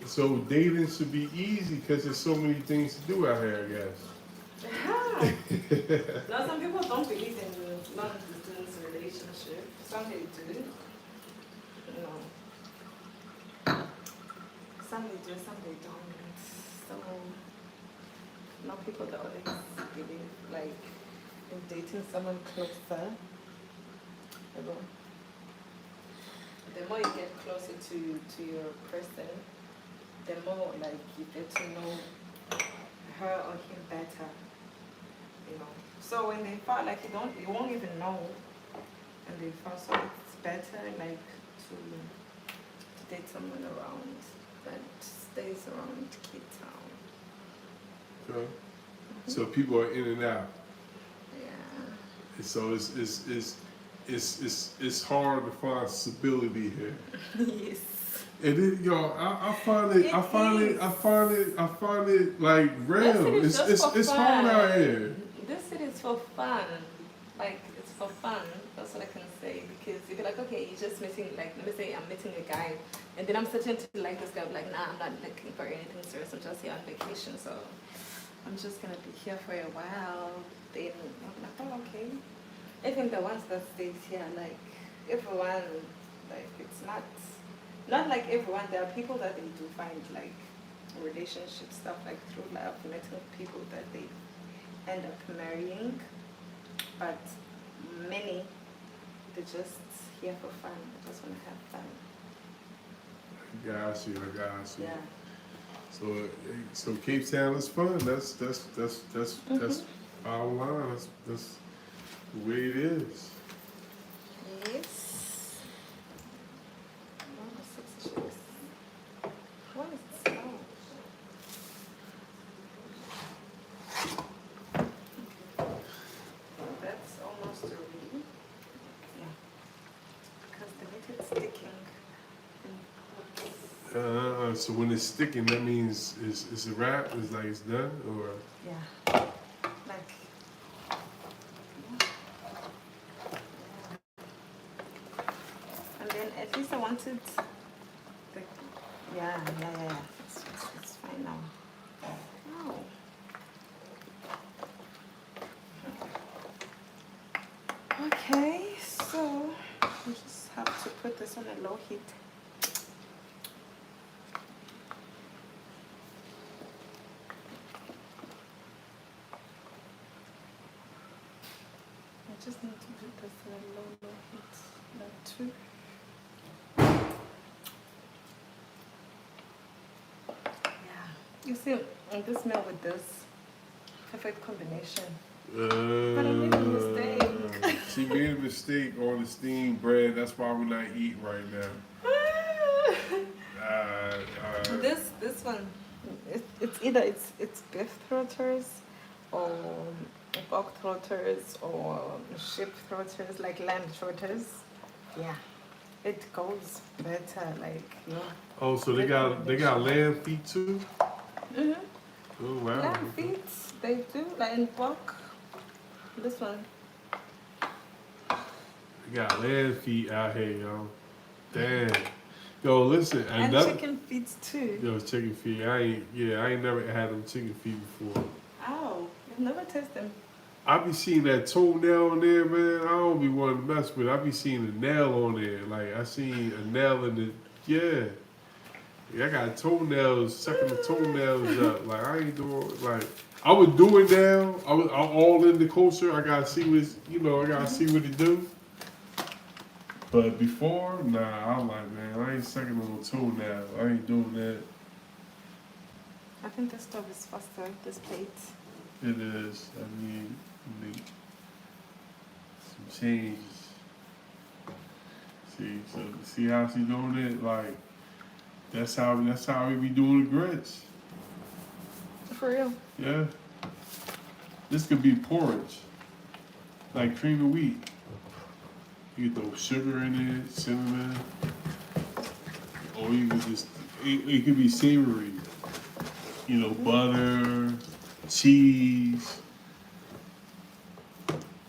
So dating should be easy because there's so many things to do out here, I guess. Yeah. Now some people don't believe in long distance relationship. Some they do. No. Some they do, some they don't. So now people that always believe like in dating someone closer. You know, the more you get closer to your person, the more like you get to know her or him better. You know. So when they felt like you won't even know, and they felt so it's better like to date someone around that stays around Cape Town. Okay. So people are in and out. Yeah. And so it's hard to find stability here. Yes. And then, yo, I find it like real. It's hard out here. This city is for fun. Like it's for fun. That's what I can say. Because you'd be like, okay, you're just meeting like let me say I'm meeting a guy and then I'm starting to like this guy, I'm like, nah, I'm not looking for anything serious, I'm just here on vacation, so I'm just gonna be here for a while. Then I'm like, oh okay. Even the ones that stays here, like everyone, like it's not like everyone. There are people that they do find like relationship stuff like through love, meeting people that they end up marrying, but many they're just here for fun. They just want to have fun. I got you. Yeah. So Cape Town is fun. That's our line. That's the way it is. Yes. Oh, 6 chicks. What is it smell? That's almost ready. Yeah. Because the meat is sticking. So when it's sticking, that means it's a wrap. It's like it's done, or Yeah. Like. And then at least I wanted the. Yeah. It's fine now. Oh. Okay, so we just have to put this on a low heat. I just need to put this on a low heat, not too. Yeah, you see, this meal with this perfect combination. But I made a mistake. She made a mistake on the steamed bread. That's why we're not eating right now. This one, it's either it's beef throaters or pork throaters or sheep throaters, like lamb throaters. Yeah, it goes better, like Oh, so they got lamb feet too. Mhm. Oh wow. Lamb feet, they do, like in pork. This one. They got lamb feet out here, yo. Damn. Yo, listen. And chicken feet too. Yo, chicken feet. I ain't never had them chicken feet before. Oh, you've never tasted them. I be seeing that toenail on there, man. I don't be wanting to mess with it. I be seeing a nail on there. Like, I seen a nail in the, yeah, I got toenails, sucking the toenails up. Like, I ain't doing, like, I would do it now. I'm all in the culture. I gotta see what I gotta see what it do. But before, nah, I'm like, man, I ain't sucking on the tool now. I ain't doing that. I think this stove is faster, this plate. It is. I mean, some changes. See how she doing it? Like, that's how we be doing the grits. For real? Yeah. This could be porridge, like cream of wheat. You can throw sugar in it, cinnamon, or you could just, it could be savory. You know, butter, cheese.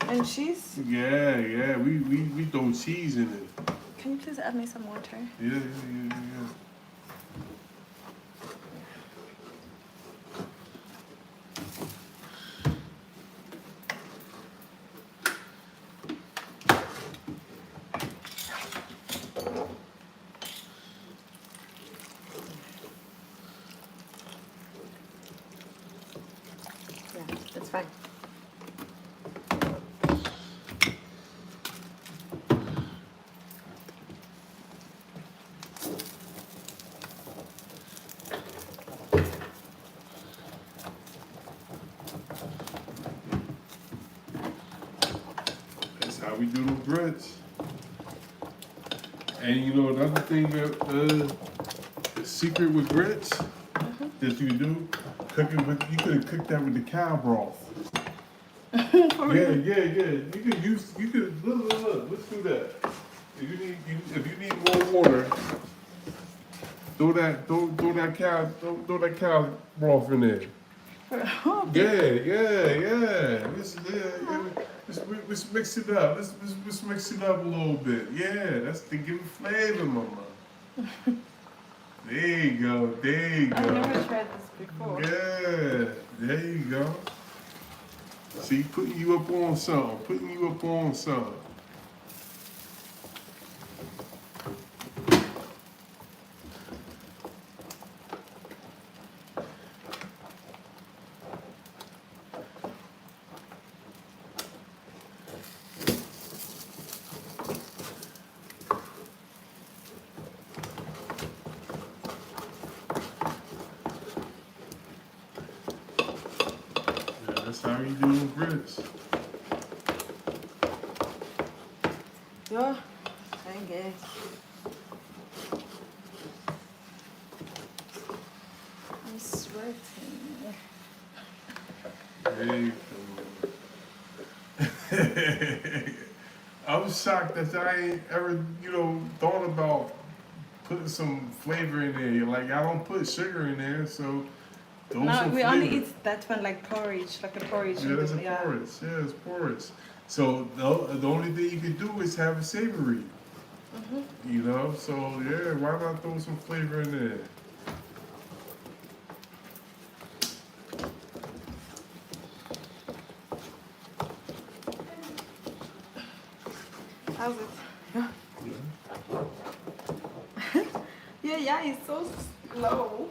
And cheese? Yeah, we throw cheese in it. Can you please add me some water? Yeah. Yeah, that's fine. That's how we do the grits. And you know another thing that the secret with grits that you do, you could have cooked that with the cow broth. Yeah. You could look. Let's do that. If you need more water, throw that cow broth in there. Yeah. Let's mix it up. Let's mix it up a little bit. Yeah, that's to give it flavor, mama. There you go. I've never tried this before. Yeah, there you go. See, putting you up on something. That's how you do grits. Yeah, thank you. I'm sweating. There you go. I'm shocked that I ain't ever, thought about putting some flavor in there. Like, I don't put sugar in there, so throw No, some we flavor. only eat that one like porridge, like a porridge. Yeah, that's a Yeah. porridge. Yeah, it's porridge. So the only thing you can do is have it savory. So yeah, why not throw some flavor in there? How's it? Yeah. Yeah, it's so slow.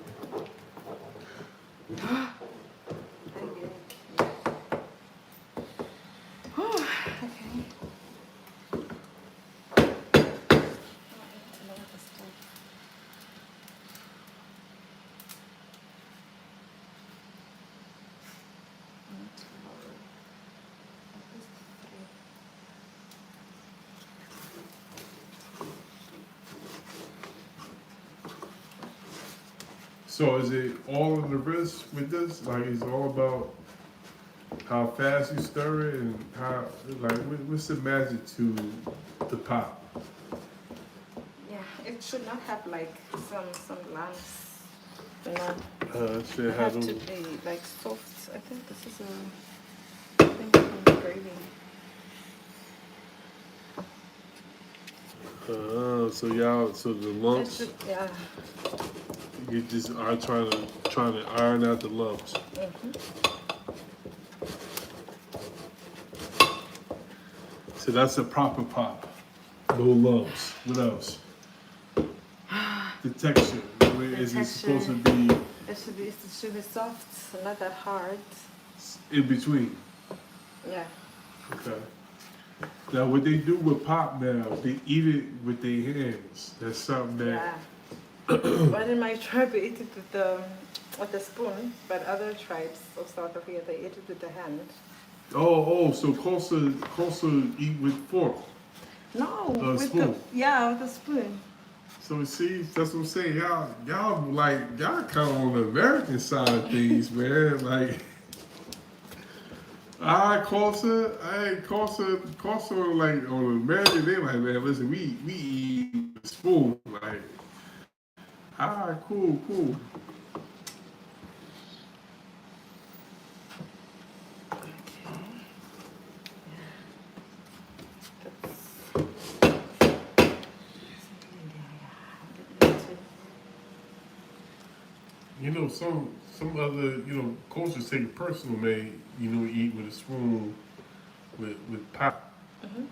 So is it all in the wrist with this? Like, it's all about how fast you stir it and how, like, what's the magic to the pop? Yeah, it should not have like some lumps. You know, It should it have has to them. be like soft. I think this is a thing from the gravy. So the It lumps, should, yeah. you just are trying to iron out the lumps. So that's a proper pop. No lumps. What else? The texture. Where is it supposed to be? It should be soft, not that hard. in between. Yeah. Okay. Now, what they do with pop now, they eat it with their hands. That's something that. Yeah. But in my tribe, we eat it with the spoon. But other tribes of South Africa, they eat it with the hand. So Xhosa eat with fork, No, with spoon. with the spoon. So see, that's what I'm saying. Y'all kind of on the American side of things, man. Like, Xhosa, like on the American, they like, man, listen, we eat with a spoon, like, cool. You know, some other, cultures take it personal, man. Eat with a spoon with pop. Mm-hmm.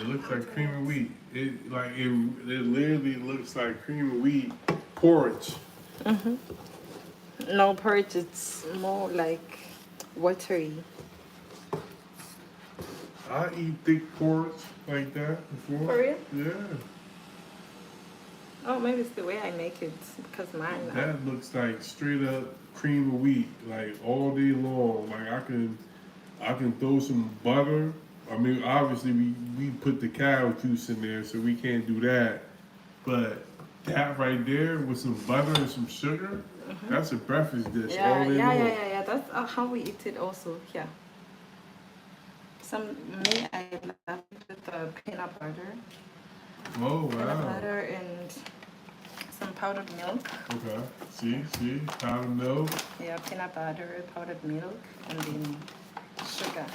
It looks like cream of wheat. It literally looks like cream of wheat porridge. Mm-hmm. No porridge, it's more like watery. I eat thick porridge like that before. For real? Yeah. Oh, maybe it's the way I make it because mine. That looks like straight up cream of wheat, like all day long. Like I can throw some butter. I mean, obviously we put the cow juice in there, so we can't do that. But that right there with some butter and some sugar, that's a breakfast dish all day long. Yeah. That's how we eat it also here. I love it with the peanut butter. Oh Peanut wow. butter and some powdered milk. Okay. See, powdered milk. Yeah, peanut butter, powdered milk, and then sugar.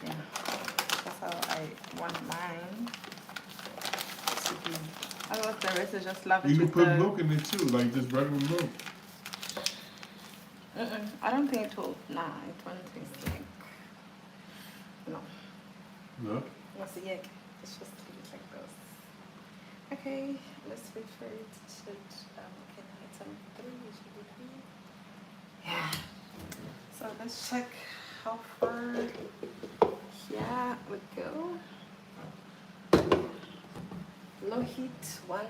Yeah, that's how I want mine to be. Otherwise, the rest is just love it You can with put the. milk in it too, like just regular milk. I don't think it will. Nah, it won't taste like. No. No. What's the egg? It's just leave it like this. Okay, let's wait for it to. Can I hit some 3? It should be 3. Yeah. So let's check how far. Yeah, we go. Low heat 1.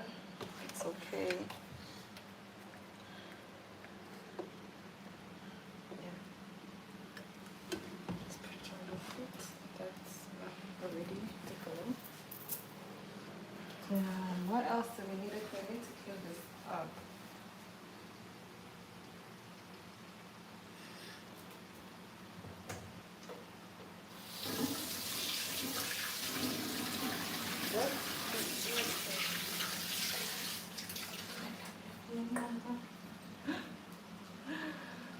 It's okay. Yeah. Let's put it on low heat. That's already to go. What else do we need? We need to clean this up.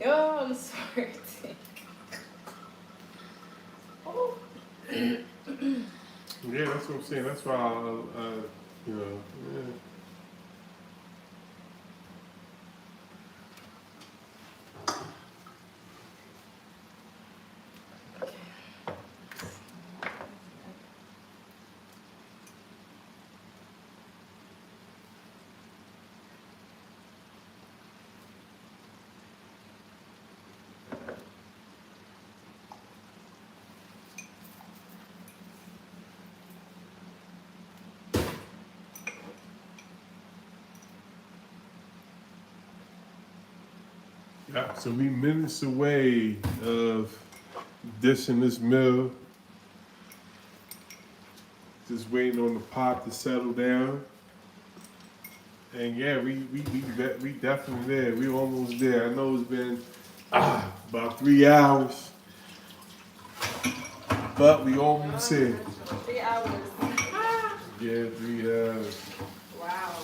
Yo, I'm sorry. Oh. Yeah, that's what I'm saying. That's why yeah. Yeah, so we minutes away of dishing this meal. Just waiting on the pot to settle down. And yeah, we definitely there. We almost there. I know it's been about 3 hours, but we almost here. 3 hours. Yeah, 3 hours. Wow.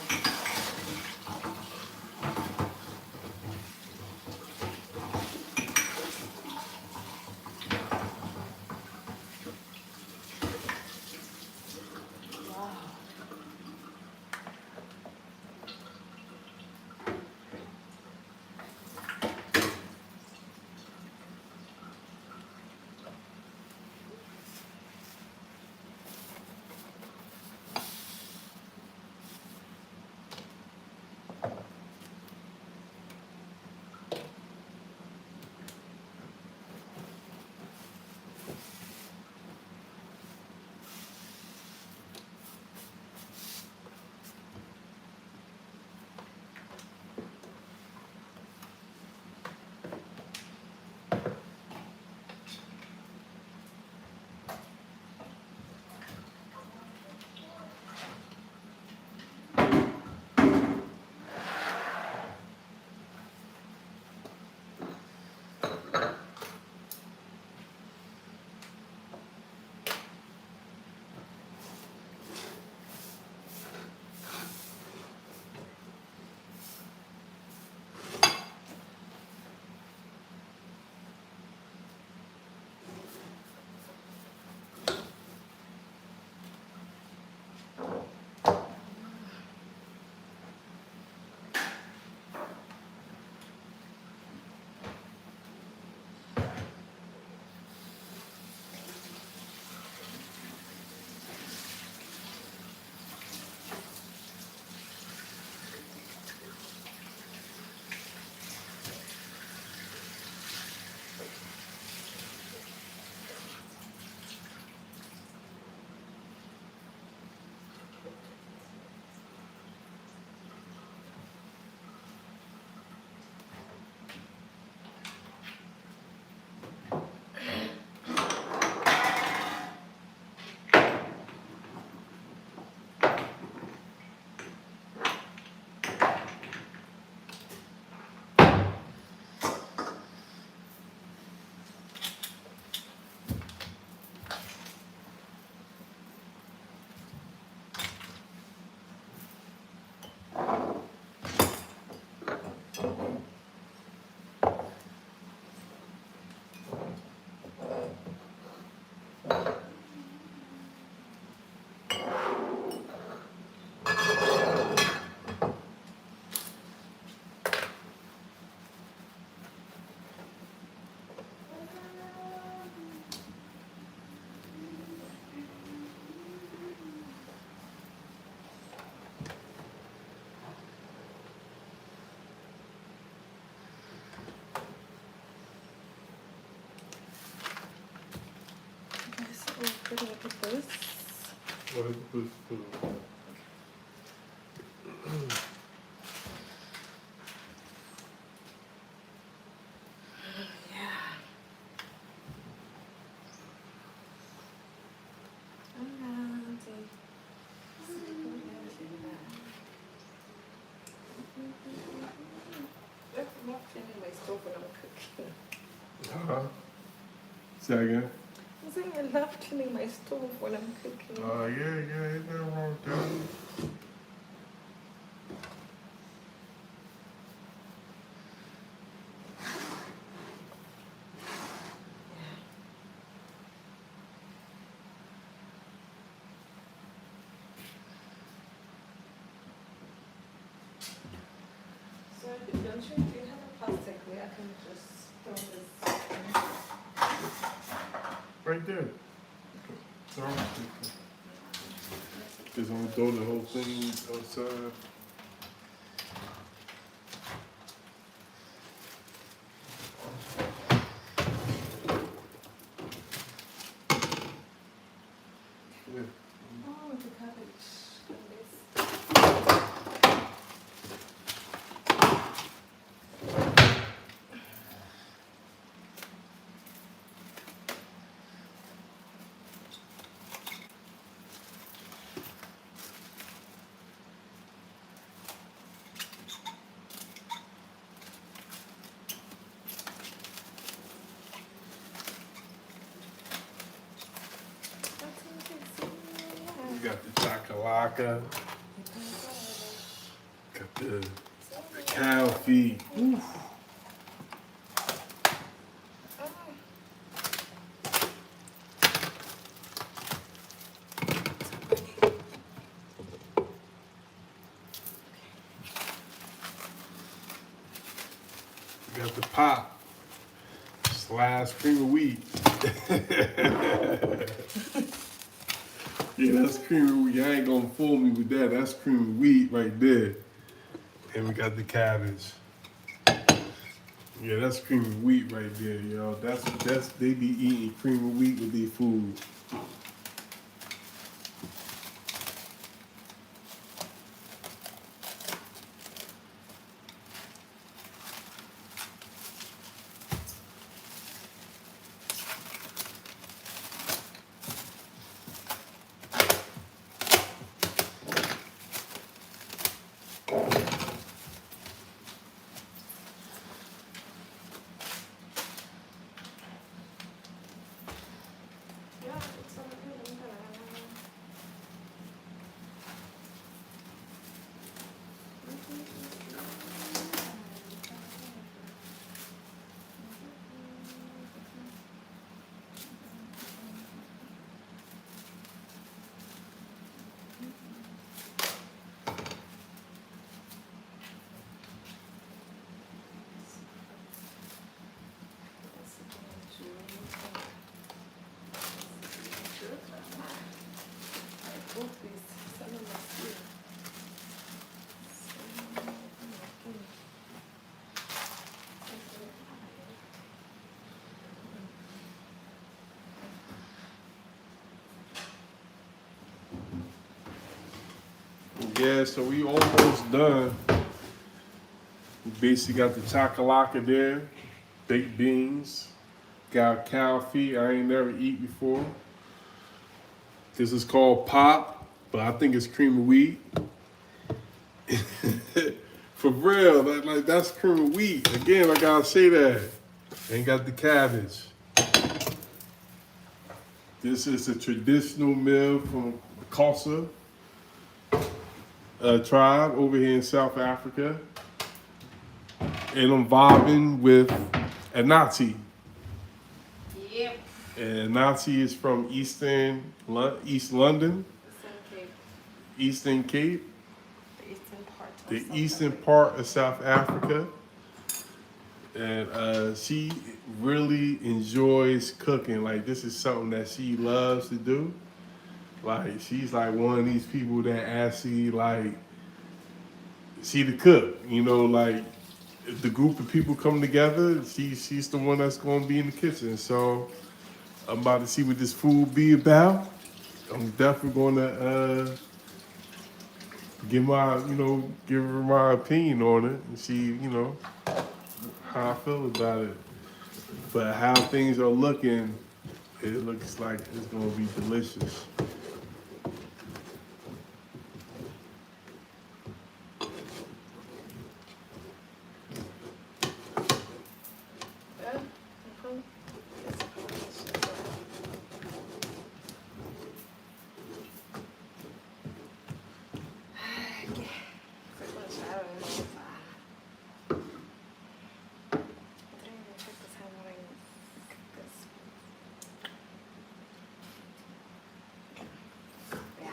look at this. I'm not cleaning my stove when I'm cooking. Say again? I'm saying I love cleaning my stove when I'm cooking. Yeah, ain't nothing wrong with that. So don't you do you have a plastic where I can just throw this in? Right there. Sorry. Just gonna throw the whole thing outside. Yeah. Oh, the cabbage. And this. You got the chakalaka, got the cow feet. Oof. You got the pop, slash cream of wheat. Yeah, that's cream of wheat. I ain't gonna fool me with that. That's cream of wheat right there. And we got the cabbage. Yeah, that's cream of wheat right there, yo. That's they be eating cream of wheat with their food. Yeah, it's okay. Yeah, so we almost done. We basically got the chakalaka there, baked beans, got cow feet I ain't never eat before. This is called pop, but I think it's cream of wheat. For real, like that's cream of wheat. Again, I gotta say that. And got the cabbage. This is a traditional meal from the Xhosa tribe over here in South Africa. And I'm vibing with a Nazi. Yep. And Nazi is from East London, Eastern Cape. Eastern Cape, The eastern part of the South eastern Africa. part of South Africa. And she really enjoys cooking. Like, this is something that she loves to do. Like, she's like one of these people that actually, like, she the cook. You know, like, if the group of people come together, she's the one that's going to be in the kitchen. So I'm about to see what this food be about. I'm definitely gonna give her my opinion on it and see, how I feel about it. But how things are looking, it looks like it's gonna be delicious. Yeah. Mhm. It's delicious. Okay. Second shower and it's I don't even check the time when I cook this. Yeah.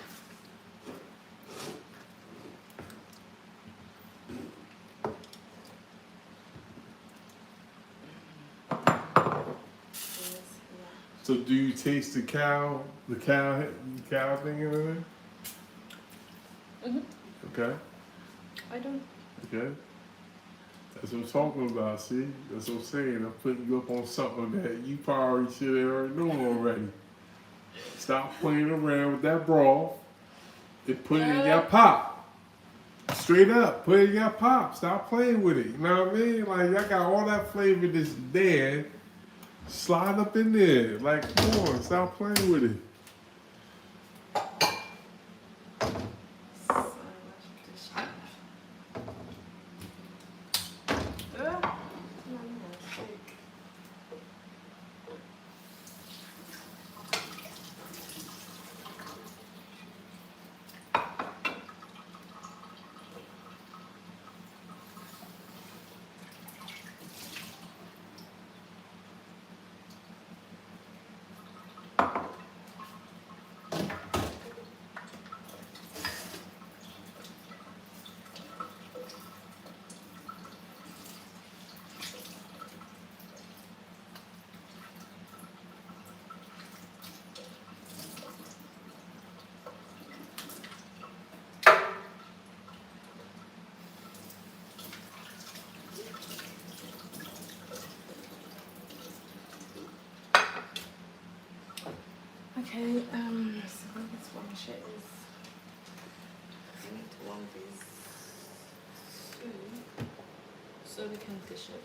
Yes, yeah. So do you taste the cow thing in there? Mm-hmm. Okay, I don't. okay. That's what I'm talking about, see? That's what I'm saying. I'm putting you up on something that you probably should have already known already. Stop playing around with that broth and put it in your pot. Straight up, put it in your pop. Stop playing with it. You know what I mean? Like, I got all that flavor that's there. Slide up in there. Like, come on, stop playing with it. So much dish. Shake. Okay, so what this one shit is, I need to warm these two so we can dish it.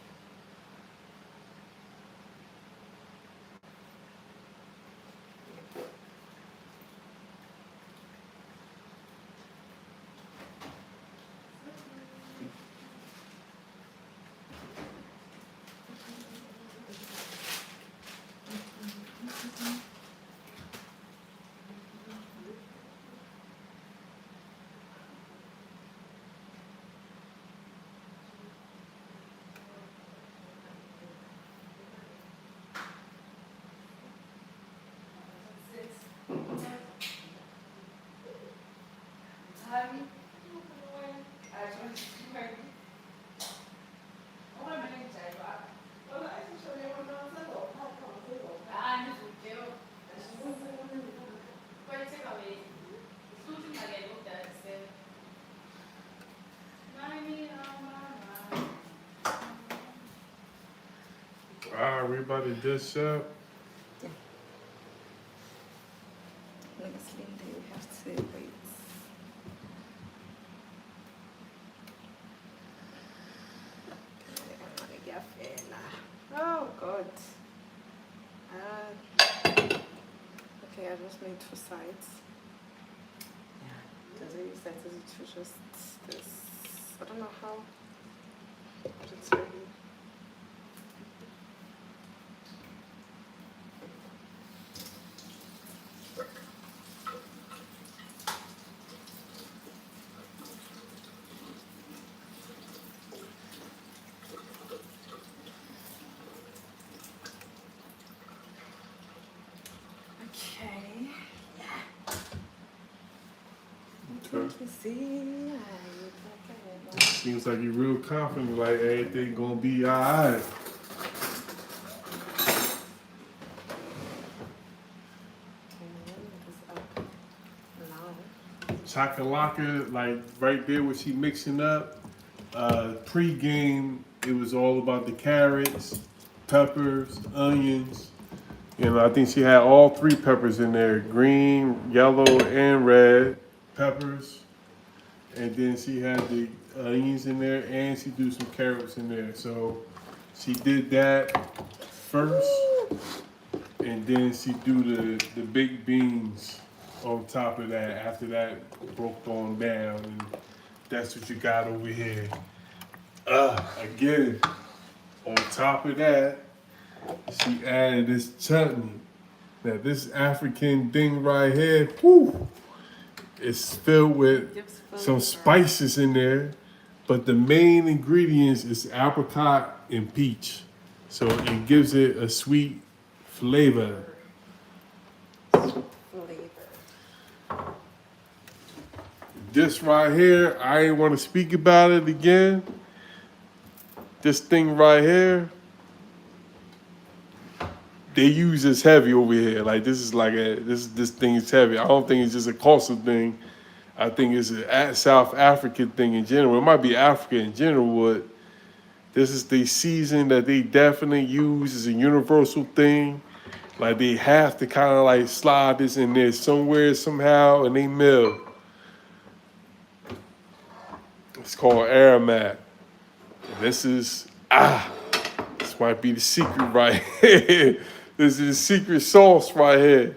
Alright, we about to dish up. Honestly, you have to wait. Oh God. Okay, I just made two sides. Yeah. Does it use that to just this? I don't know how. But it's ready. Okay. Okay. Let me see. Seems like you're real confident, like everything gonna be alright. Chakalaka, like right there where she mixing up. Pre-game, it was all about the carrots, peppers, onions, You know, I think she had all three peppers in there, green, yellow, and red peppers. And then she had the onions in there, and she threw some carrots in there. So she did that first, and then she threw the baked beans on top of that. After that broke on down, and that's what you got over here. Again, on top of that, she added this chutney. Now this African thing right here, whew, it's filled with Gives some flavor. spices in there, but the main ingredients is apricot and peach. So it gives it a sweet flavor. Flavor. This right here, I ain't want to speak about it again. This thing right here, they use this heavy over here. Like this is like this thing is heavy. I don't think it's just a coastal thing. I think it's a South African thing in general. It might be Africa in general, but this is the season that they definitely use as a universal thing. Like they have to kind of like slide this in there somewhere, somehow, and they mill. It's called aromat. This is, this might be the secret right here. This is the secret sauce right here.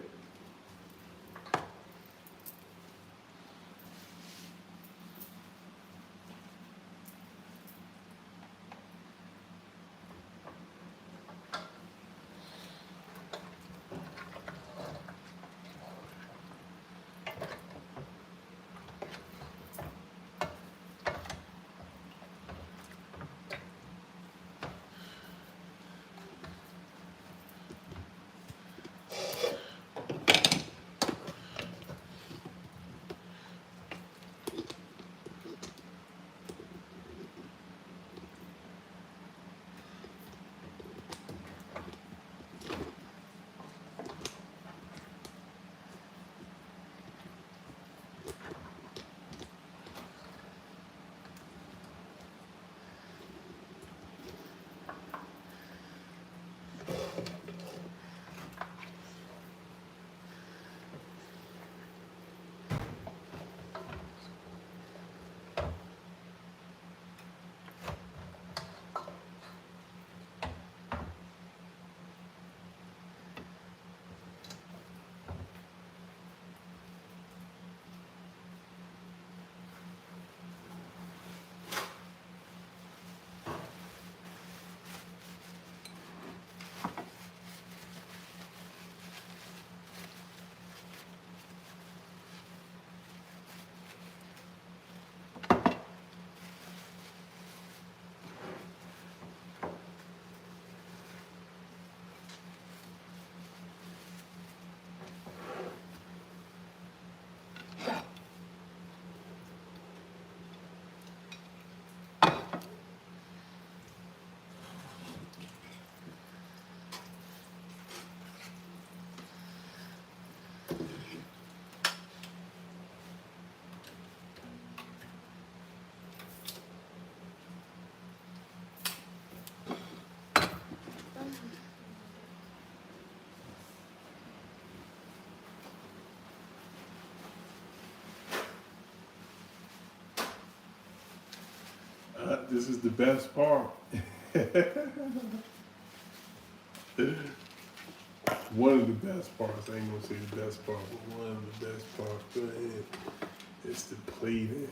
This is the best part. One of the best parts. I ain't gonna say the best part, but one of the best parts. Go ahead. It's the plating.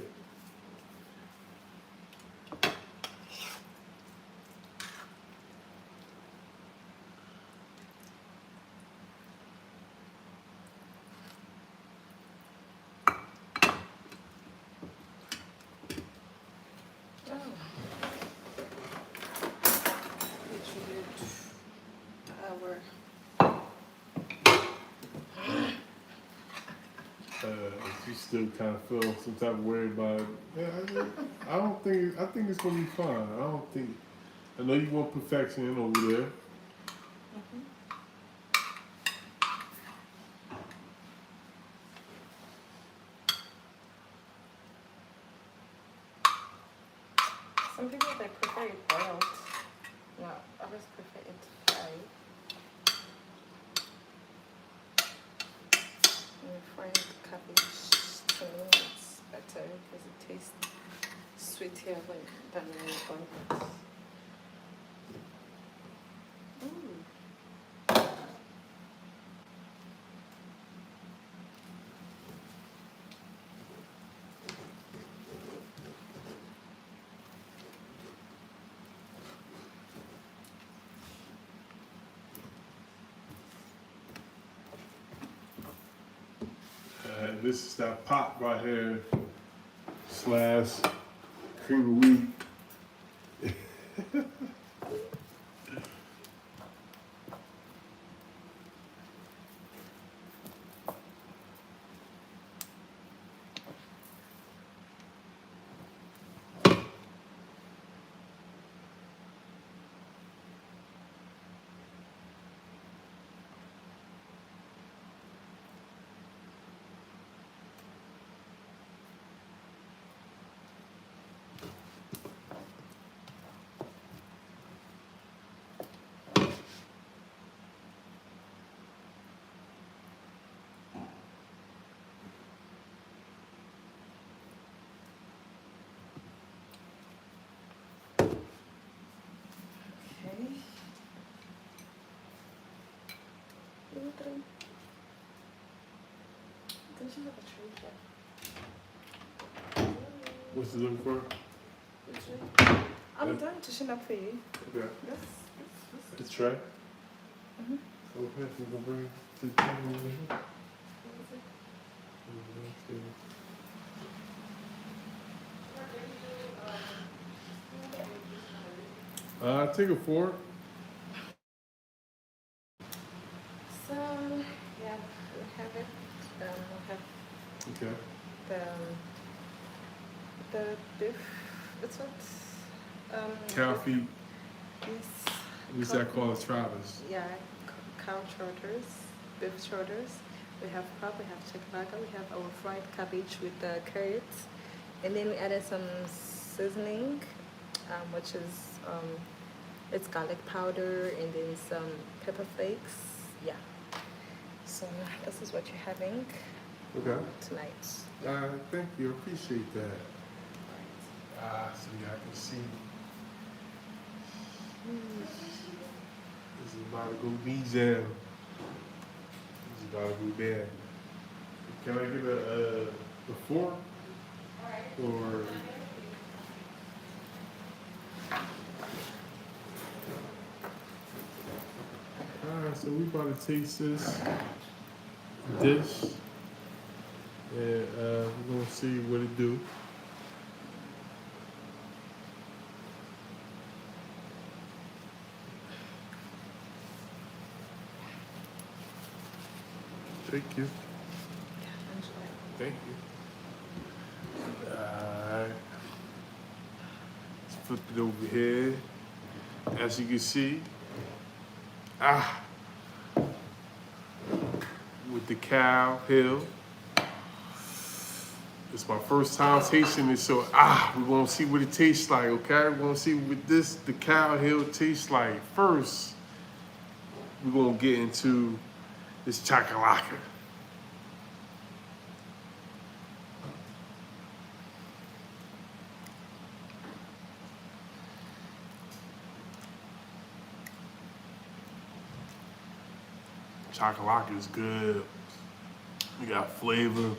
You still kind of feel some type of way about it. Yeah, I don't think. I think it's gonna be fine. I don't think. I know you want perfection over there. Some people they prefer it boiled. No, others prefer it fried. you haven't done any appointments. This is that pot right here, slash cream of wheat. Okay. Don't you have a tree here? What's it looking for? The tree? I'm done dishing up for you. Okay. This. The tray? Mhm. Okay, so we'll bring it to the table over here. Take a fork. So, yeah, we have it. We have Okay. the beef. It's what? Cow feet. Yes. At least I call it Travis. Yeah, cow trotters, beef trotters. We have crab, we have chicken, we have our fried cabbage with the carrots. And then we added some seasoning, which is, it's garlic powder and then some pepper flakes. Yeah. So this is what you're having Okay. tonight. Thank you. Appreciate that. So y'all can see. This is about to go B-Jam. This is about to go bad. Can I get a fork? Or... Alright, so we about to taste this dish. And we're gonna see what it do. Thank you. Thank you. Alright. Let's flip it over here. As you can see, with the cow hill. It's my first time tasting it, so we're gonna see what it tastes like, okay? We're gonna see what the cow hill tastes like. First, we're gonna get into this chakalaka. Chakalaka is good. It got flavor.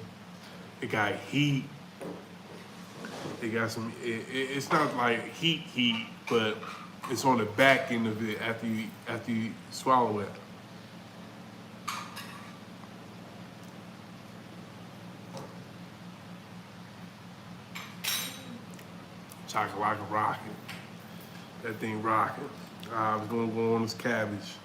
It got heat. It got some. It's not like heat, but it's on the back end of it after you swallow it. Chakalaka rocking. That thing rocking. We're gonna go on this cabbage.